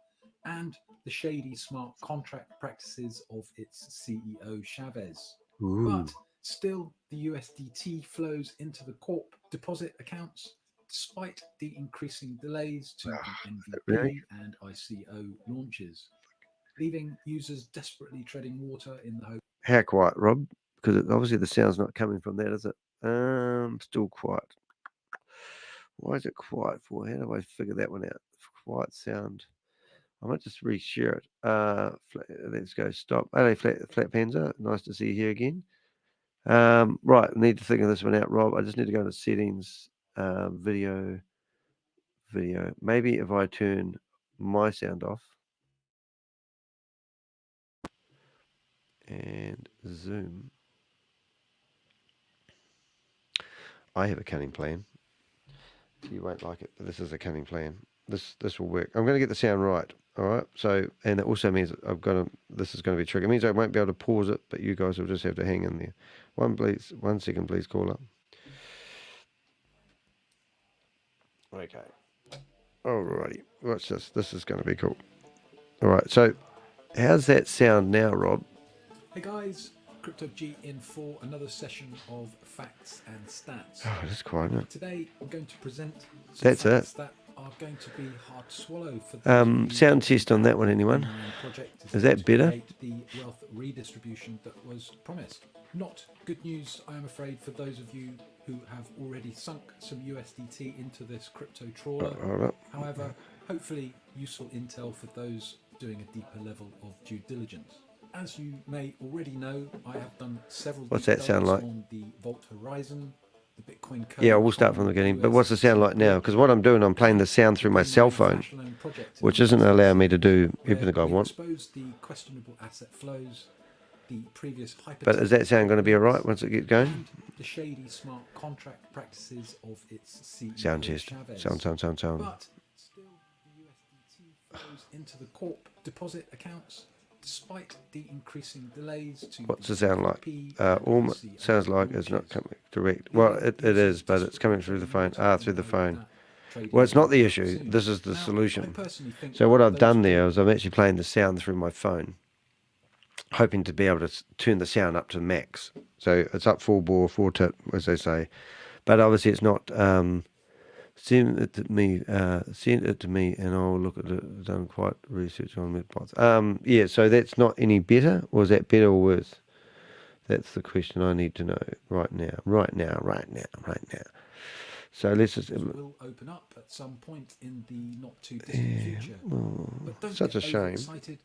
S12: and the shady smart contract practices of its CEO Shavez. But still, the USDT flows into the corp deposit accounts, despite the increasing delays to the MVP and ICO launches, leaving users desperately treading water in the hope.
S1: How quiet, Rob? Because obviously the sound's not coming from that, is it? Still quiet. Why is it quiet for? How do I figure that one out? Quiet sound. I might just reshare it. Let's go. Stop. Hello, Flat Panzer. Nice to see you here again. Right, I need to figure this one out, Rob. I just need to go into settings, video. Maybe if I turn my sound off and zoom. I have a cunning plan. You won't like it, but this is a cunning plan. This will work. I'm going to get the sound right. All right. So, and it also means this is going to be tricky. It means I won't be able to pause it, but you guys will just have to hang in there. 1 second, please, caller. Okay. Alrighty. Watch this. This is going to be cool. All right. So, how's that sound now, Rob?
S12: Hey guys, Crypto G in for another session of facts and stats.
S1: Oh, that's quiet, isn't it?
S12: Today, I'm going to present
S1: some facts
S12: that are going to be hard to swallow for
S1: sound test on that one, anyone? Is that better?
S12: The wealth redistribution that was promised. Not good news, I am afraid, for those of you who have already sunk some USDT into this crypto trawler. However, hopefully useful intel for those doing a deeper level of due diligence. As you may already know, I have done several
S1: What's that sound like?
S12: on the Vault Horizon, the Bitcoin code.
S1: Yeah, we'll start from the beginning. But what's the sound like now? Because what I'm doing, I'm playing the sound through my cell phone, which isn't allowing me to do everything I want.
S12: The questionable asset flows, the previous
S1: but is that sound going to be all right once it gets going?
S12: The shady smart contract practices of its CEO,
S1: sound test.
S12: Shavez.
S1: Sound.
S12: But still, the USDT flows into the corp deposit accounts, despite the increasing delays to.
S1: What's the sound like? Sounds like it's not coming direct. Well, it is, but it's coming through the phone. Through the phone. Well, it's not the issue. This is the solution. So what I've done there is I'm actually playing the sound through my phone, hoping to be able to turn the sound up to max. So it's up 4 bore, 4 tip, as they say. But obviously it's not. Send it to me, and I'll look at it. Done quite research on midpots. Yeah, so that's not any better, or is that better or worse? That's the question I need to know right now. So let's just.
S12: It will open up at some point in the not too distant future. But don't
S1: such
S12: get
S1: a shame.
S12: overexcited.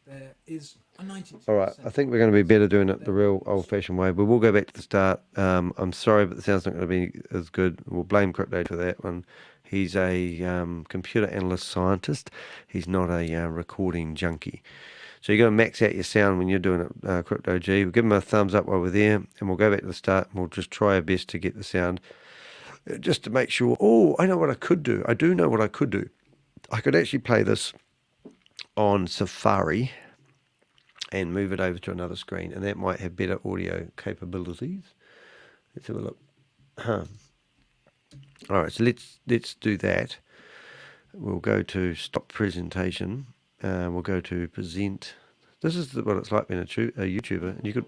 S12: There is a 92%.
S1: All right, I think we're going to be better doing it the real old-fashioned way, but we'll go back to the start. I'm sorry, but the sound's not going to be as good. We'll blame Crypto for that one. He's a computer analyst scientist. He's not a recording junkie. So you've got to max out your sound when you're doing it, Crypto G. We'll give him a thumbs up while we're there, and we'll go back to the start, and we'll just try our best to get the sound, just to make sure. Oh, I know what I could do. I do know what I could do. I could actually play this on Safari and move it over to another screen, and that might have better audio capabilities. Let's have a look. All right, so let's do that. We'll go to stop presentation. We'll go to present. This is what it's like being a YouTuber, and you could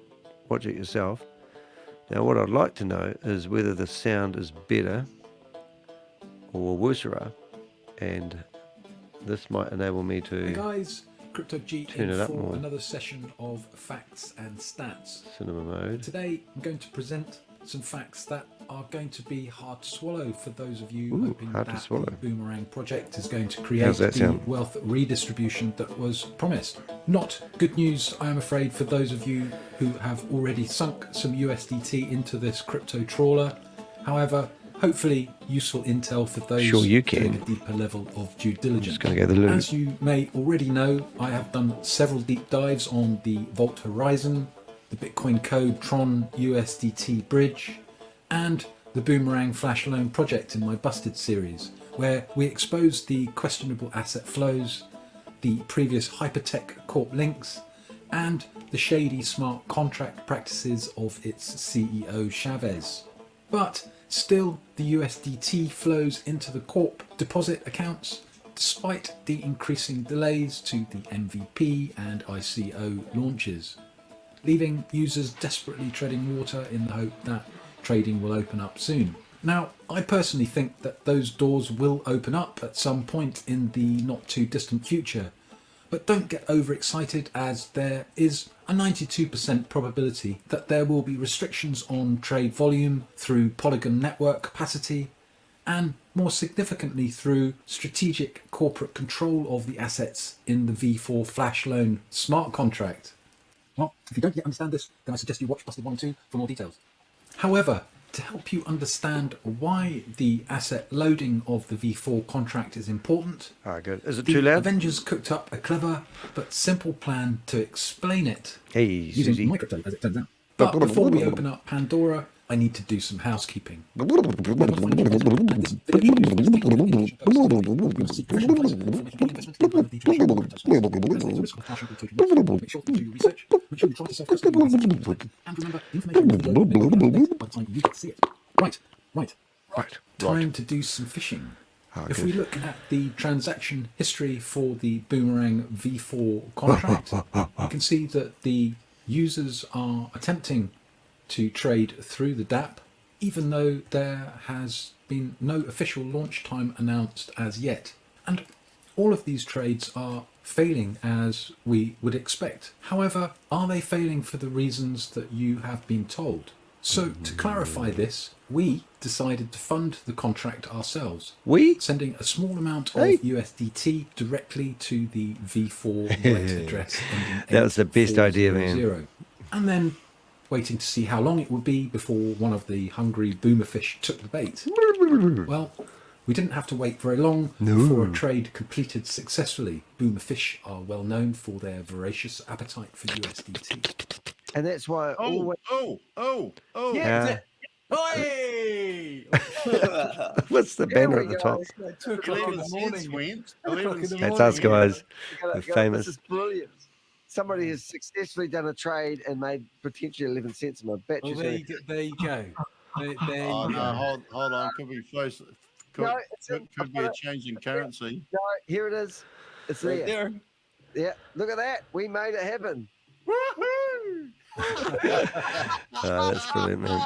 S1: watch it yourself. Now, what I'd like to know is whether the sound is better or worse, and this might enable me to.
S12: Hey guys, Crypto G
S1: turn
S12: in
S1: it up
S12: for
S1: more.
S12: Another session of facts and stats.
S1: Cinema mode.
S12: Today, I'm going to present some facts that are going to be hard to swallow for those of you hoping that the Boomerang project is going to create the wealth redistribution that was promised. Not good news, I am afraid, for those of you who have already sunk some USDT into this crypto trawler. However, hopefully useful intel for those doing a deeper level of due diligence. As you may already know, I have done several deep dives on the Vault Horizon, the Bitcoin Code Tron USDT bridge, and the Boomerang Flash Loan project in my Busted series, where we expose the questionable asset flows, the previous Hypertech Corp links, and the shady smart contract practices of its CEO Shavez. But still, the USDT flows into the corp deposit accounts, despite the increasing delays to the MVP and ICO launches, leaving users desperately treading water in the hope that trading will open up soon. Now, I personally think that those doors will open up at some point in the not too distant future, but don't get overexcited, as there is a 92% probability that there will be restrictions on trade volume through Polygon network capacity, and more significantly through strategic corporate control of the assets in the V4 Flash Loan smart contract. Well, if you don't yet understand this, then I suggest you watch Busted 1 and 2 for more details. However, to help you understand why the asset loading of the V4 contract is important,
S1: is it too loud?
S12: Avengers cooked up a clever but simple plan to explain it
S1: using
S12: my crypto, as it turns out. But before we open up Pandora, I need to do some housekeeping. Right. Time to do some fishing. If we look at the transaction history for the Boomerang V4 contract, you can see that the users are attempting to trade through the DApp, even though there has been no official launch time announced as yet, and all of these trades are failing as we would expect. However, are they failing for the reasons that you have been told? So to clarify this, we decided to fund the contract ourselves. Sending a small amount of USDT directly to the V4 wallet address.
S1: That was the best idea, man.
S12: And then waiting to see how long it would be before one of the hungry boomerfish took the bait. Well, we didn't have to wait very long before a trade completed successfully. Boomerfish are well known for their voracious appetite for USDT.
S1: And that's why...
S12: Yeah.
S7: Hey!
S1: What's the banner at the top?
S7: 2 o'clock in the morning.
S1: That's us, guys.
S6: We're
S1: Famous.
S6: This is brilliant. Somebody has successfully done a trade and made potentially 11 cents. My bet.
S12: Well, there you go. There you go.
S9: No, hold on. Could be close. Could be a change in currency.
S6: No, here it is. It's
S9: right
S6: there. Yeah, look at that. We made it happen.
S1: Oh, that's brilliant, man.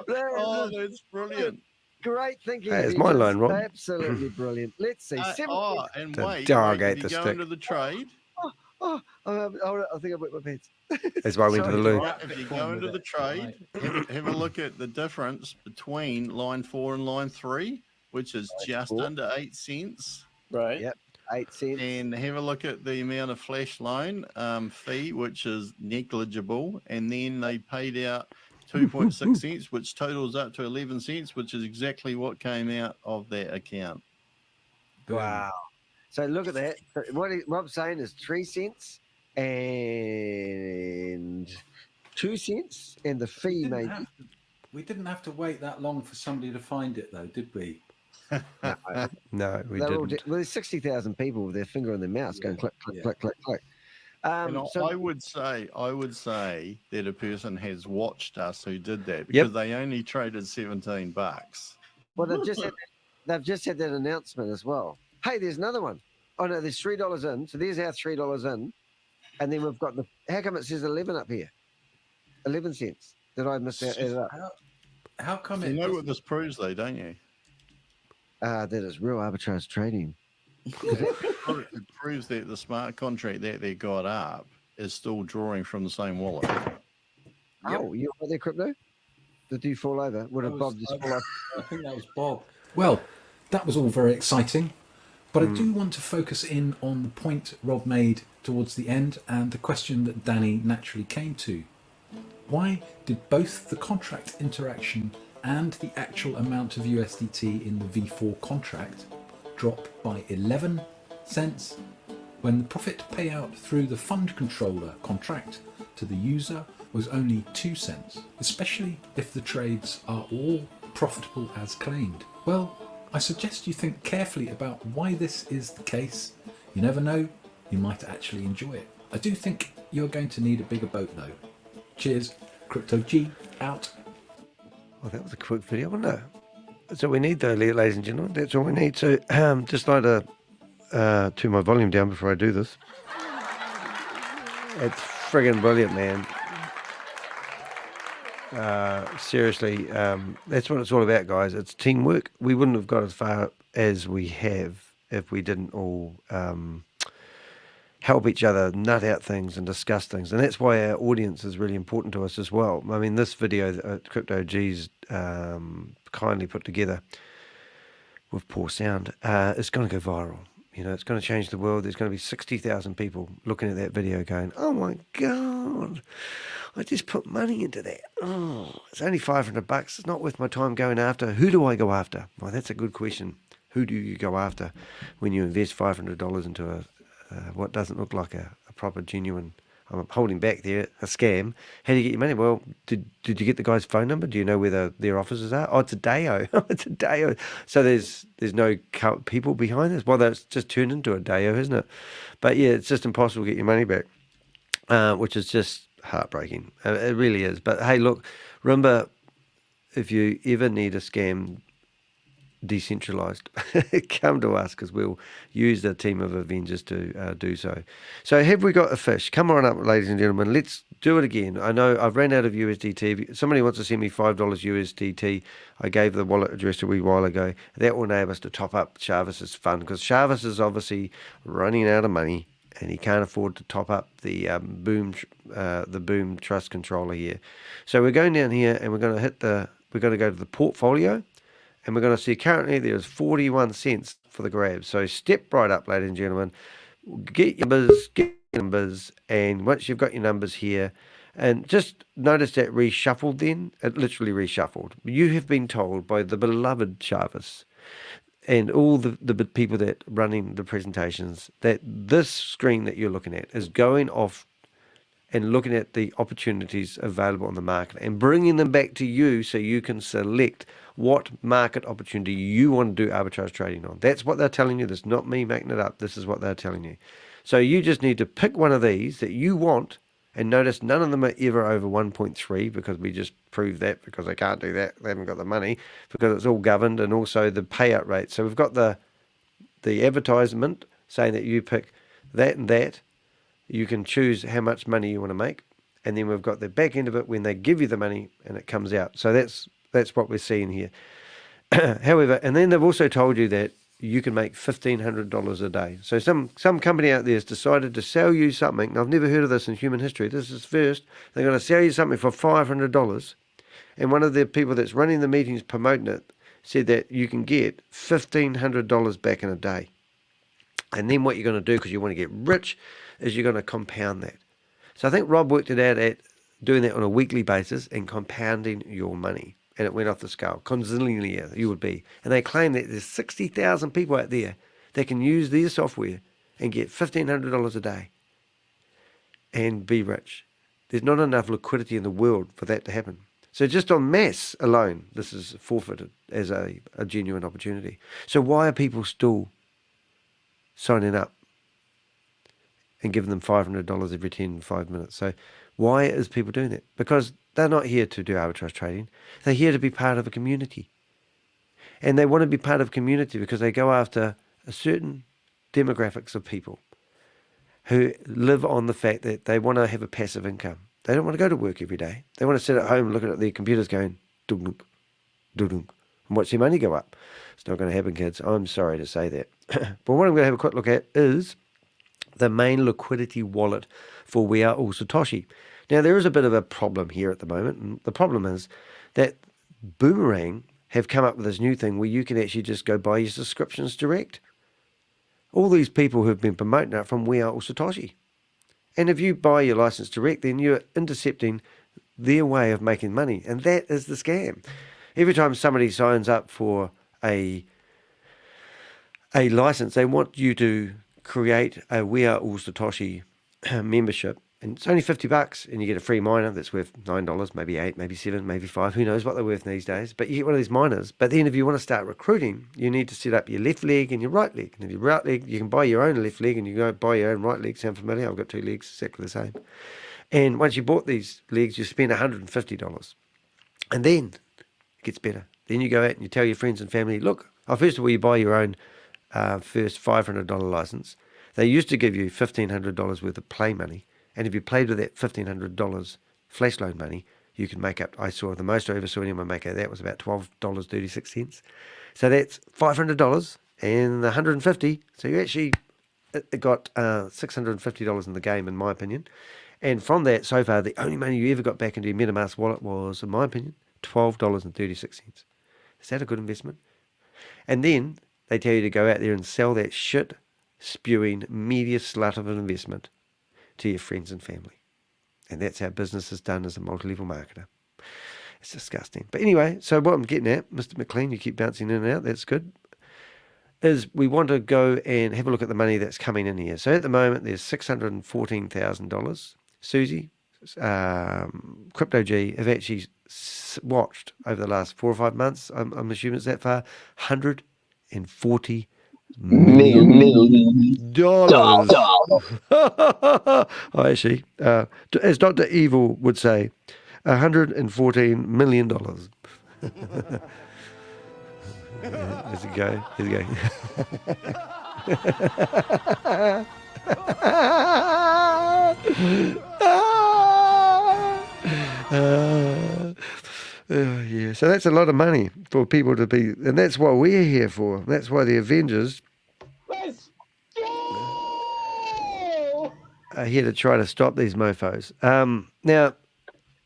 S9: That's brilliant.
S6: Great thinking.
S1: Hey, it's my line, Rob.
S6: Absolutely brilliant. Let's see.
S9: And wait,
S1: dog
S9: if
S1: ate
S9: you
S1: the
S9: go
S1: stick.
S9: into the trade.
S6: I think I wet my pants.
S1: That's why I went to the loo.
S9: If you go into the trade, have a look at the difference between line 4 and line 3, which is just under 8 cents.
S6: Right. Yep. 8 cents.
S9: And have a look at the amount of flash loan fee, which is negligible. And then they paid out 2.6 cents, which totals up to 11 cents, which is exactly what came out of that account.
S6: Wow. So look at that. What Rob's saying is 3 cents and 2 cents, and the fee
S12: we didn't have to wait that long for somebody to find it, though, did we?
S1: No, we didn't.
S6: Well, there's 60,000 people with their finger on their mouse going click, click, click, click, click.
S9: So I would say that a person has watched us who did that because they only traded $17.
S6: Well, they've just had that announcement as well. Hey, there's another one. Oh no, there's $3 in. So there's our $3 in, and then we've got the. How come it says 11 up here? 11 cents. Did I miss that?
S12: How come
S9: you know what this proves, though, don't you?
S6: That is real arbitrage trading.
S9: It proves that the smart contract that they got up is still drawing from the same wallet.
S6: Oh, you got there, crypto? Did you fall over? Would have Bob just fall off?
S12: I think that was Bob. Well, that was all very exciting, but I do want to focus in on the point Rob made towards the end and the question that Danny naturally came to. Why did both the contract interaction and the actual amount of USDT in the V4 contract drop by 11 cents when the profit payout through the fund controller contract to the user was only 2 cents, especially if the trades are all profitable as claimed? Well, I suggest you think carefully about why this is the case. You never know, you might actually enjoy it. I do think you're going to need a bigger boat though. Cheers, Crypto G out.
S1: Well, that was a quick video, wasn't it? That's all we need though, ladies and gentlemen. That's all we need. So just like to turn my volume down before I do this. It's friggin' brilliant, man. Seriously, that's what it's all about, guys. It's teamwork. We wouldn't have got as far as we have if we didn't all help each other nut out things and discuss things. And that's why our audience is really important to us as well. I mean, this video that Crypto G's kindly put together with poor sound is going to go viral. You know, it's going to change the world. There's going to be 60,000 people looking at that video going, oh my God, I just put money into that. Oh, it's only $500. It's not worth my time going after. Who do I go after? Well, that's a good question. Who do you go after when you invest $500 into what doesn't look like a proper, genuine, I'm holding back there, a scam? How do you get your money? Well, did you get the guy's phone number? Do you know where their offices are? Oh, it's a DAO. It's a DAO. So there's no people behind this. Well, that's just turned into a DAO, isn't it? But yeah, it's just impossible to get your money back, which is just heartbreaking. It really is. But hey, look, remember, if you ever need a scam decentralized, come to us because we'll use the team of Avengers to do so. So have we got a fish? Come on up, ladies and gentlemen. Let's do it again. I know I've ran out of USDT. If somebody wants to send me $5 USDT, I gave the wallet address a wee while ago. That will enable us to top up Chavez's fund, because Chavez is obviously running out of money and he can't afford to top up the Boom Trust controller here. So we're going down here and we're going to go to the portfolio, and we're going to see currently there's 41 cents for the grab. So step right up, ladies and gentlemen. Get your numbers, and once you've got your numbers here, and just notice that reshuffled then, it literally reshuffled. You have been told by the beloved Chavez and all the people that running the presentations that this screen that you're looking at is going off and looking at the opportunities available on the market and bringing them back to you so you can select what market opportunity you want to do arbitrage trading on. That's what they're telling you. That's not me making it up. This is what they're telling you. So you just need to pick one of these that you want, and notice none of them are ever over 1.3, because we just proved that, because they can't do that. They haven't got the money, because it's all governed, and also the payout rate. So we've got the advertisement saying that you pick that and that. You can choose how much money you want to make, and then we've got the back end of it when they give you the money and it comes out. So that's what we're seeing here. However, and then they've also told you that you can make $1,500 a day. So some company out there has decided to sell you something. I've never heard of this in human history. This is first. They're going to sell you something for $500, and one of the people that's running the meetings promoting it said that you can get $1,500 back in a day. And then what you're going to do, because you want to get rich, is you're going to compound that. So I think Rob worked it out at doing that on a weekly basis and compounding your money. And it went off the scale. Conzillion you would be. And they claim that there's 60,000 people out there that can use their software and get $1,500 a day and be rich. There's not enough liquidity in the world for that to happen. So just on mass alone, this is forfeited as a genuine opportunity. So why are people still signing up and giving them $500 every 5 minutes? So why is people doing that? Because they're not here to do arbitrage trading. They're here to be part of a community. And they want to be part of a community because they go after a certain demographics of people who live on the fact that they want to have a passive income. They don't want to go to work every day. They want to sit at home looking at their computers going, dunk, dunk, and watch their money go up. It's not going to happen, kids. I'm sorry to say that. But what I'm going to have a quick look at is the main liquidity wallet for We Are All Satoshi. Now, there is a bit of a problem here at the moment, and the problem is that Boomerang have come up with this new thing where you can actually just go buy your subscriptions direct. All these people who have been promoting it from We Are All Satoshi. And if you buy your license direct, then you're intercepting their way of making money, and that is the scam. Every time somebody signs up for a license, they want you to create a We Are All Satoshi membership. And it's only $50, and you get a free miner that's worth $9, maybe $8, maybe $7, maybe $5. Who knows what they're worth these days? But you get one of these miners. But then if you want to start recruiting, you need to set up your left leg and your right leg. And if your right leg, you can buy your own left leg, and you go buy your own right leg. Sound familiar? I've got two legs, exactly the same. And once you bought these legs, you spend $150. And then it gets better. Then you go out and you tell your friends and family, look, first of all, you buy your own first $500 license. They used to give you $1,500 worth of play money. And if you played with that $1,500 flash loan money, you can make up, I saw the most I ever saw anyone make out of that was about $12.36. So that's $500 and the $150. So you actually got $650 in the game, in my opinion. And from that, so far, the only money you ever got back into your MetaMask wallet was, in my opinion, $12.36. Is that a good investment? And then they tell you to go out there and sell that shit spewing media slut of an investment to your friends and family. And that's how business is done as a multi-level marketer. It's disgusting. But anyway, so what I'm getting at, Mr. McLean, you keep bouncing in and out, that's good, is we want to go and have a look at the money that's coming in here. So at the moment, there's $614,000. Susie, Crypto G have actually watched over the last 4 or 5 months, I'm assuming it's that far, $140 million. Actually, as Dr. Evil would say, $114 million. Here's it go. Here's it go. So that's a lot of money for people to be, and that's what we're here for. That's why the Avengers are here to try to stop these mofos. Now,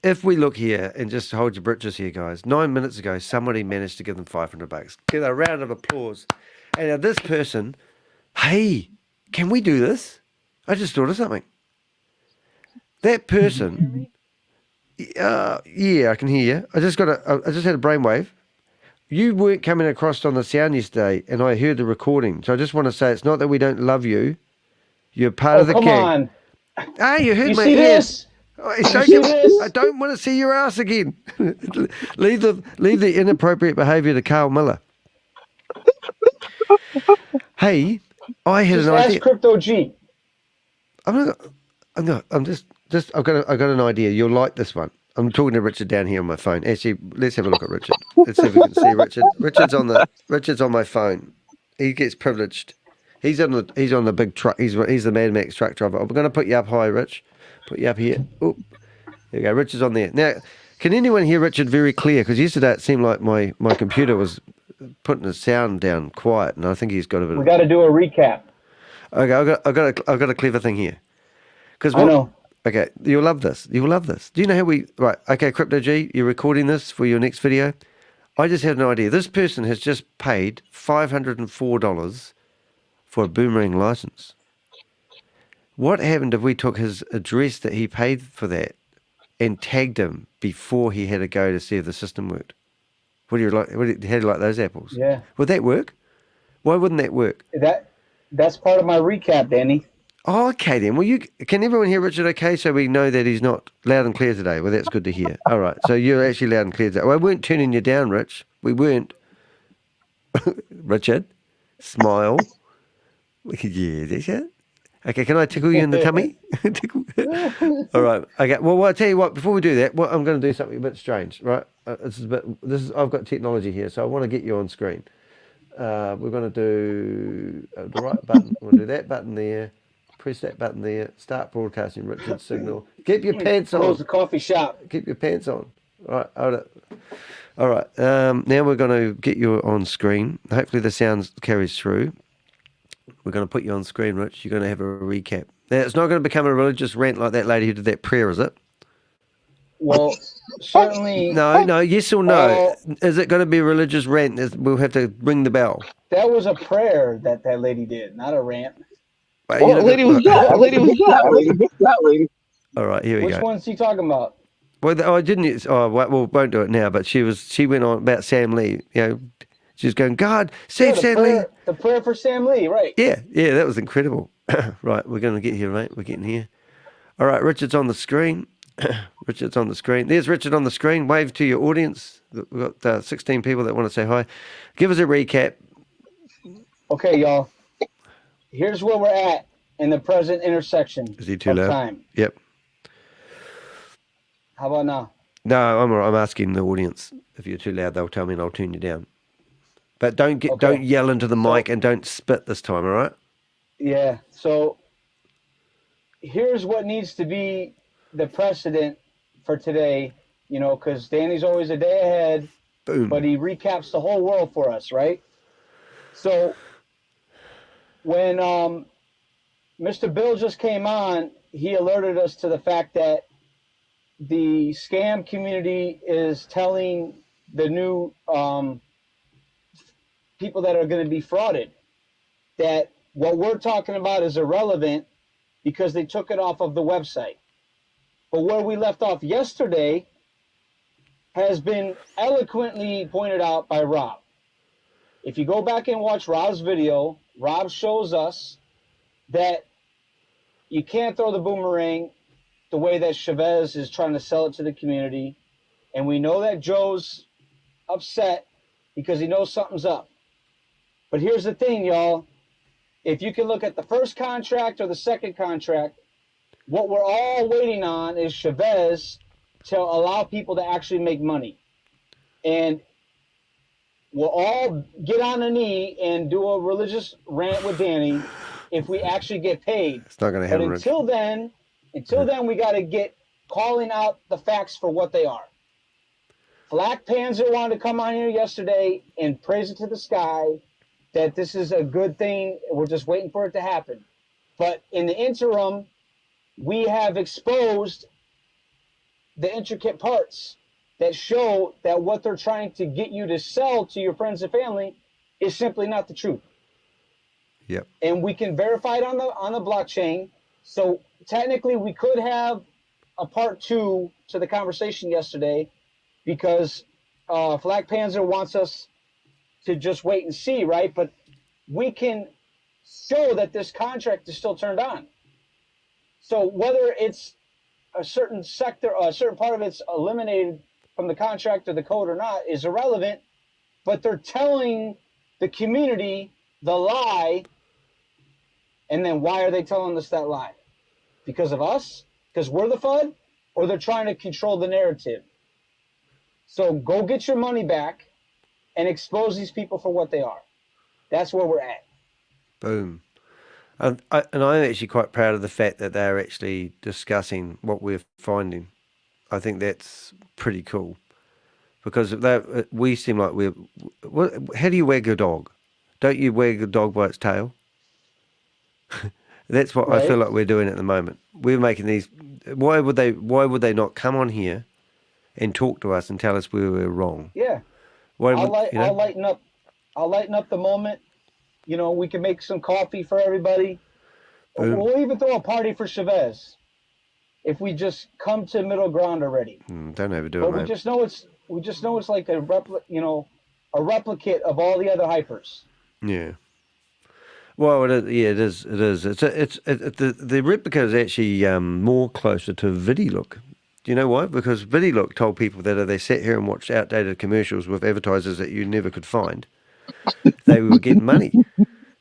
S1: if we look here and just hold your britches here, guys, 9 minutes ago, somebody managed to give them $500. Give a round of applause. And now this person, hey, can we do this? I just thought of something. That person, yeah, I can hear you. I just had a brainwave. You weren't coming across on the sound yesterday, and I heard the recording. So I just want to say, it's not that we don't love you. You're part of the
S13: come
S1: gang.
S13: on.
S1: Ah, you heard
S13: You
S1: my
S13: see
S1: ears.
S13: this?
S1: I don't want to see your ass again. leave the inappropriate behaviour to Carl Miller. Hey, I had
S13: Just
S1: an
S13: ask
S1: idea.
S13: Crypto G.
S1: I've got an idea. You'll like this one. I'm talking to Richard down here on my phone. Actually, let's have a look at Richard. Let's see if we can see Richard. Richard's on my phone. He gets privileged. He's on the big truck. He's the Mad Max truck driver. I'm going to put you up high, Rich. Put you up here. Oh, there you go. Richard's on there. Now, can anyone hear Richard very clear? Because yesterday it seemed like my computer was putting the sound down quiet, and I think he's got a bit.
S13: We got to do a recap.
S1: Okay, I've got a clever thing here. Because
S13: I know.
S1: Okay, you'll love this. You'll love this. Do you know how right, okay, Crypto G, you're recording this for your next video. I just had an idea. This person has just paid $504 for a Boomerang license. What happened if we took his address that he paid for that and tagged him before he had to go to see if the system worked? How do you like those apples?
S13: Yeah.
S1: Would that work? Why wouldn't that work?
S13: That's part of my recap, Danny.
S1: Oh, okay then. Well, can everyone hear Richard okay, so we know that he's not loud and clear today? Well, that's good to hear. All right, so you're actually loud and clear today. Well, we weren't turning you down, Rich. We weren't. Richard, smile. Yeah, that's it. Okay, can I tickle you in the tummy? All right. Okay. Well, I tell you what. Before we do that, I'm going to do something a bit strange, right? I've got technology here, so I want to get you on screen. We're going to do the right button. We'll do that button there. Press that button there. Start broadcasting Richard's signal. Keep your pants on.
S13: Close the coffee shop.
S1: Keep your pants on. All right. Hold it. All right. Now we're going to get you on screen. Hopefully the sound carries through. We're going to put you on screen, Rich. You're going to have a recap. Now, it's not going to become a religious rant like that lady who did that prayer, is it?
S13: Well, certainly.
S1: No. Yes or no? Is it going to be a religious rant? We'll have to ring the bell.
S13: That was a prayer that lady did, not a rant.
S11: What lady was that? Lady.
S1: All right, here we go.
S13: Which one's he talking about?
S1: Well, I didn't. Oh, well, won't do it now. But she went on about Sam Lee. You know, she's going, God, save Sam Lee.
S13: The prayer for Sam Lee, right?
S1: Yeah, that was incredible. Right, we're going to get here, mate. We're getting here. All right, Richard's on the screen. Richard's on the screen. There's Richard on the screen. Wave to your audience. We've got 16 people that want to say hi. Give us a recap.
S13: Okay, y'all. Here's where we're at in the present intersection.
S1: Is he too loud?
S13: Time.
S1: Yep.
S13: How about now?
S1: No, I'm asking the audience. If you're too loud, they'll tell me and I'll turn you down. But don't yell into the mic and don't spit this time, all right?
S13: Yeah. So here's what needs to be the precedent for today, because Danny's always a day ahead.
S1: Boom.
S13: But he recaps the whole world for us, right? So when Mr. Bill just came on, he alerted us to the fact that the scam community is telling the new people that are going to be frauded that what we're talking about is irrelevant because they took it off of the website. But where we left off yesterday has been eloquently pointed out by Rob. If you go back and watch Rob's video, Rob shows us that you can't throw the boomerang the way that Shavez is trying to sell it to the community. And we know that Joe's upset because he knows something's up. But here's the thing, y'all. If you can look at the first contract or the second contract, what we're all waiting on is Shavez to allow people to actually make money. And we'll all get on a knee and do a religious rant with Danny if we actually get paid.
S1: It's not going to happen.
S13: But until then, we got to get calling out the facts for what they are. Black Panzer wanted to come on here yesterday and praise it to the sky that this is a good thing. We're just waiting for it to happen. But in the interim, we have exposed the intricate parts that show that what they're trying to get you to sell to your friends and family is simply not the truth.
S1: Yep.
S13: And we can verify it on the blockchain. So technically, we could have a part 2 to the conversation yesterday, because Black Panzer wants us to just wait and see, right? But we can show that this contract is still turned on. So whether it's a certain sector, a certain part of it's eliminated from the contract or the code or not is irrelevant, but they're telling the community the lie. And then why are they telling us that lie? Because of us? Because we're the FUD? Or they're trying to control the narrative? So go get your money back and expose these people for what they are. That's where we're at.
S1: Boom. And I'm actually quite proud of the fact that they're actually discussing what we're finding. I think that's pretty cool, because we seem like we're. How do you wag your dog? Don't you wag the dog by its tail? That's what I feel like we're doing at the moment. We're making these. Why would they not come on here and talk to us and tell us we were wrong?
S13: Yeah. I'll lighten up. I'll lighten up the moment. You know, we can make some coffee for everybody.
S1: Boom.
S13: We'll even throw a party for Shavez if we just come to middle ground already.
S1: Don't overdo
S13: But
S1: it, mate.
S13: we just know it's like a replicate of all the other hypers.
S1: Yeah. Well, it is. The replica is actually more closer to VidiLook. Do you know why? Because VidiLook told people that if they sat here and watched outdated commercials with advertisers that you never could find, they were getting money.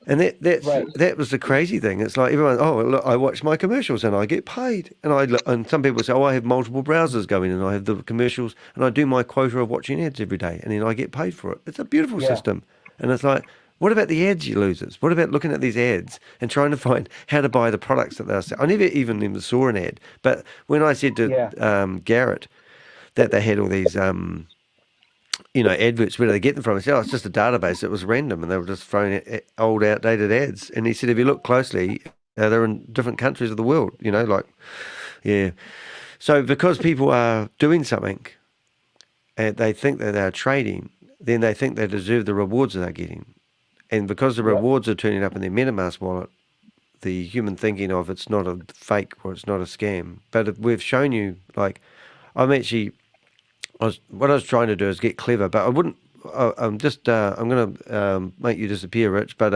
S1: And that was the crazy thing. It's like everyone, look, I watch my commercials and I get paid. And some people say, I have multiple browsers going and I have the commercials and I do my quota of watching ads every day and then I get paid for it. It's a beautiful system. And it's like, what about the ads, you losers? What about looking at these ads and trying to find how to buy the products that they're selling? I never even saw an ad. But when I said to Garrett that they had all these adverts, where do they get them from? I said, it's just a database. It was random, and they were just throwing old, outdated ads. And he said, if you look closely, they're in different countries of the world, So because people are doing something and they think that they're trading, then they think they deserve the rewards that they're getting. And because the rewards are turning up in their MetaMask wallet, the human thinking of it's not a fake or it's not a scam. But we've shown you, what I was trying to do is get clever, but I wouldn't. I'm going to make you disappear, Rich. But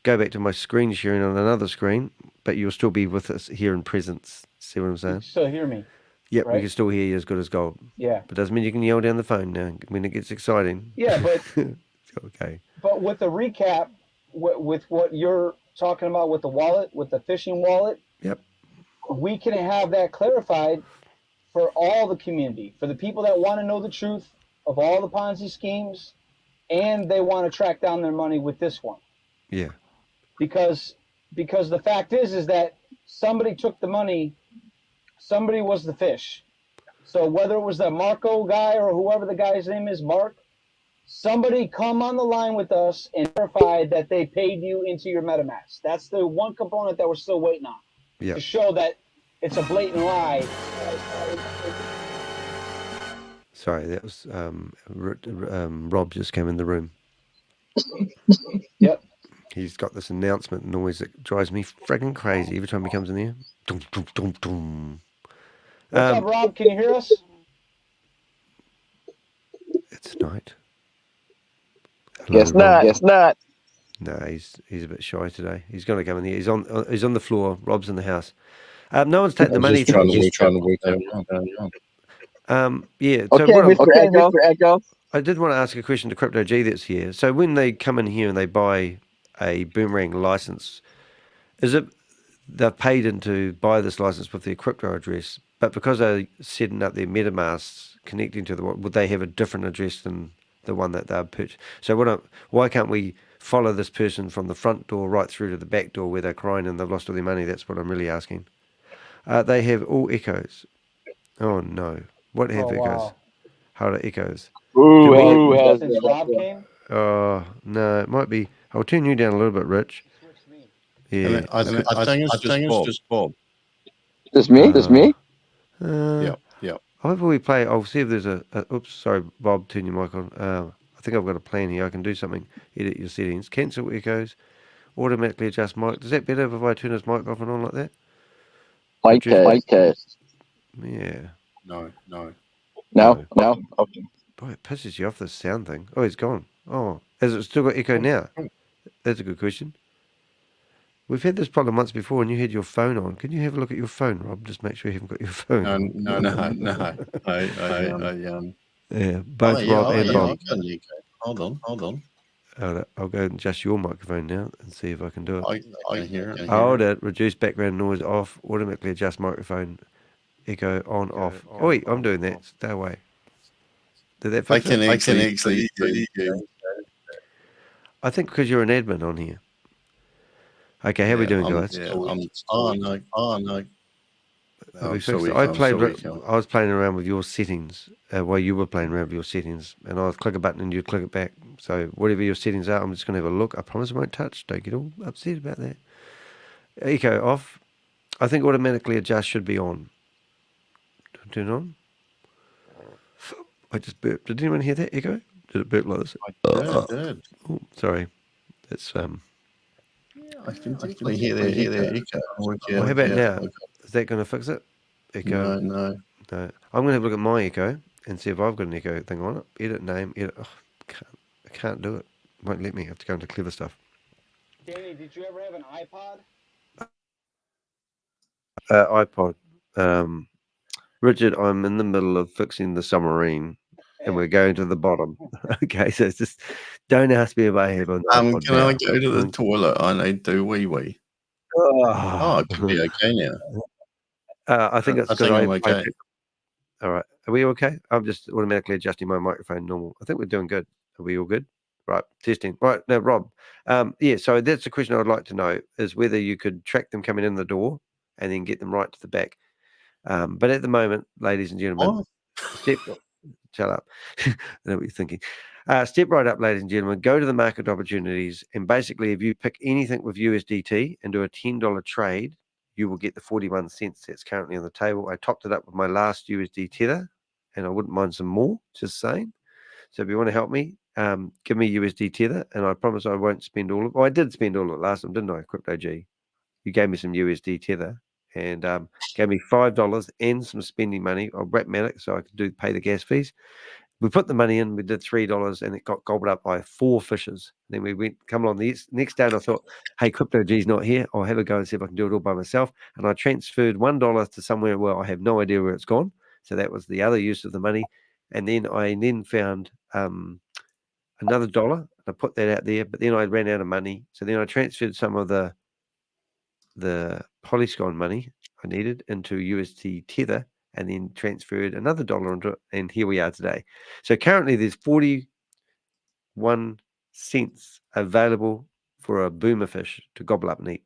S1: go back to my screen sharing on another screen. But you'll still be with us here in presence. See what I'm saying?
S13: You can still hear me.
S1: Yep, right? We can still hear you as good as gold.
S13: Yeah.
S1: But doesn't mean you can yell down the phone now when it gets exciting.
S13: Yeah, but
S1: okay.
S13: But with the recap, with what you're talking about with the wallet, with the phishing wallet.
S1: Yep.
S13: We can have that clarified for all the community, for the people that want to know the truth of all the Ponzi schemes, and they want to track down their money with this one.
S1: Yeah.
S13: Because the fact is that somebody took the money, somebody was the fish. So whether it was the Marco guy or whoever the guy's name is, Mark, somebody come on the line with us and verify that they paid you into your MetaMask. That's the one component that we're still waiting on.
S1: Yeah.
S13: To show that it's a blatant lie.
S1: Sorry, that was Rob just came in the room.
S13: Yep.
S1: He's got this announcement noise that drives me friggin' crazy every time he comes in here. Dum, dum, dum, dum.
S13: What's up, Rob? Can you hear us?
S1: It's night.
S11: Hello, Guess not. Guess not.
S1: No, he's a bit shy today. He's going to come in here. He's on the floor. Rob's in the house. No one's taking the money.
S9: Trying to work out.
S1: Yeah.
S11: Okay,
S1: So
S11: Mr. Echo.
S1: I did want to ask a question to Crypto G that's here. So when they come in here and they buy a Boomerang license, is it they've paid in to buy this license with their crypto address, but because they're setting up their MetaMask connecting to would they have a different address than the one that they've purchased? So why can't we follow this person from the front door right through to the back door where they're crying and they've lost all their money? That's what I'm really asking. They have all echoes. Oh no. What have echoes?
S13: Wow.
S1: How it echoes.
S11: Ooh, has
S13: Since Rob came?
S1: Oh, no, it might be. I'll turn you down a little bit, Rich. Yeah.
S9: I think it's just Bob.
S11: Just me? Just me?
S9: Yep.
S1: However we play, I'll see if there's oops, sorry, Bob, turn your mic on. I think I've got a plan here. I can do something. Edit your settings. Cancel echoes. Automatically adjust mic. Is that better if I turn his mic off and on like that?
S11: Mic test.
S1: Yeah.
S9: No.
S11: No? Okay.
S1: Boy, it pisses you off, this sound thing. Oh, it's gone. Oh, has it still got echo now? That's a good question. We've had this problem once before, and you had your phone on. Can you have a look at your phone, Rob? Just make sure you haven't got your phone on.
S9: No.
S1: Yeah, both Rob and Bob.
S9: Hold on.
S1: I'll go and adjust your microphone now and see if I can do it.
S9: I hear it.
S1: Hold it. Reduce background noise off. Automatically adjust microphone echo on off. Oh, wait, I'm doing that. Stay away. Did that fix it?
S9: I can actually hear you.
S1: I think because you're an admin on here. Okay, how are we doing, guys?
S9: No.
S1: I was playing around with your settings while you were playing around with your settings, and I'll click a button and you click it back. So whatever your settings are, I'm just going to have a look. I promise I won't touch. Don't get all upset about that. Echo off. I think automatically adjust should be on. Turn it on. I just burped. Did anyone hear that echo? Did it burp like this?
S9: I did.
S1: Oh, sorry. That's
S9: I can definitely hear that echo.
S1: Well, how about now? Is that going to fix it? Echo?
S9: No.
S1: I'm going to have a look at my echo and see if I've got an echo thing on it. Edit name. Edit. Oh, I can't do it. Won't let me. I have to go into clever stuff.
S13: Danny, did you ever have an
S1: iPod.
S13: iPod?
S1: Richard, I'm in the middle of fixing the submarine, and we're going to the bottom. Okay, so it's just don't ask me if I have an iPod.
S9: Can I go to the toilet? I need to wee. Oh, it could be okay now.
S1: I think it's because
S9: I'm okay.
S1: All right, are we okay? I'm just automatically adjusting my microphone normal. I think we're doing good. Are we all good? Right, testing. Right, now, Rob. So that's the question I'd like to know is whether you could track them coming in the door and then get them right to the back. But at the moment, ladies and gentlemen, shut up. I know what you're thinking. Step right up, ladies and gentlemen. Go to the market opportunities, and basically, if you pick anything with USDT and do a $10 trade, you will get the 41 cents that's currently on the table. I topped it up with my last USD tether, and I wouldn't mind some more. Just saying. So if you want to help me, give me USD tether, and I promise I won't spend all of it. Well, I did spend all of it last time, didn't I, Crypto G? You gave me some USD tether. And gave me $5 and some spending money on Bratmatic so I could pay the gas fees. We put the money in, we did $3, and it got gobbled up by 4 fishes. Then we went, come along the next day, and I thought, hey, Crypto G's not here. I'll have a go and see if I can do it all by myself. And I transferred $1 to somewhere where I have no idea where it's gone. So that was the other use of the money. And then I found another $1, and I put that out there, but then I ran out of money. So then I transferred some of the Polyscon money I needed into USD Tether, and then transferred another $1 into it, and here we are today. So currently there's 41 cents available for a boomer fish to gobble up and eat.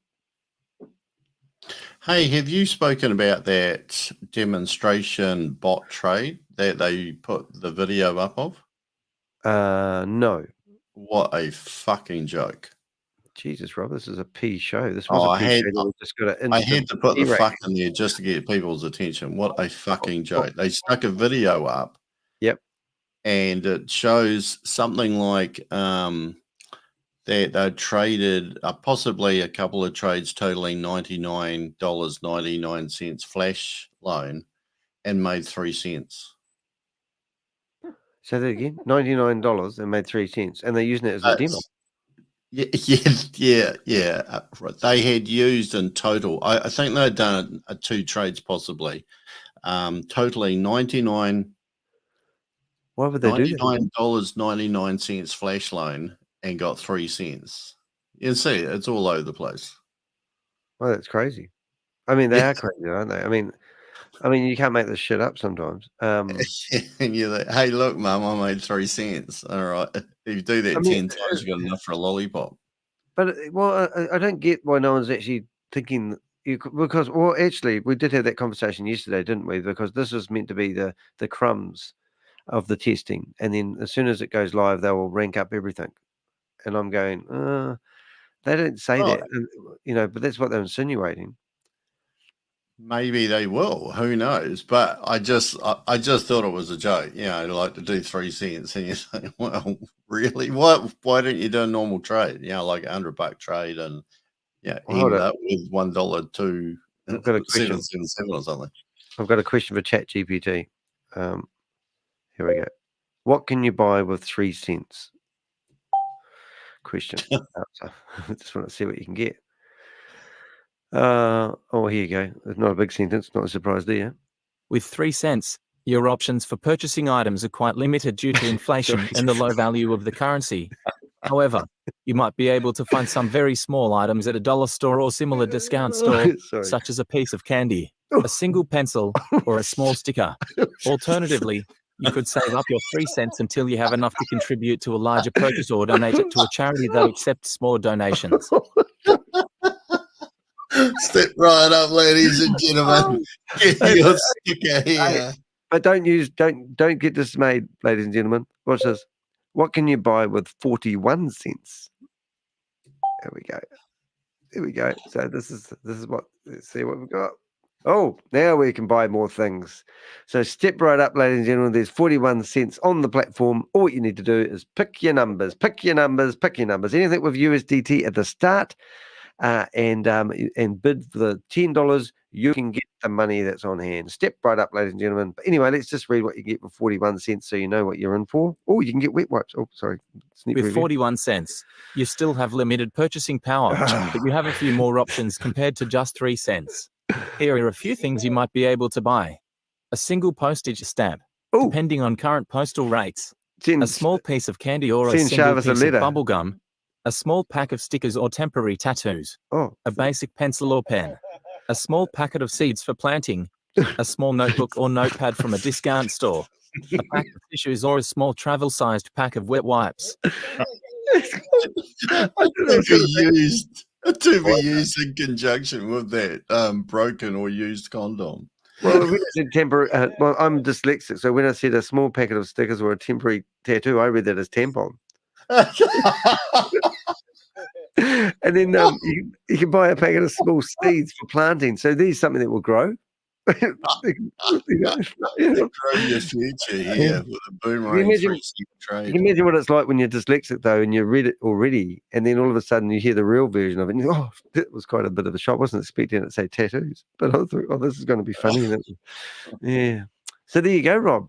S9: Hey, have you spoken about that demonstration bot trade that they put the video up of?
S1: No.
S9: What a fucking joke.
S1: Jesus, Rob, this is a P show. This was a P show.
S9: I had to put the fuck in there just to get people's attention. What a fucking joke. They stuck a video up.
S1: Yep.
S9: And it shows something like that they traded possibly a couple of trades totaling $99.99 flash loan and made 3 cents.
S1: Say that again. $99 and made 3 cents. And they're using it as a demo.
S9: Yeah. They had used in total, I think they'd done 2 trades possibly, totaling
S1: Why would they do that?
S9: $99.99 flash loan and got 3 cents. You can see it's all over the place.
S1: Oh, that's crazy. I mean, they are crazy, aren't they? I mean, you can't make this shit up sometimes.
S9: And you're like, hey, look, Mum, I made 3 cents. All right. If you do that 10 times, you got enough for a lollipop.
S1: But, I don't get why no one's actually thinking, because, actually, we did have that conversation yesterday, didn't we? Because this was meant to be the crumbs of the testing, and then as soon as it goes live, they will rank up everything. And I'm going, they don't say that, but that's what they're insinuating.
S9: Maybe they will. Who knows? But I just thought it was a joke. Like to do 3 cents, and you say, "Well, really? What? Why don't you do a normal trade? Like $100 trade, and end up with $1.02.
S1: I've got a question.
S9: 777 or something."
S1: I've got a question for ChatGPT. Here we go. What can you buy with 3 cents? Question. I just want to see what you can get. Here you go. It's not a big sentence. Not a surprise there.
S8: With 3 cents, your options for purchasing items are quite limited due to inflation and the low value of the currency. However, you might be able to find some very small items at a dollar store or similar discount store, such as a piece of candy, a single pencil, or a small sticker. Alternatively, you could save up your 3 cents until you have enough to contribute to a larger purchase or donate it to a charity that accepts small donations.
S9: Step right up, ladies and gentlemen. Get your sticker here.
S1: But don't get dismayed, ladies and gentlemen. Watch this. What can you buy with 41 cents? There we go. There we go. So this is what, let's see what we've got. Oh, now we can buy more things. So step right up, ladies and gentlemen. There's 41 cents on the platform. All you need to do is pick your numbers, pick your numbers, pick your numbers. Anything with USDT at the start, and bid for the $10. You can get the money that's on hand. Step right up, ladies and gentlemen. But anyway, let's just read what you get for 41 cents so you know what you're in for. Oh, you can get wet wipes. Oh, sorry.
S8: With 41 cents, you still have limited purchasing power, but you have a few more options compared to just 3 cents. Here are a few things you might be able to buy. A single postage stamp, depending on current postal rates. A small piece of candy or a single piece of bubble gum. A small pack of stickers or temporary tattoos. A basic pencil or pen. A small packet of seeds for planting. A small notebook or notepad from a discount store. A pack of tissues or a small travel-sized pack of wet wipes.
S9: To be used in conjunction with that broken or used condom.
S1: Well, when I said temporary, I'm dyslexic, so when I said a small packet of stickers or a temporary tattoo, I read that as tampon. And then you can buy a packet of small seeds for planting. So these something that will grow.
S9: Grow your future here with a boomerang. You
S1: can imagine what it's like when you're dyslexic, though, and you read it already, and then all of a sudden you hear the real version of it, and you go, that was quite a bit of a shock. I wasn't expecting it to say tattoos, but I thought, this is going to be funny. Yeah. So there you go, Rob.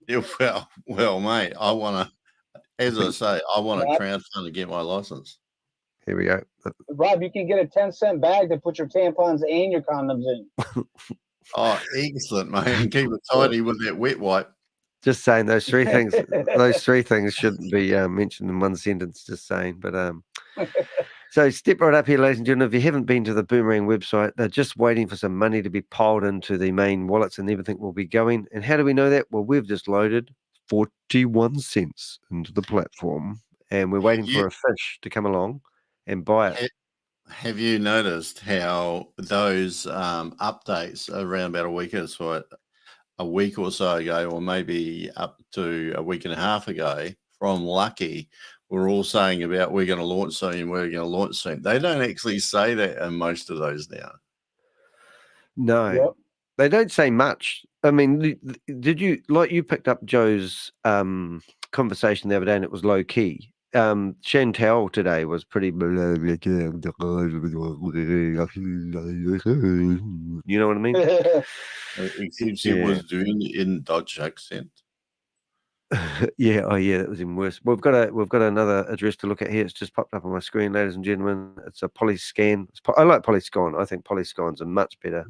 S9: Yeah, well, mate, I want to, as I say, I want to crowdfund to get my license.
S1: Here we go.
S13: Rob, you can get a 10-cent bag to put your tampons and your condoms in.
S9: Oh, excellent, mate. And keep it tidy with that wet wipe.
S1: Just saying those three things. Those three things shouldn't be mentioned in one sentence. Just saying, but so step right up here, ladies and gentlemen. If you haven't been to the Boomerang website, they're just waiting for some money to be piled into the main wallets, and everything will be going. And how do we know that? Well, we've just loaded 41 cents into the platform, and we're waiting for a fish to come along and buy it.
S9: Have you noticed how those updates around about a week or so ago, or maybe up to a week and a half ago, from Lucky, we're all saying about we're going to launch soon. They don't actually say that in most of those now.
S1: No, they don't say much. I mean, did you picked up Joe's conversation the other day, and it was low key. Chantel today was pretty, you know what I mean?
S9: Except she was doing it in Dutch accent.
S1: Yeah, that was even worse. We've got another address to look at here. It's just popped up on my screen, ladies and gentlemen. It's a Polyscan. I like Polyscan. I think Polyscans are much better.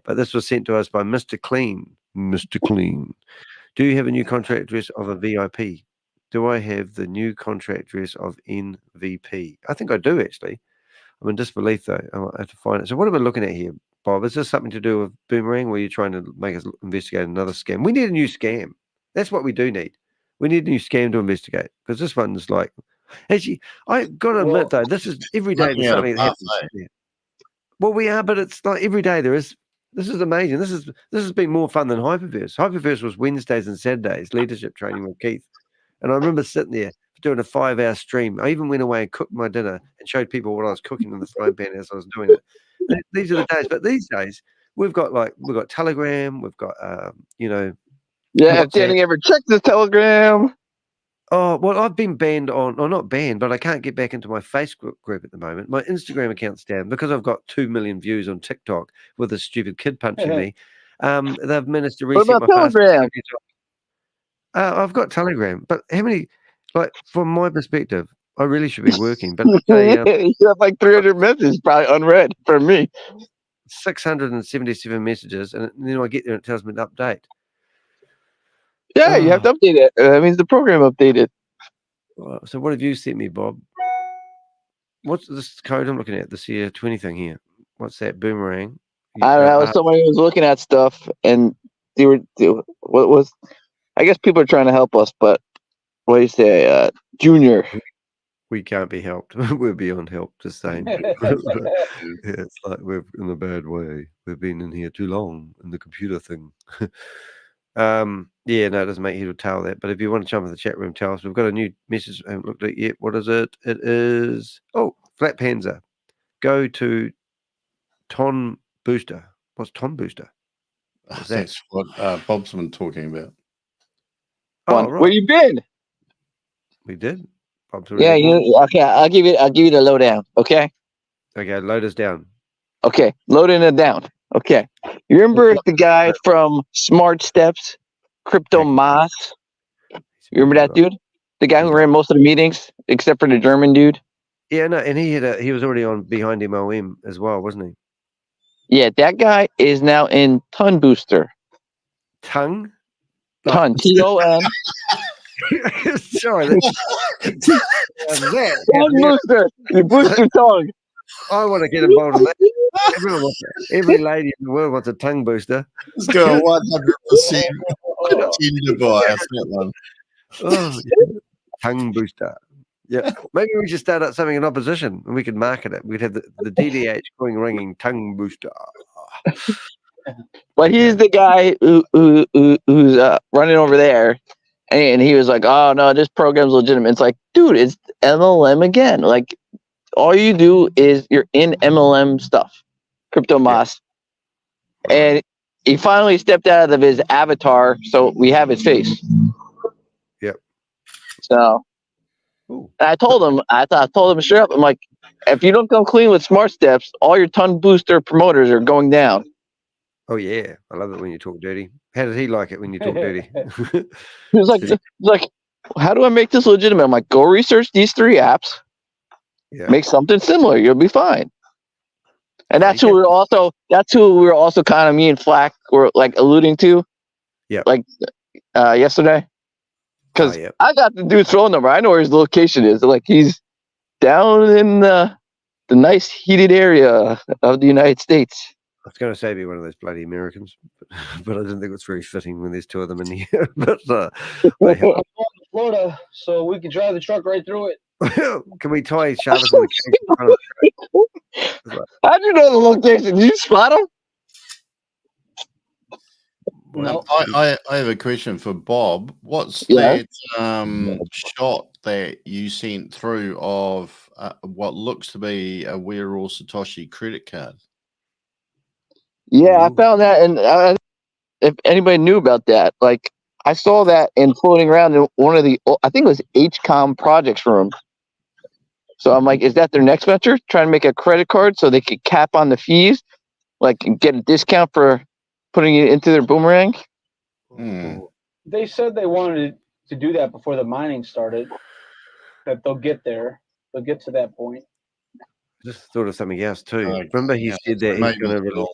S1: But this was sent to us by Mr. Clean. Mr. Clean. Do you have a new contract address of a VIP? Do I have the new contract address of NVP? I think I do, actually. I'm in disbelief, though. I might have to find it. So what are we looking at here, Bob? Is this something to do with Boomerang, where you're trying to make us investigate another scam? We need a new scam. That's what we do need. We need a new scam to investigate, because this one's like... Actually, I got to admit, though, this is every day there's something that happens. Yeah. Well, we are, but it's like every day there is... This is amazing. This has been more fun than Hyperverse. Hyperverse was Wednesdays and Saturdays, leadership training with Keith. And I remember sitting there doing a 5-hour stream. I even went away and cooked my dinner and showed people what I was cooking in the frying pan as I was doing it. These are the days. But these days, we've got Telegram, we've got
S11: Yeah, if Danny ever checked the Telegram.
S1: Oh, well, I've been banned on, or not banned, but I can't get back into my Facebook group at the moment. My Instagram account's down because I've got 2 million views on TikTok with a stupid kid punching me. They've managed to reset my
S11: Telegram?
S1: I've got Telegram, but how many, from my perspective, I really should be working, but
S11: you have like 300 messages probably unread from me.
S1: 677 messages, and then I get there and it tells me to update.
S11: Yeah, you have to update it. That means the program updated.
S1: So what have you sent me, Bob? What's this code I'm looking at? This year 20 thing here. What's that? Boomerang.
S11: I don't know. Somebody was looking at stuff, and what was? I guess people are trying to help us, but what do you say, Junior?
S1: We can't be helped. We're beyond help. Just saying. It's like we're in a bad way. We've been in here too long in the computer thing. Yeah, no, it doesn't make head or tail that. But if you want to jump in the chat room, tell us. We've got a new message. I haven't looked at it yet. What is it? It is Flat Panzer. Go to Ton Booster. What's Ton Booster?
S9: That's what Bob's been talking about.
S1: Oh, right.
S11: Where you been?
S1: We did. Bob's
S11: Yeah, okay. I'll give you the lowdown. Okay.
S1: Okay, load us down.
S11: Okay, loading it down. Okay. You remember the guy from Smart Steps, Crypto Ponzi? You remember that dude? The guy who ran most of the meetings, except for the German dude?
S1: Yeah, no, and he was already on behind MOM as well, wasn't he?
S11: Yeah, that guy is now in Ton Booster.
S1: Ton?
S11: Ton. Ton.
S1: Sorry.
S11: Ton Booster. You boost your tongue.
S1: I want to get involved in that. Every lady in the world wants a tongue booster.
S9: Let's go 100% Tinder bias, that one.
S1: Oh, yeah. Tongue booster. Yeah, maybe we should start up something in opposition and we could market it. We'd have the DDH ringing tongue booster.
S11: But he's the guy who's running over there, and he was like, "Oh no, this program's legitimate." It's like, dude, it's MLM again. Like, all you do is you're in MLM stuff, Crypto Ponzi, and he finally stepped out of his avatar, so we have his face.
S1: Yep.
S11: So. I told him straight up, I'm like, if you don't come clean with Smart Steps, all your Ton Booster promoters are going down.
S1: Oh yeah, I love it when you talk dirty. How did he like it when you talk dirty?
S11: He was like, how do I make this legitimate? I'm like, go research these 3 apps, make something similar, you'll be fine. And that's who we're also kind of me and Flack were like alluding to, like yesterday. Because I got the dude's phone number. I know where his location is. Like, he's down in the nice heated area of the United States.
S1: I was going to say be one of those bloody Americans, but I didn't think it was very fitting when there's 2 of them in here. But
S13: I'm going to Florida, so we can drive the truck right through it.
S1: Can we tie Shavez on the case?
S11: How'd you know the location? Did you spot him?
S9: No. I have a question for Bob. What's that shot that you sent through of what looks to be a We're All Satoshi credit card?
S11: Yeah, I found that, and if anybody knew about that, like I saw that and floating around in one of the, I think it was HCOM projects room. So I'm like, is that their next venture? Trying to make a credit card so they could cap on the fees, like get a discount for putting it into their Boomerang?
S13: They said they wanted to do that before the mining started. That they'll get there. They'll get to that point.
S1: Just thought of something else too. Remember, he said that he's going to release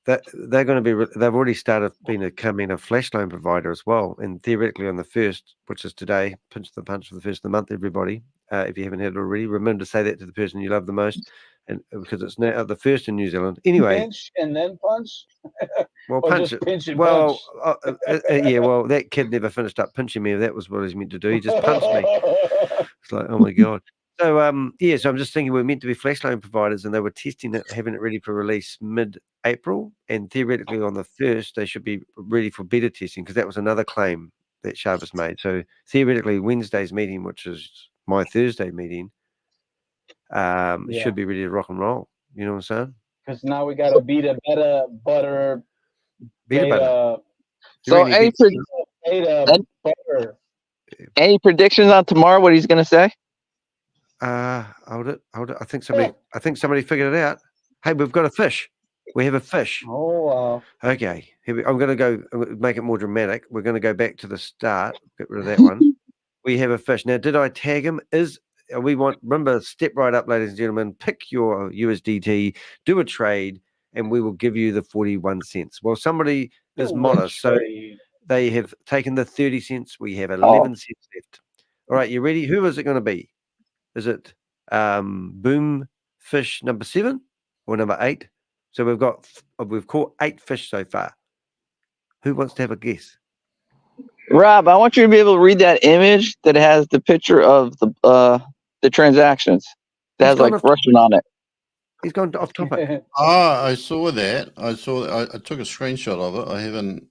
S1: that they're going to be. They've already started becoming a flash loan provider as well, and theoretically on the 1st, which is today, pinch the punch for the 1st of the month, everybody. If you haven't had it already, remember to say that to the person you love the most. And because it's now the 1st in New Zealand. Anyway,
S13: pinch and then punch.
S1: Well, punch it.
S13: Pinch and
S1: well,
S13: punch.
S1: Yeah. Well, that kid never finished up pinching me. That was what he was meant to do. He just punched me. It's like, oh my god. So so I'm just thinking we're meant to be flash loan providers, and they were testing it, having it ready for release mid-April, and theoretically on the 1st they should be ready for beta testing, because that was another claim that Shavez made. So theoretically Wednesday's meeting, which is my Thursday meeting, should be ready to rock and roll. You know what I'm saying?
S13: Because now we got to beta butter.
S11: So any predictions on tomorrow? What he's going to say?
S1: Hold it. I think somebody figured it out. Hey, we've got a fish. We have a fish.
S13: Oh, wow.
S1: Okay. I'm going to make it more dramatic. We're going to go back to the start. Get rid of that one. We have a fish. Now, did I tag him? Remember, step right up, ladies and gentlemen, pick your USDT, do a trade, and we will give you the 41 cents. Well, somebody is modest. So they have taken the 30 cents. We have 11 cents left. All right. You ready? Who is it going to be? Is it Boom Fish number 7 or number 8? So we've caught 8 fish so far. Who wants to have a guess?
S11: Rob, I want you to be able to read that image that has the picture of the transactions that has like Russian on it.
S1: He's gone off topic.
S9: I saw that. I took a screenshot of it. I haven't.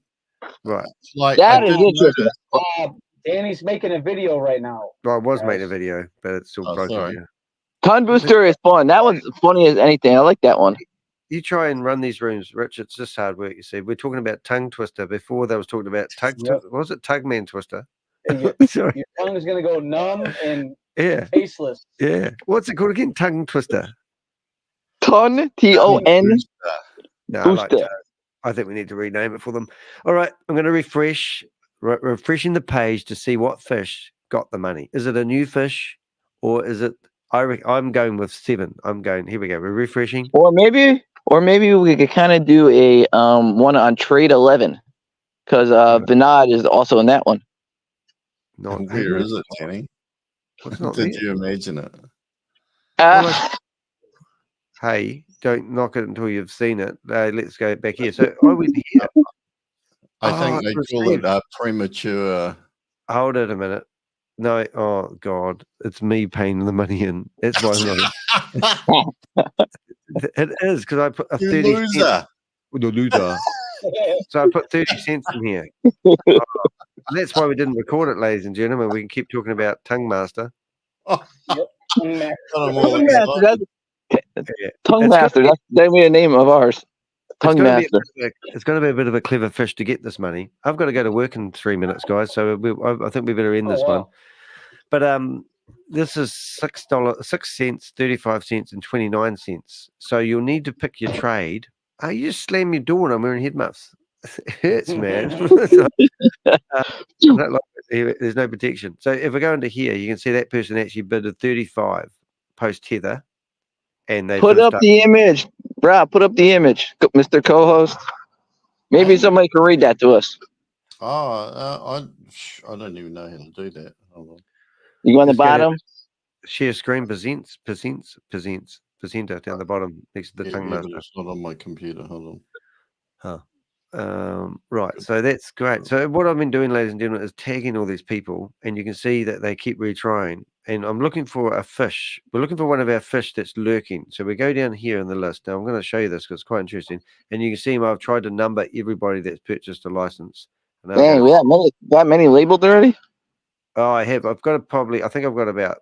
S1: Right.
S9: Like
S11: that is interesting.
S13: Danny's making a video right now.
S1: Well, I was making a video, but it's still broken. Yeah.
S11: Ton Booster is fun. That one's funny as anything. I like that one.
S1: You try and run these rooms, Rich. It's just hard work. You see, we're talking about tongue twister before. They was talking about what was it? Tugman twister.
S13: Your tongue is gonna go numb and tasteless.
S1: Yeah. What's it called again? Tongue twister.
S11: Ton Ton.
S1: No, I like that. I think we need to rename it for them. All right, I'm going to refreshing the page to see what fish got the money. Is it a new fish, or is it? I'm going with 7. Here we go. We're refreshing.
S11: Or maybe we could kind of do a one on trade 11, because Vinod is also in that one.
S9: Where is it, Danny? Did you imagine it?
S1: Hey, don't knock it until you've seen it. Let's go back here. So I went here.
S9: I think they call it premature.
S1: Hold it a minute. No, oh God, it's me paying the money in. That's why I'm not. It is because I put a 30 cents. The loser. So I put 30 cents in here. That's why we didn't record it, ladies and gentlemen. We can keep talking about Tongue Master.
S11: Tongue Master. That's the name of ours. Tongue Master.
S1: It's going to be a bit of a clever fish to get this money. I've got to go to work in 3 minutes, guys. So I think we better end this one. But this is $6, 6 cents, 35 cents, and 29 cents. So you'll need to pick your trade. Oh, you just slam your door and I'm wearing head muffs. It hurts, man. There's no protection. So if we go into here, you can see that person actually bid a 35 post tether. And they
S11: put up the image, bro. Put up the image, Mr. Co-host. Maybe somebody can read that to us.
S9: I don't even know how to do that. Hold on.
S11: You go on the bottom.
S1: Share screen presenter down the bottom next to the tongue master.
S9: It's not on my computer. Hold on.
S1: Right, so that's great. So what I've been doing, ladies and gentlemen, is tagging all these people, and you can see that they keep retrying. And I'm looking for a fish. We're looking for one of our fish that's lurking. So we go down here in the list. Now I'm going to show you this because it's quite interesting. And you can see I've tried to number everybody that's purchased a license.
S11: Dang, we got many labeled already?
S1: Oh, I have. I think I've got about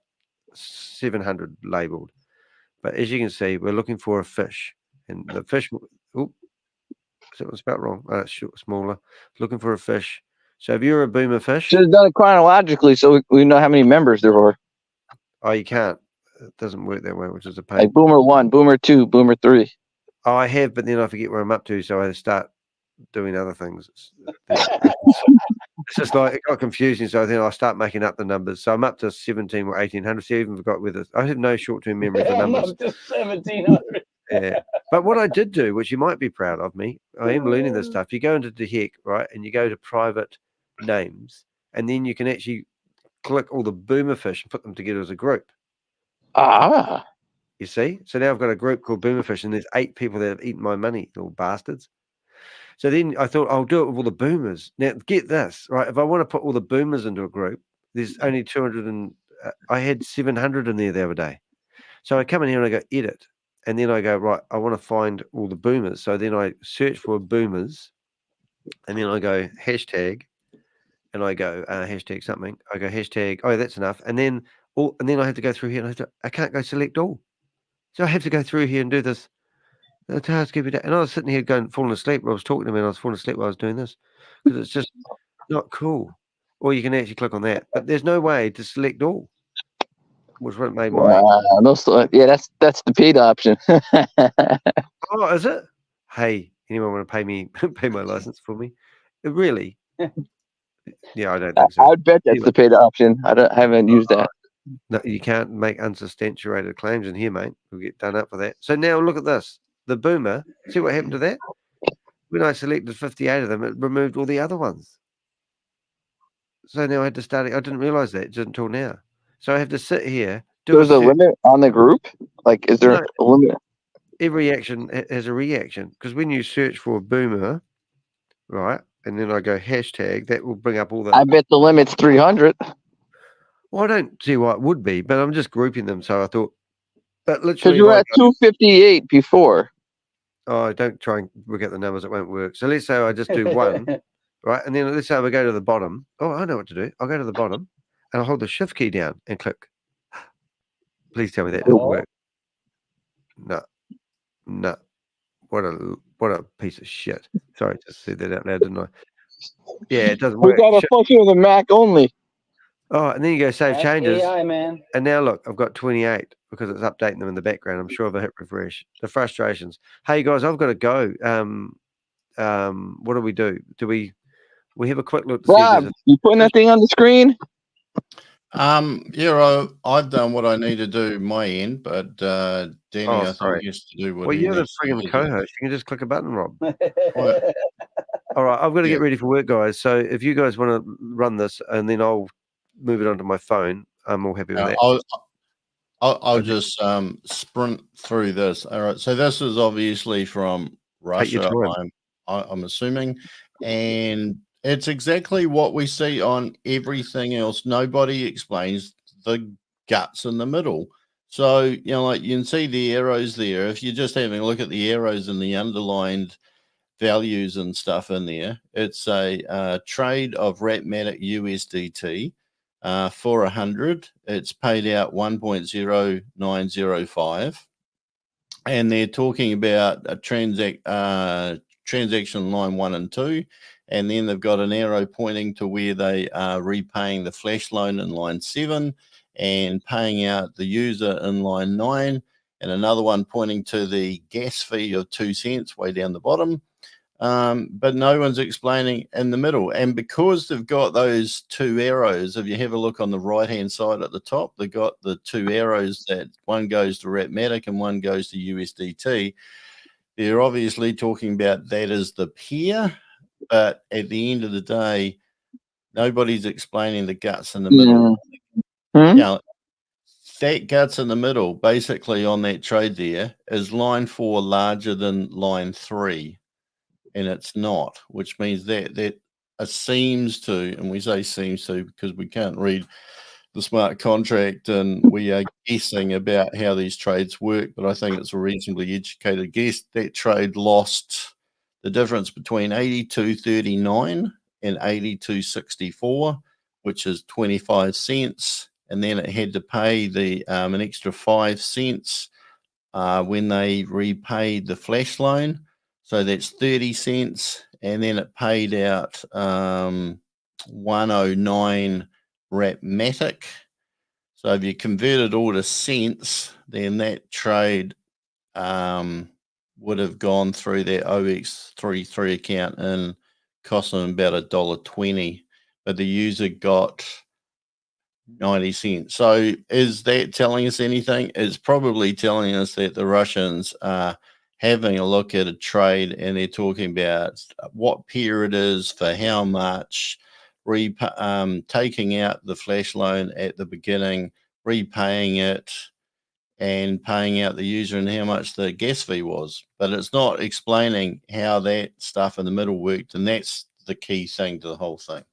S1: 700 labeled. But as you can see, we're looking for a fish. And the fish, that was about wrong. It's smaller. Looking for a fish. So if you're a boomer fish,
S11: should have done it chronologically so we know how many members there were.
S1: Oh, you can't. It doesn't work that way, which is a pain.
S11: Like Boomer 1, Boomer 2, Boomer 3.
S1: Oh, I have, but then I forget where I'm up to, so I start doing other things. It's just like it got confusing, so then I start making up the numbers. So I'm up to 17 or 1800. So I even forgot whether I have no short-term memory for numbers.
S13: I'm up to 1700.
S1: Yeah, but what I did do, which you might be proud of me, I am learning this stuff. You go into dissect, right, and you go to private names, and then you can actually click all the boomer fish and put them together as a group. You see? So now I've got a group called Boomer Fish, and there's 8 people that have eaten my money, little bastards. So then I thought I'll do it with all the boomers. Now get this, right? If I want to put all the boomers into a group, there's only 200 and I had 700 in there the other day. So I come in here and I go edit, and then I go, right, I want to find all the boomers. So then I search for boomers, and then I go hashtag, and I go hashtag something. I go hashtag. Oh, that's enough. And then I have to go through here, and I can't go select all. So I have to go through here and do this. The task every day. And I was sitting here falling asleep. I was talking to me, and I was falling asleep while I was doing this because it's just not cool. Or you can actually click on that, but there's no way to select all. Was what made my
S11: that's the paid option.
S1: Oh, is it? Hey, anyone want to pay my license for me? Really? Yeah, I don't think so.
S11: I'd bet that's the paid option. Haven't used that.
S1: No, you can't make unsubstantiated claims in here, mate. We'll get done up for that. So now look at this. The boomer. See what happened to that? When I selected 58 of them, it removed all the other ones. So now I had to start. I didn't realize that just until now. So I have to sit here.
S11: There's a limit on the group? Like, is there a limit?
S1: Every action has a reaction. Because when you search for a boomer, right, and then I go hashtag, that will bring up all the...
S11: I bet the limit's 300.
S1: Well, I don't see why it would be, but I'm just grouping them. So I thought... But literally...
S11: Because you were at 258 before.
S1: Oh, don't try and work out the numbers. It won't work. So let's say I just do one, right? And then let's say we go to the bottom. Oh, I know what to do. I'll go to the bottom and I'll hold the shift key down and click. Please tell me that didn't work. No. What a piece of shit. Sorry, just said that out loud, didn't I? Yeah, it doesn't work.
S11: We got a function of the Mac only.
S1: Oh, and then you go save changes.
S13: AI, man.
S1: And now look, I've got 28 because it's updating them in the background. I'm sure if I hit refresh. The frustrations. Hey guys, I've got to go. What do we do? Do we have a quick look?
S11: Rob, you putting that thing on the screen?
S9: Yeah, I've done what I need to do my end, but Danny, I think he has to do what
S1: well,
S9: he
S1: you're the
S9: needs to
S1: friggin'
S9: do.
S1: co-host. You can just click a button, Rob. All right, I've got to get ready for work, guys. So if you guys want to run this, and then I'll move it onto my phone, I'm all happy with that.
S9: I'll just sprint through this. All right, so this is obviously from Russia, I'm assuming, and it's exactly what we see on everything else. Nobody explains the guts in the middle. So, you know, like you can see the arrows there. If you're just having a look at the arrows and the underlined values and stuff in there, it's a trade of Ratmatic USDT for 100. It's paid out 1.0905. And they're talking about a transaction line 1 and 2. And then they've got an arrow pointing to where they are repaying the flash loan in line 7 and paying out the user in line 9, and another one pointing to the gas fee of 2 cents way down the bottom. But no one's explaining in the middle. And because they've got those 2 arrows, if you have a look on the right-hand side at the top, they've got the 2 arrows that one goes to Ratmatic and one goes to USDT. They're obviously talking about that as the pair. But at the end of the day, nobody's explaining the guts in the middle. Now, that guts in the middle, basically on that trade there, is line 4 larger than line 3, and it's not, which means that seems to, and we say seems to because we can't read the smart contract and we are guessing about how these trades work, but I think it's a reasonably educated guess. That trade lost the difference between 82.39 and 82.64, which is 25 cents. And then it had to pay the an extra 5 cents when they repaid the flash loan. So that's 30 cents. And then it paid out 109 Ratmatic. So if you convert it all to cents, then that trade would have gone through their OX33 account and cost them about $1.20, but the user got 90 cents. So is that telling us anything? It's probably telling us that the Russians are having a look at a trade and they're talking about what pair it is, for how much, taking out the flash loan at the beginning, repaying it, and paying out the user and how much the gas fee was. But it's not explaining how that stuff in the middle worked, and that's the key thing to the whole thing.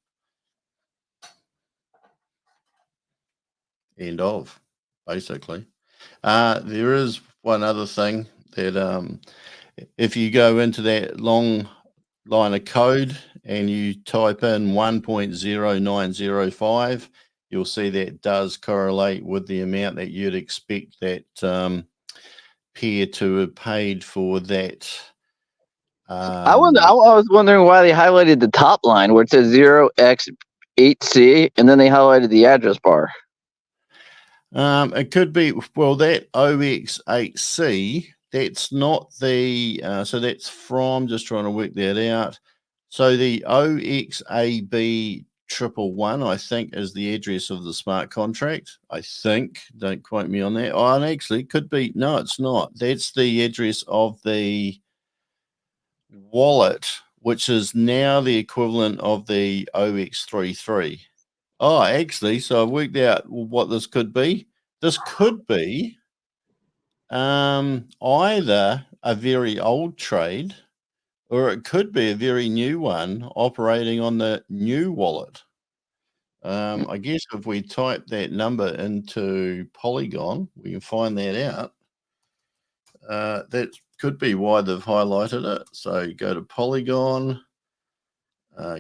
S9: end of, basically. There is one other thing that if you go into that long line of code and you type in 1.0905, you'll see that does correlate with the amount that you'd expect that pair to have paid for that.
S11: I was wondering why they highlighted the top line where it says 0x8C and then they highlighted the address bar.
S9: It could be, well, that OX8C, that's not the, so that's from, just trying to work that out. So the OXAB 111, I think, is the address of the smart contract. I think, don't quote me on that. Oh, and actually, it could be, no, it's not. That's the address of the wallet, which is now the equivalent of the OX33. Oh, actually, so I've worked out what this could be. This could be either a very old trade or it could be a very new one operating on the new wallet. I guess if we type that number into Polygon, we can find that out. That could be why they've highlighted it. So go to Polygon,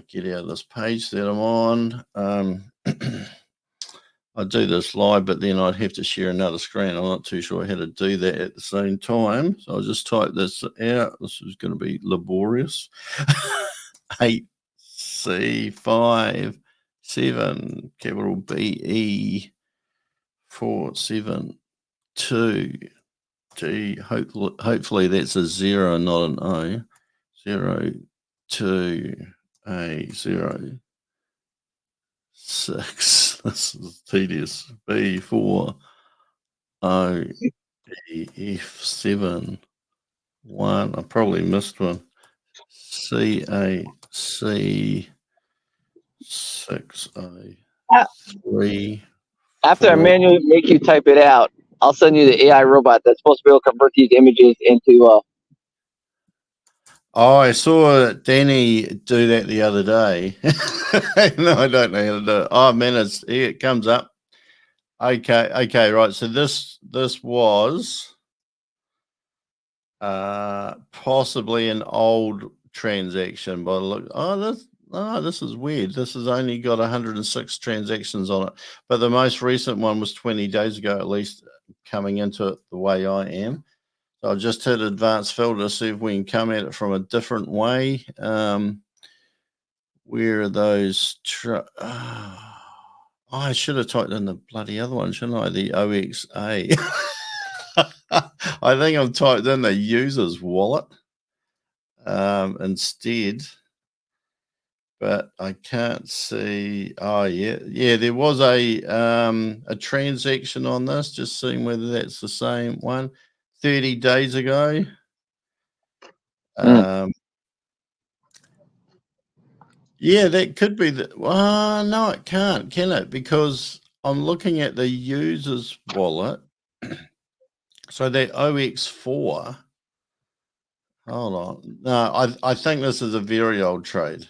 S9: get out of this page that I'm on. I'd do this live, but then I'd have to share another screen. I'm not too sure how to do that at the same time. So I'll just type this out. This is going to be laborious. 8C5 7 capital BE 472 G. Hopefully that's a 0, not an O. 0 2 A 0 6. This is tedious. B4 O D F 7 1. I probably missed one. C A C 6 A 3.
S11: After
S9: 4.
S11: I manually make you type it out, I'll send you the AI robot that's supposed to be able to convert these images into.
S9: Oh, I saw Danny do that the other day. No, I don't know how to do it. Oh man, here it comes up. Okay, right. So this was possibly an old transaction by the look. This is weird. This has only got 106 transactions on it, but the most recent one was 20 days ago, at least, coming into it the way I am. So I'll just hit advanced filter to see if we can come at it from a different way. Where are those? I should have typed in the bloody other one, shouldn't I? The OXA. I think I've typed in the user's wallet instead. But I can't see. Oh yeah. There was a transaction on this. Just seeing whether that's the same one. 30 days ago. Yeah, that could be the. No, it can't, can it? Because I'm looking at the user's wallet. So that OX4. Hold on. No, I think this is a very old trade.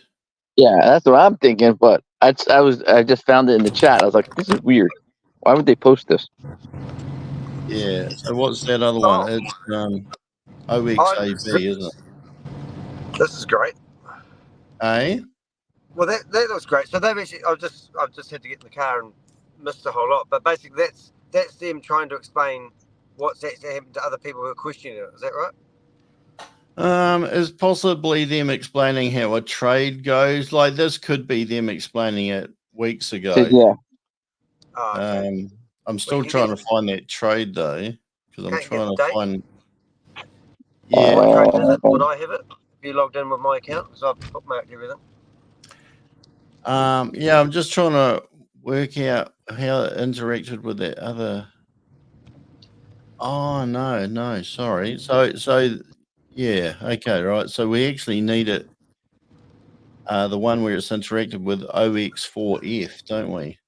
S11: Yeah, that's what I'm thinking. But I just found it in the chat. I was like, this is weird. Why would they post this?
S9: Yeah. So what's that other one? It's OXAB, isn't it?
S14: This is great.
S9: Eh?
S14: Well, that looks great. So they've actually, I've just had to get in the car and missed a whole lot. But basically, that's them trying to explain what's actually happened to other people who are questioning it. Is that right?
S9: Is possibly them explaining how a trade goes. Like this could be them explaining it weeks ago.
S11: Yeah.
S14: Okay.
S9: I'm still trying to find that trade though, because I'm trying to find.
S14: Yeah. What trade is it? Would I have it? If you logged in with my account, so I've bookmarked everything.
S9: Yeah, I'm just trying to work out how it interacted with that other. Oh no, sorry. So yeah, okay, right. So we actually need it. The one where it's interacted with OX4F, don't we?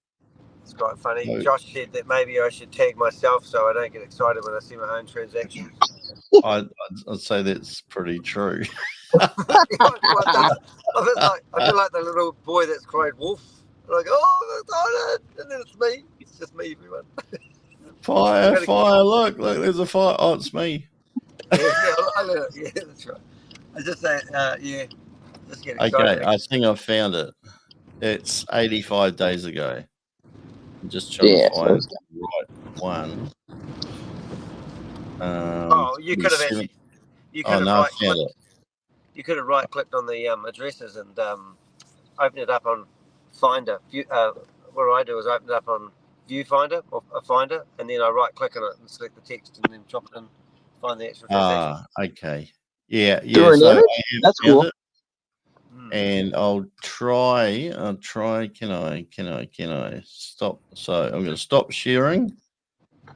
S14: It's quite funny. Josh said that maybe I should tag myself so I don't get excited when I see my own transactions.
S9: I'd say that's pretty true.
S14: I feel like the little boy that's cried wolf Like, oh, that's on it, and then it's me. It's just me, everyone.
S9: Fire! Look, there's a fire. Oh, it's me.
S14: Yeah, that's right. I just say, yeah, just get excited.
S9: Okay, I think I found it. It's 85 days ago. I'm just trying to find the right one.
S14: You could have actually, you could have
S9: I found it.
S14: You could have right-clicked on the addresses and open it up on Finder. What I do is open it up on Viewfinder or a Finder, and then I right-click on it and select the text, and then chop it in, find the actual transaction.
S9: Okay. Yeah.
S11: So that's cool.
S9: And I'll try. Can I stop? So I'm going to stop sharing.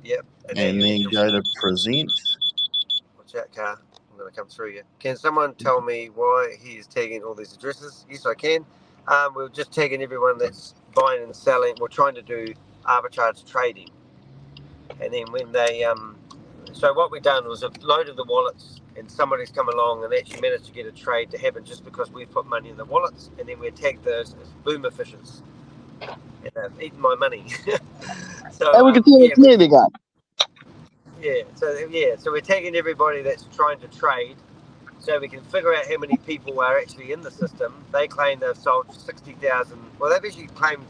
S14: Yep.
S9: And then go to present.
S14: Watch out, car. I'm going to come through you. Can someone tell me why he is tagging all these addresses? Yes, I can. We're just tagging everyone that's buying and selling. We're trying to do arbitrage trading. And then when they, so what we've done was have loaded the wallets, and somebody's come along and actually managed to get a trade to happen just because we've put money in the wallets, and then we tagged those as boomer fishers. And they've eaten my money. So,
S11: and we can see what money they got.
S14: So we're tagging everybody that's trying to trade, so we can figure out how many people are actually in the system. They claim they've sold 60,000. Well, they've actually claimed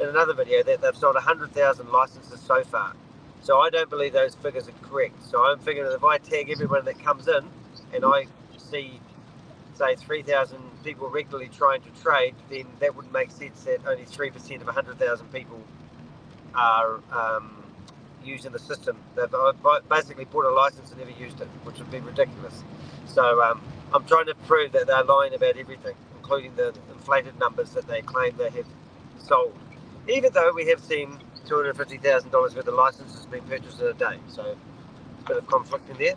S14: in another video that they've sold 100,000 licenses so far. So I don't believe those figures are correct. So I'm figuring that if I tag everyone that comes in, and I see, say, 3,000 people regularly trying to trade, then that would make sense that only 3% of 100,000 people are using the system. They've basically bought a license and never used it, which would be ridiculous. So I'm trying to prove that they're lying about everything, including the inflated numbers that they claim they have sold. Even though we have seen $250,000 worth of licenses being purchased in a day. So a bit of conflict in there.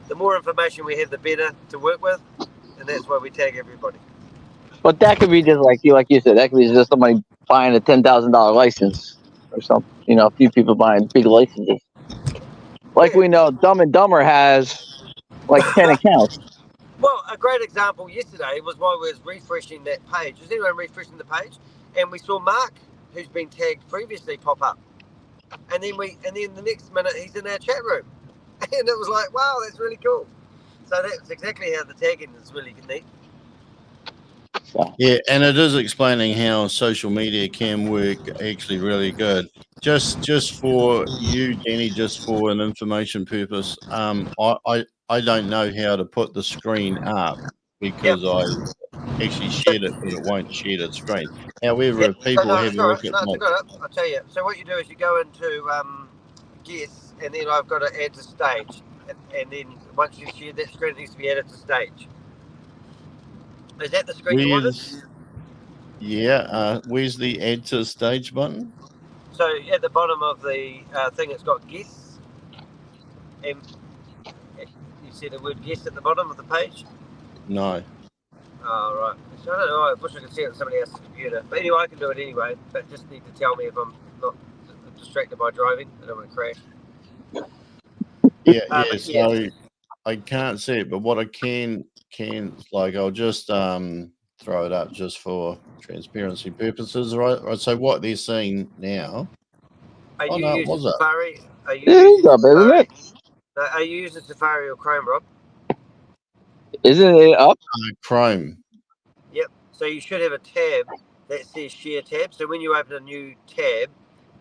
S14: The more information we have, the better to work with, and that's why we tag everybody.
S11: But that could be just like you said, that could be just somebody buying a $10,000 license or something. You know, a few people buying big licenses. Like we know, Dumb and Dumber has like 10 accounts.
S14: Well, a great example yesterday was while we was refreshing that page. Was anyone refreshing the page? And we saw Mark, who's been tagged previously, pop up. And then the next minute he's in our chat room. And it was like, wow, that's really cool. So that's exactly how the tagging is really neat.
S9: Yeah, and it is explaining how social media can work actually really good. Just for you, Danny, just for an information purpose, I don't know how to put the screen up because I actually shared it, but it won't share the screen. However, if people have a look at
S14: I'll tell you. So what you do is you go into guess, and then I've got to add to stage, and then once you share that screen, it needs to be added to stage. Is that the screen you wanted?
S9: Yeah. Where's the add to stage button?
S14: So at the bottom of the thing, it's got guess. And you see the word guess at the bottom of the page?
S9: No.
S14: Oh, right. So I don't know. I wish I could see it on somebody else's computer. But anyway, I can do it anyway. But just need to tell me if I'm not distracted by driving. I don't want to crash.
S9: Yeah. So I can't see it, but what I can like I'll just throw it up just for transparency purposes, right? So what they're seeing now.
S14: Are you using Safari? Are you using Safari or Chrome, Rob?
S11: Isn't it up?
S9: Chrome.
S14: Yep. So you should have a tab that says Share tab. So when you open a new tab,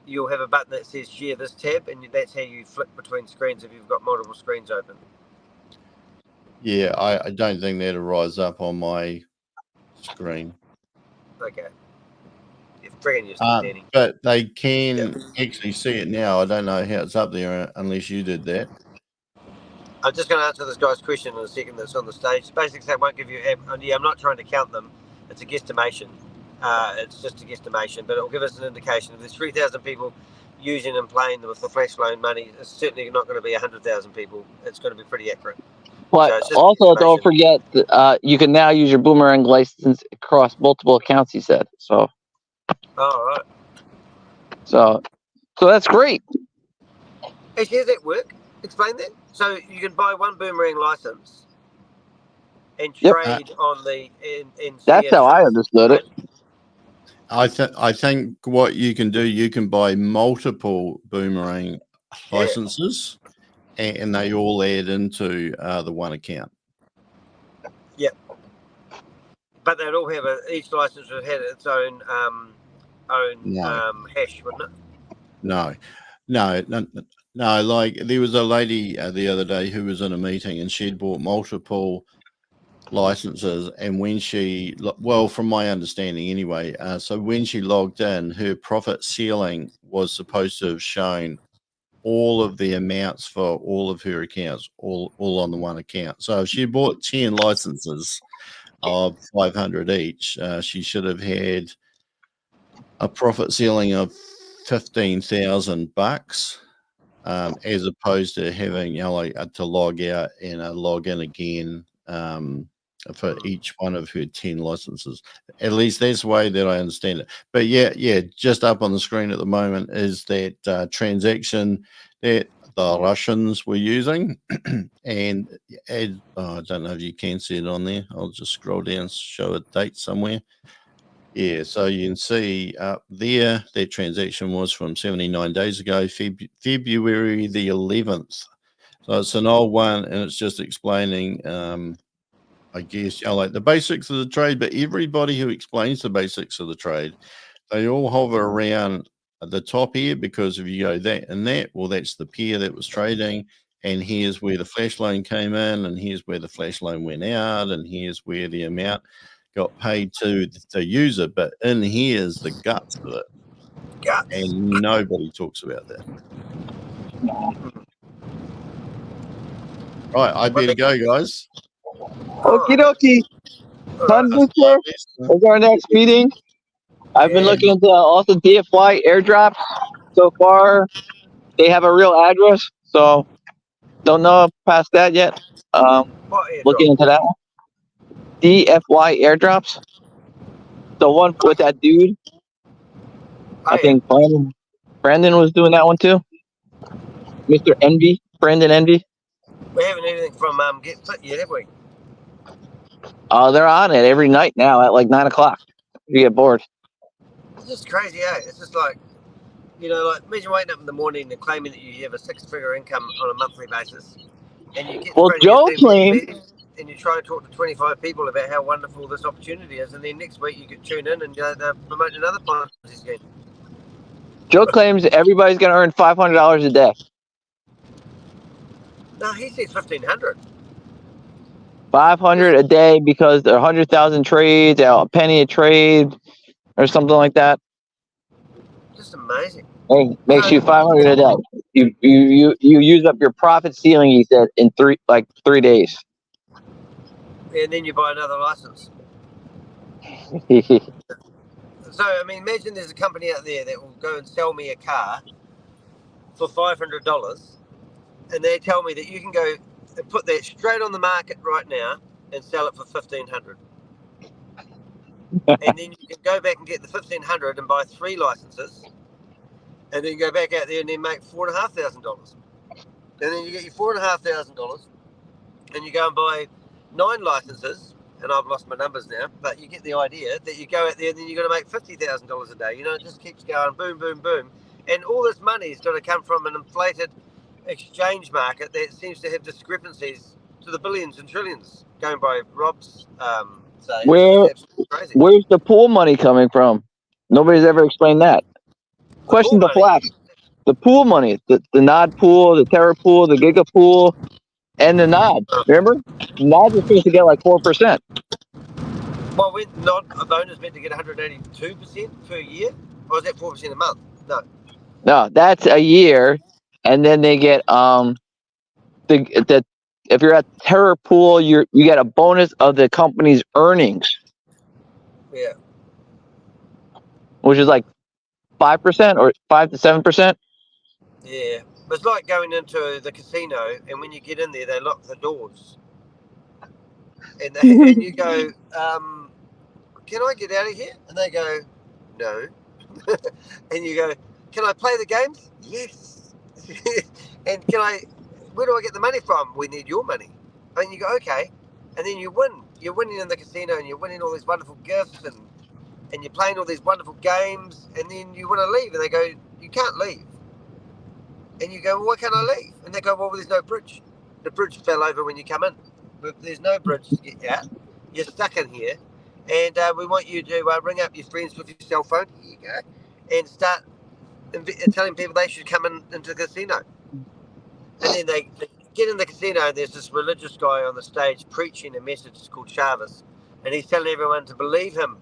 S14: you'll have a button that says Share this tab, and that's how you flick between screens if you've got multiple screens open.
S9: Yeah, I don't think that'll rise up on my screen.
S14: Okay. Danny.
S9: But they can actually see it now. I don't know how it's up there unless you did that.
S14: I'm just going to answer this guy's question in a second that's on the stage. Basically, it won't give you... I'm not trying to count them. It's a guesstimation. It's just a guesstimation, but it'll give us an indication. If there's 3,000 people using and playing with the flash loan money, it's certainly not going to be 100,000 people. It's going to be pretty accurate.
S11: But so also, don't forget, you can now use your Boomerang license across multiple accounts, he said. So.
S14: Oh, right.
S11: So that's great.
S14: Actually, does that work? Explain that. So you can buy one Boomerang license and trade on the...
S11: That's how I understood it.
S9: I think what you can do, you can buy multiple Boomerang licenses, and they all add into the one account.
S14: Yep. But they'd all have each license would have its own hash, wouldn't it?
S9: No. Like there was a lady the other day who was in a meeting, and she'd bought multiple licenses, and when she, well, from my understanding anyway, so when she logged in, her profit ceiling was supposed to have shown all of the amounts for all of her accounts, all on the one account. So if she bought 10 licenses of 500 each, she should have had a profit ceiling of $15,000, as opposed to having, like to log out and log in again for each one of her 10 licenses. At least that's the way that I understand it. But yeah, just up on the screen at the moment is that transaction that the Russians were using. And I don't know if you can see it on there. I'll just scroll down, show a date somewhere. Yeah, so you can see up there that transaction was from 79 days ago, February the 11th. So it's an old one, and it's just explaining, I guess, like the basics of the trade. But everybody who explains the basics of the trade, they all hover around at the top here, because if you go that and that, well, that's the pair that was trading, and here's where the flash loan came in, and here's where the flash loan went out, and here's where the amount got paid to the user. But in here is the guts of it, and nobody talks about that. Right, I better go, guys.
S11: Okie dokie. Thunderbird is our next meeting. I've been looking into also DFY airdrop. So far, they have a real address, so don't know past that yet. Looking into that one. DFY airdrops. The one with that dude. I think Brandon was doing that one too. Mr. Envy, Brandon Envy.
S14: We haven't anything from Get Fit yet, have we?
S11: They're on it every night now at like 9 o'clock. You get bored.
S14: It's just crazy, eh? It's just like, like imagine waking up in the morning and claiming that you have a six-figure income on a monthly basis, and you get
S11: Joe claimed,
S14: and you try to talk to 25 people about how wonderful this opportunity is, and then next week you could tune in and they're promoting another Ponzi scheme.
S11: Joe claims everybody's going to earn $500 a day.
S14: No, he says 1,500.
S11: 500 a day because there are 100,000 trades, a penny a trade, or something like that.
S14: Just amazing.
S11: Makes you 500 a day. You use up your profit ceiling, he said, in 3 days.
S14: And then you buy another license. So, I mean, imagine there's a company out there that will go and sell me a car for $500, and they tell me that you can go and put that straight on the market right now and sell it for $1,500. And then you can go back and get the $1,500 and buy 3 licenses, and then go back out there and then make $4,500. And then you get your $4,500, and you go and buy 9 licenses, and I've lost my numbers now, but you get the idea that you go out there and then you're going to make $50,000 a day. It just keeps going, boom, boom, boom. And all this money is going to come from an inflated exchange market that seems to have discrepancies to the billions and trillions, going by Rob's say.
S11: Where's the pool money coming from? Nobody's ever explained that. Question to Flash. The pool money, the Nod pool, the Terra pool, the Giga pool, and the Nod. Remember? Nod was supposed to get like 4%.
S14: Well, Nod alone is meant to get 182% per year? Or is that 4% a month?
S11: No, that's a year. And then they get if you're at Terra pool, you get a bonus of the company's earnings.
S14: Yeah.
S11: Which is like 5% or 5 to 7%.
S14: Yeah. It's like going into the casino, and when you get in there, they lock the doors. And you go, can I get out of here? And they go, no. And you go, can I play the games? Yes. And where do I get the money from? We need your money. And you go, okay. And then you win. You're winning in the casino, and you're winning all these wonderful gifts and and you're playing all these wonderful games, and then you want to leave, and they go, you can't leave. And you go, well, why can't I leave? And they go, well, there's no bridge. The bridge fell over when you come in. But there's no bridge to get out. You're stuck in here, and we want you to ring up your friends with your cell phone, here you go, and start telling people they should come into the casino. And then they get in the casino, and there's this religious guy on the stage preaching a message called Shavez, and he's telling everyone to believe him.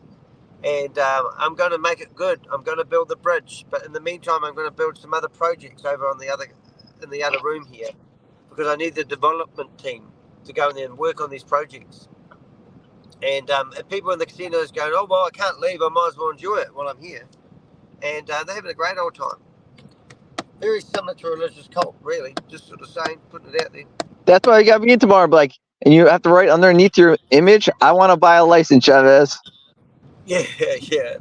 S14: And I'm going to make it good. I'm going to build the bridge, but in the meantime, I'm going to build some other projects over on in the other room here, because I need the development team to go in there and work on these projects. And people in the casinos going, oh well, I can't leave. I might as well enjoy it while I'm here. And they're having a great old time. Very similar to a religious cult, really. Just sort of saying, putting it out there.
S11: That's why you got me in tomorrow, like, and you have to write underneath your image, I want to buy a license, Chavez.
S14: Yeah,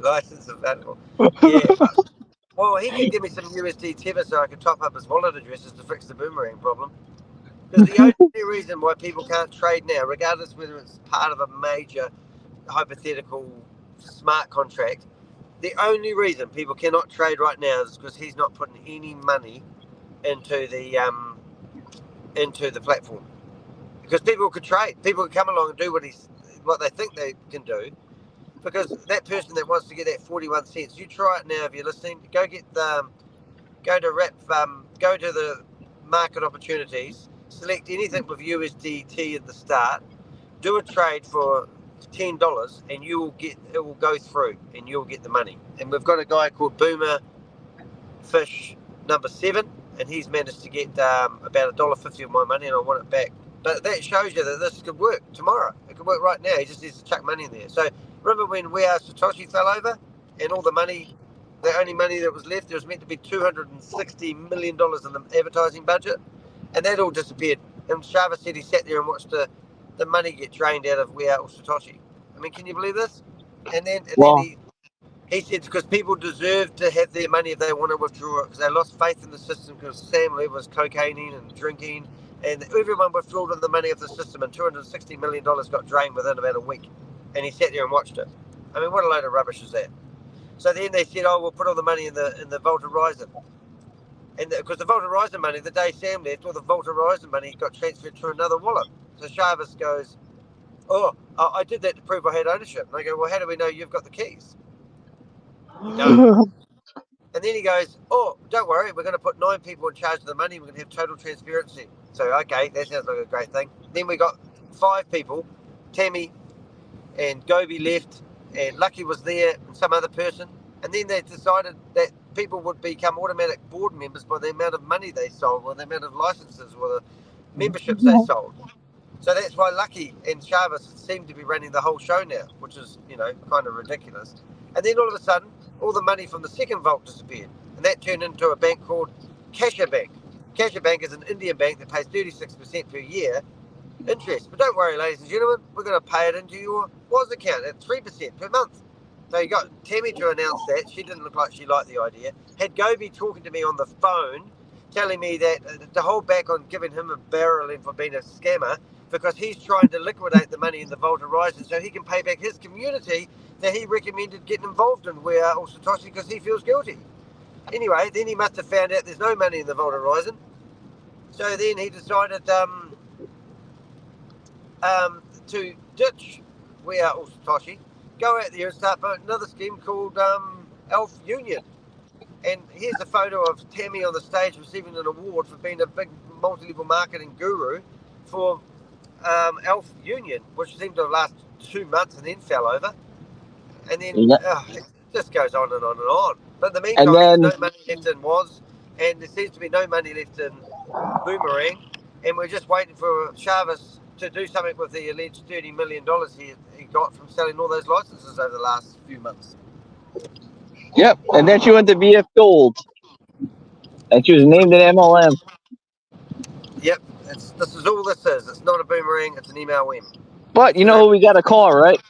S14: license available. Yeah. Well, he could give me some USD tether so I could top up his wallet addresses to fix the boomerang problem. Because the only reason why people can't trade now, regardless whether it's part of a major hypothetical smart contract, the only reason people cannot trade right now is because he's not putting any money into the platform. Because people could trade, people could come along and do what they think they can do. Because that person that wants to get that 41 cents, you try it now if you're listening. Go to the market opportunities, select anything with USDT at the start, do a trade for $10, and it will go through, and you'll get the money. And we've got a guy called Boomer Fish number 7, and he's managed to get about $1.50 of my money, and I want it back. But that shows you that this could work tomorrow. It could work right now. He just needs to chuck money in there. So remember when We Are Satoshi fell over, and all the money, the only money that was left, there was meant to be $260 million in the advertising budget, and that all disappeared. And Shavez said he sat there and watched the money get drained out of We Are Satoshi. I mean, can you believe this? And then he said because people deserve to have their money if they want to withdraw it, because they lost faith in the system, because Sam Lee was cocaining and drinking, and everyone withdrew the money of the system, and $260 million got drained within about a week. And he sat there and watched it. I mean, what a load of rubbish is that? So then they said, oh, we'll put all the money in the Vault Horizon. And because the Vault Horizon money, the day Sam left, all the Vault Horizon money got transferred to another wallet. So Shavez goes, oh, I did that to prove I had ownership. And I go, well, how do we know you've got the keys? You don't. And then he goes, oh, don't worry, we're going to put 9 people in charge of the money. We're going to have total transparency. So, okay, that sounds like a great thing. Then we got 5 people, Tammy and Gobi left, and Lucky was there, and some other person. And then they decided that people would become automatic board members by the amount of money they sold, or the amount of licenses, or the memberships they sold. So that's why Lucky and Shavez seem to be running the whole show now, which is, kind of ridiculous. And then all of a sudden, all the money from the second vault disappeared, and that turned into a bank called Kasha Bank. Kasha Bank is an Indian bank that pays 36% per year interest. But don't worry, ladies and gentlemen, we're going to pay it into your WAS account at 3% per month. So you got Tammy to announce that. She didn't look like she liked the idea. Had Gobi talking to me on the phone, telling me that to hold back on giving him a barrel in for being a scammer, because he's trying to liquidate the money in the Vault Horizon so he can pay back his community that he recommended getting involved in We Are Satoshi because he feels guilty. Anyway, then he must have found out there's no money in the Vault Horizon. So then he decided to ditch We Are Satoshi, go out there and start another scheme called Elf Union. And here's a photo of Tammy on the stage receiving an award for being a big multi-level marketing guru for Elf Union, which seemed to have lasted 2 months and then fell over. And then it just goes on and on and on. But in the meantime, there's no money left in WAS, and there seems to be no money left in Boomerang, and we're just waiting for Shavez to do something with the alleged $30 million he got from selling all those licenses over the last few months.
S11: Yep, and then she went to BF Gold, and she was named an MLM.
S14: Yep, this is all this is. It's not a Boomerang, it's an MLM.
S11: But you know who we got to call, right?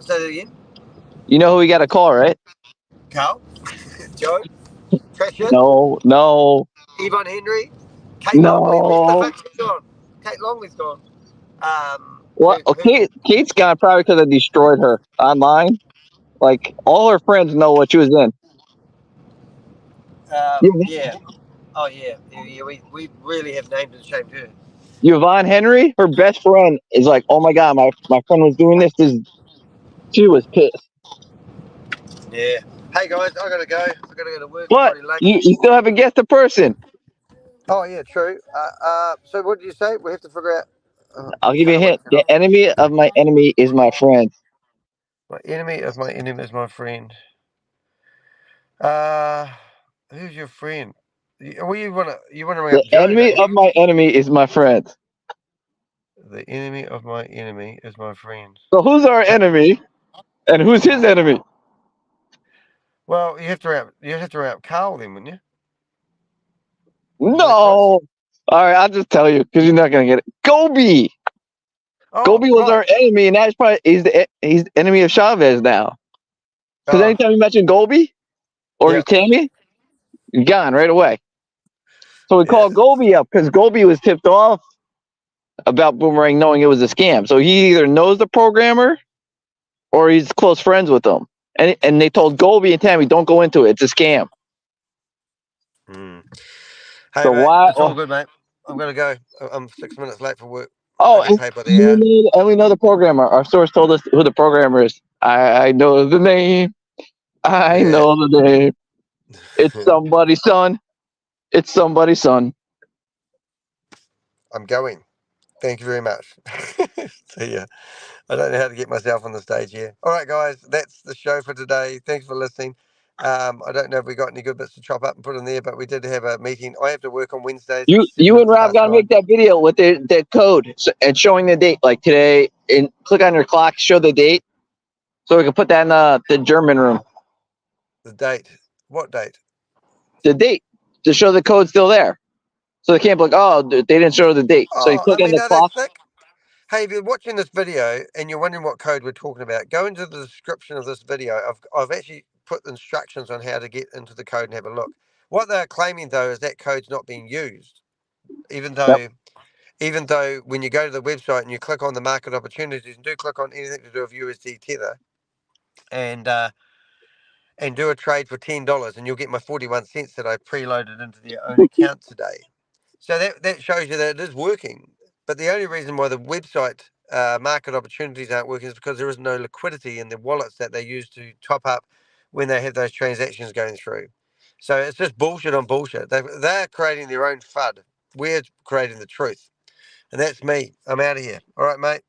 S14: Say that again?
S11: You know who we got to call, right?
S14: Carl? Joe? Trisha?
S11: No.
S14: Yvonne Henry? Kate
S11: No.
S14: Longley? Where's the fuck she's gone? Kate Longley's gone.
S11: Well, Kate's gone probably because I destroyed her online. Like, all her friends know what she was in.
S14: Yeah. Oh, yeah. Yeah, we really have named and shamed her.
S11: Yvonne Henry, her best friend, is like, oh my God, my friend was doing this. She was pissed.
S14: Yeah. Hey, guys, I got to go. I got to go to work.
S11: But
S14: I'm late.
S11: you still haven't guessed the person.
S14: Oh, yeah, true. So what did you say? We have to figure out...
S11: I'll give you a hint. The enemy of my enemy is my friend.
S14: My enemy of my enemy is my friend. Who's your friend? Well, you wanna ring up
S11: The
S14: Joe,
S11: enemy
S14: don't you?
S11: of my enemy is my friend.
S14: The enemy of my enemy is my friend.
S11: So who's our enemy, and who's his enemy?
S14: Well, you have to ring up Carl then, wouldn't you?
S11: No. All right, I'll just tell you because you're not gonna get it. Gobi. Gobi was our enemy, and that's probably he's the enemy of Chavez now. Because anytime you mention Gobi or Tammy, you're gone right away. So we called Gobi up because Gobi was tipped off about Boomerang knowing it was a scam. So he either knows the programmer or he's close friends with them. And they told Gobi and Tammy, don't go into it. It's a scam.
S14: Hey,
S11: so
S14: mate,
S11: why?
S14: it's all good, mate. I'm gonna go. I'm 6 minutes late for work.
S11: Oh, and we know the programmer. Our source told us who the programmer is. I know the name. I know the name. It's somebody's son. It's somebody's son.
S14: I'm going. Thank you very much. See ya. I don't know how to get myself on the stage here. All right, guys, that's the show for today. Thanks for listening. I don't know if we got any good bits to chop up and put in there, but we did have a meeting. I have to work on Wednesdays.
S11: You and Rob gotta make that video with the code and showing the date, like today. And click on your clock, show the date, so we can put that in the German room.
S14: The date? What date?
S11: The date to show the code's still there, so they can't be like, oh, they didn't show the date. So you click on the clock.
S14: Hey, if you're watching this video and you're wondering what code we're talking about, go into the description of this video. I've actually put instructions on how to get into the code and have a look. What they're claiming, though, is that code's not being used, even though when you go to the website and you click on the market opportunities and do click on anything to do with USD Tether and do a trade for $10, and you'll get my 41 cents that I preloaded into their own account today. So that shows you that it is working. But the only reason why the website market opportunities aren't working is because there is no liquidity in the wallets that they use to top up when they have those transactions going through. So it's just bullshit on bullshit. They're creating their own FUD. We're creating the truth. And that's me. I'm out of here. All right, mate.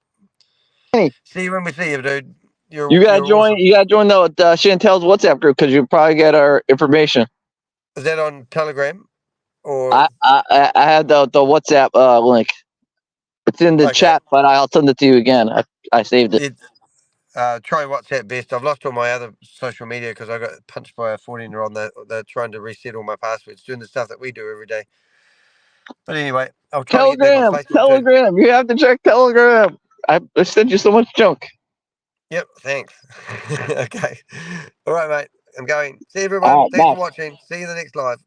S11: Hey.
S14: See you when we see you, dude.
S11: You gotta join. Awesome. You gotta join the Chantel's WhatsApp group because you probably get our information.
S14: Is that on Telegram? Or
S11: I had the WhatsApp link. It's in the chat, but I'll send it to you again. I saved it.
S14: Try WhatsApp best. I've lost all my other social media because I got punched by a 14-year-old. They're trying to reset all my passwords, doing the stuff that we do every day. But anyway, I'll try to get back on Facebook
S11: Telegram. Too. You have to check Telegram. I sent you so much junk.
S14: Yep, thanks. Okay. All right, mate. I'm going. See everyone. Thanks for watching. See you in the next live.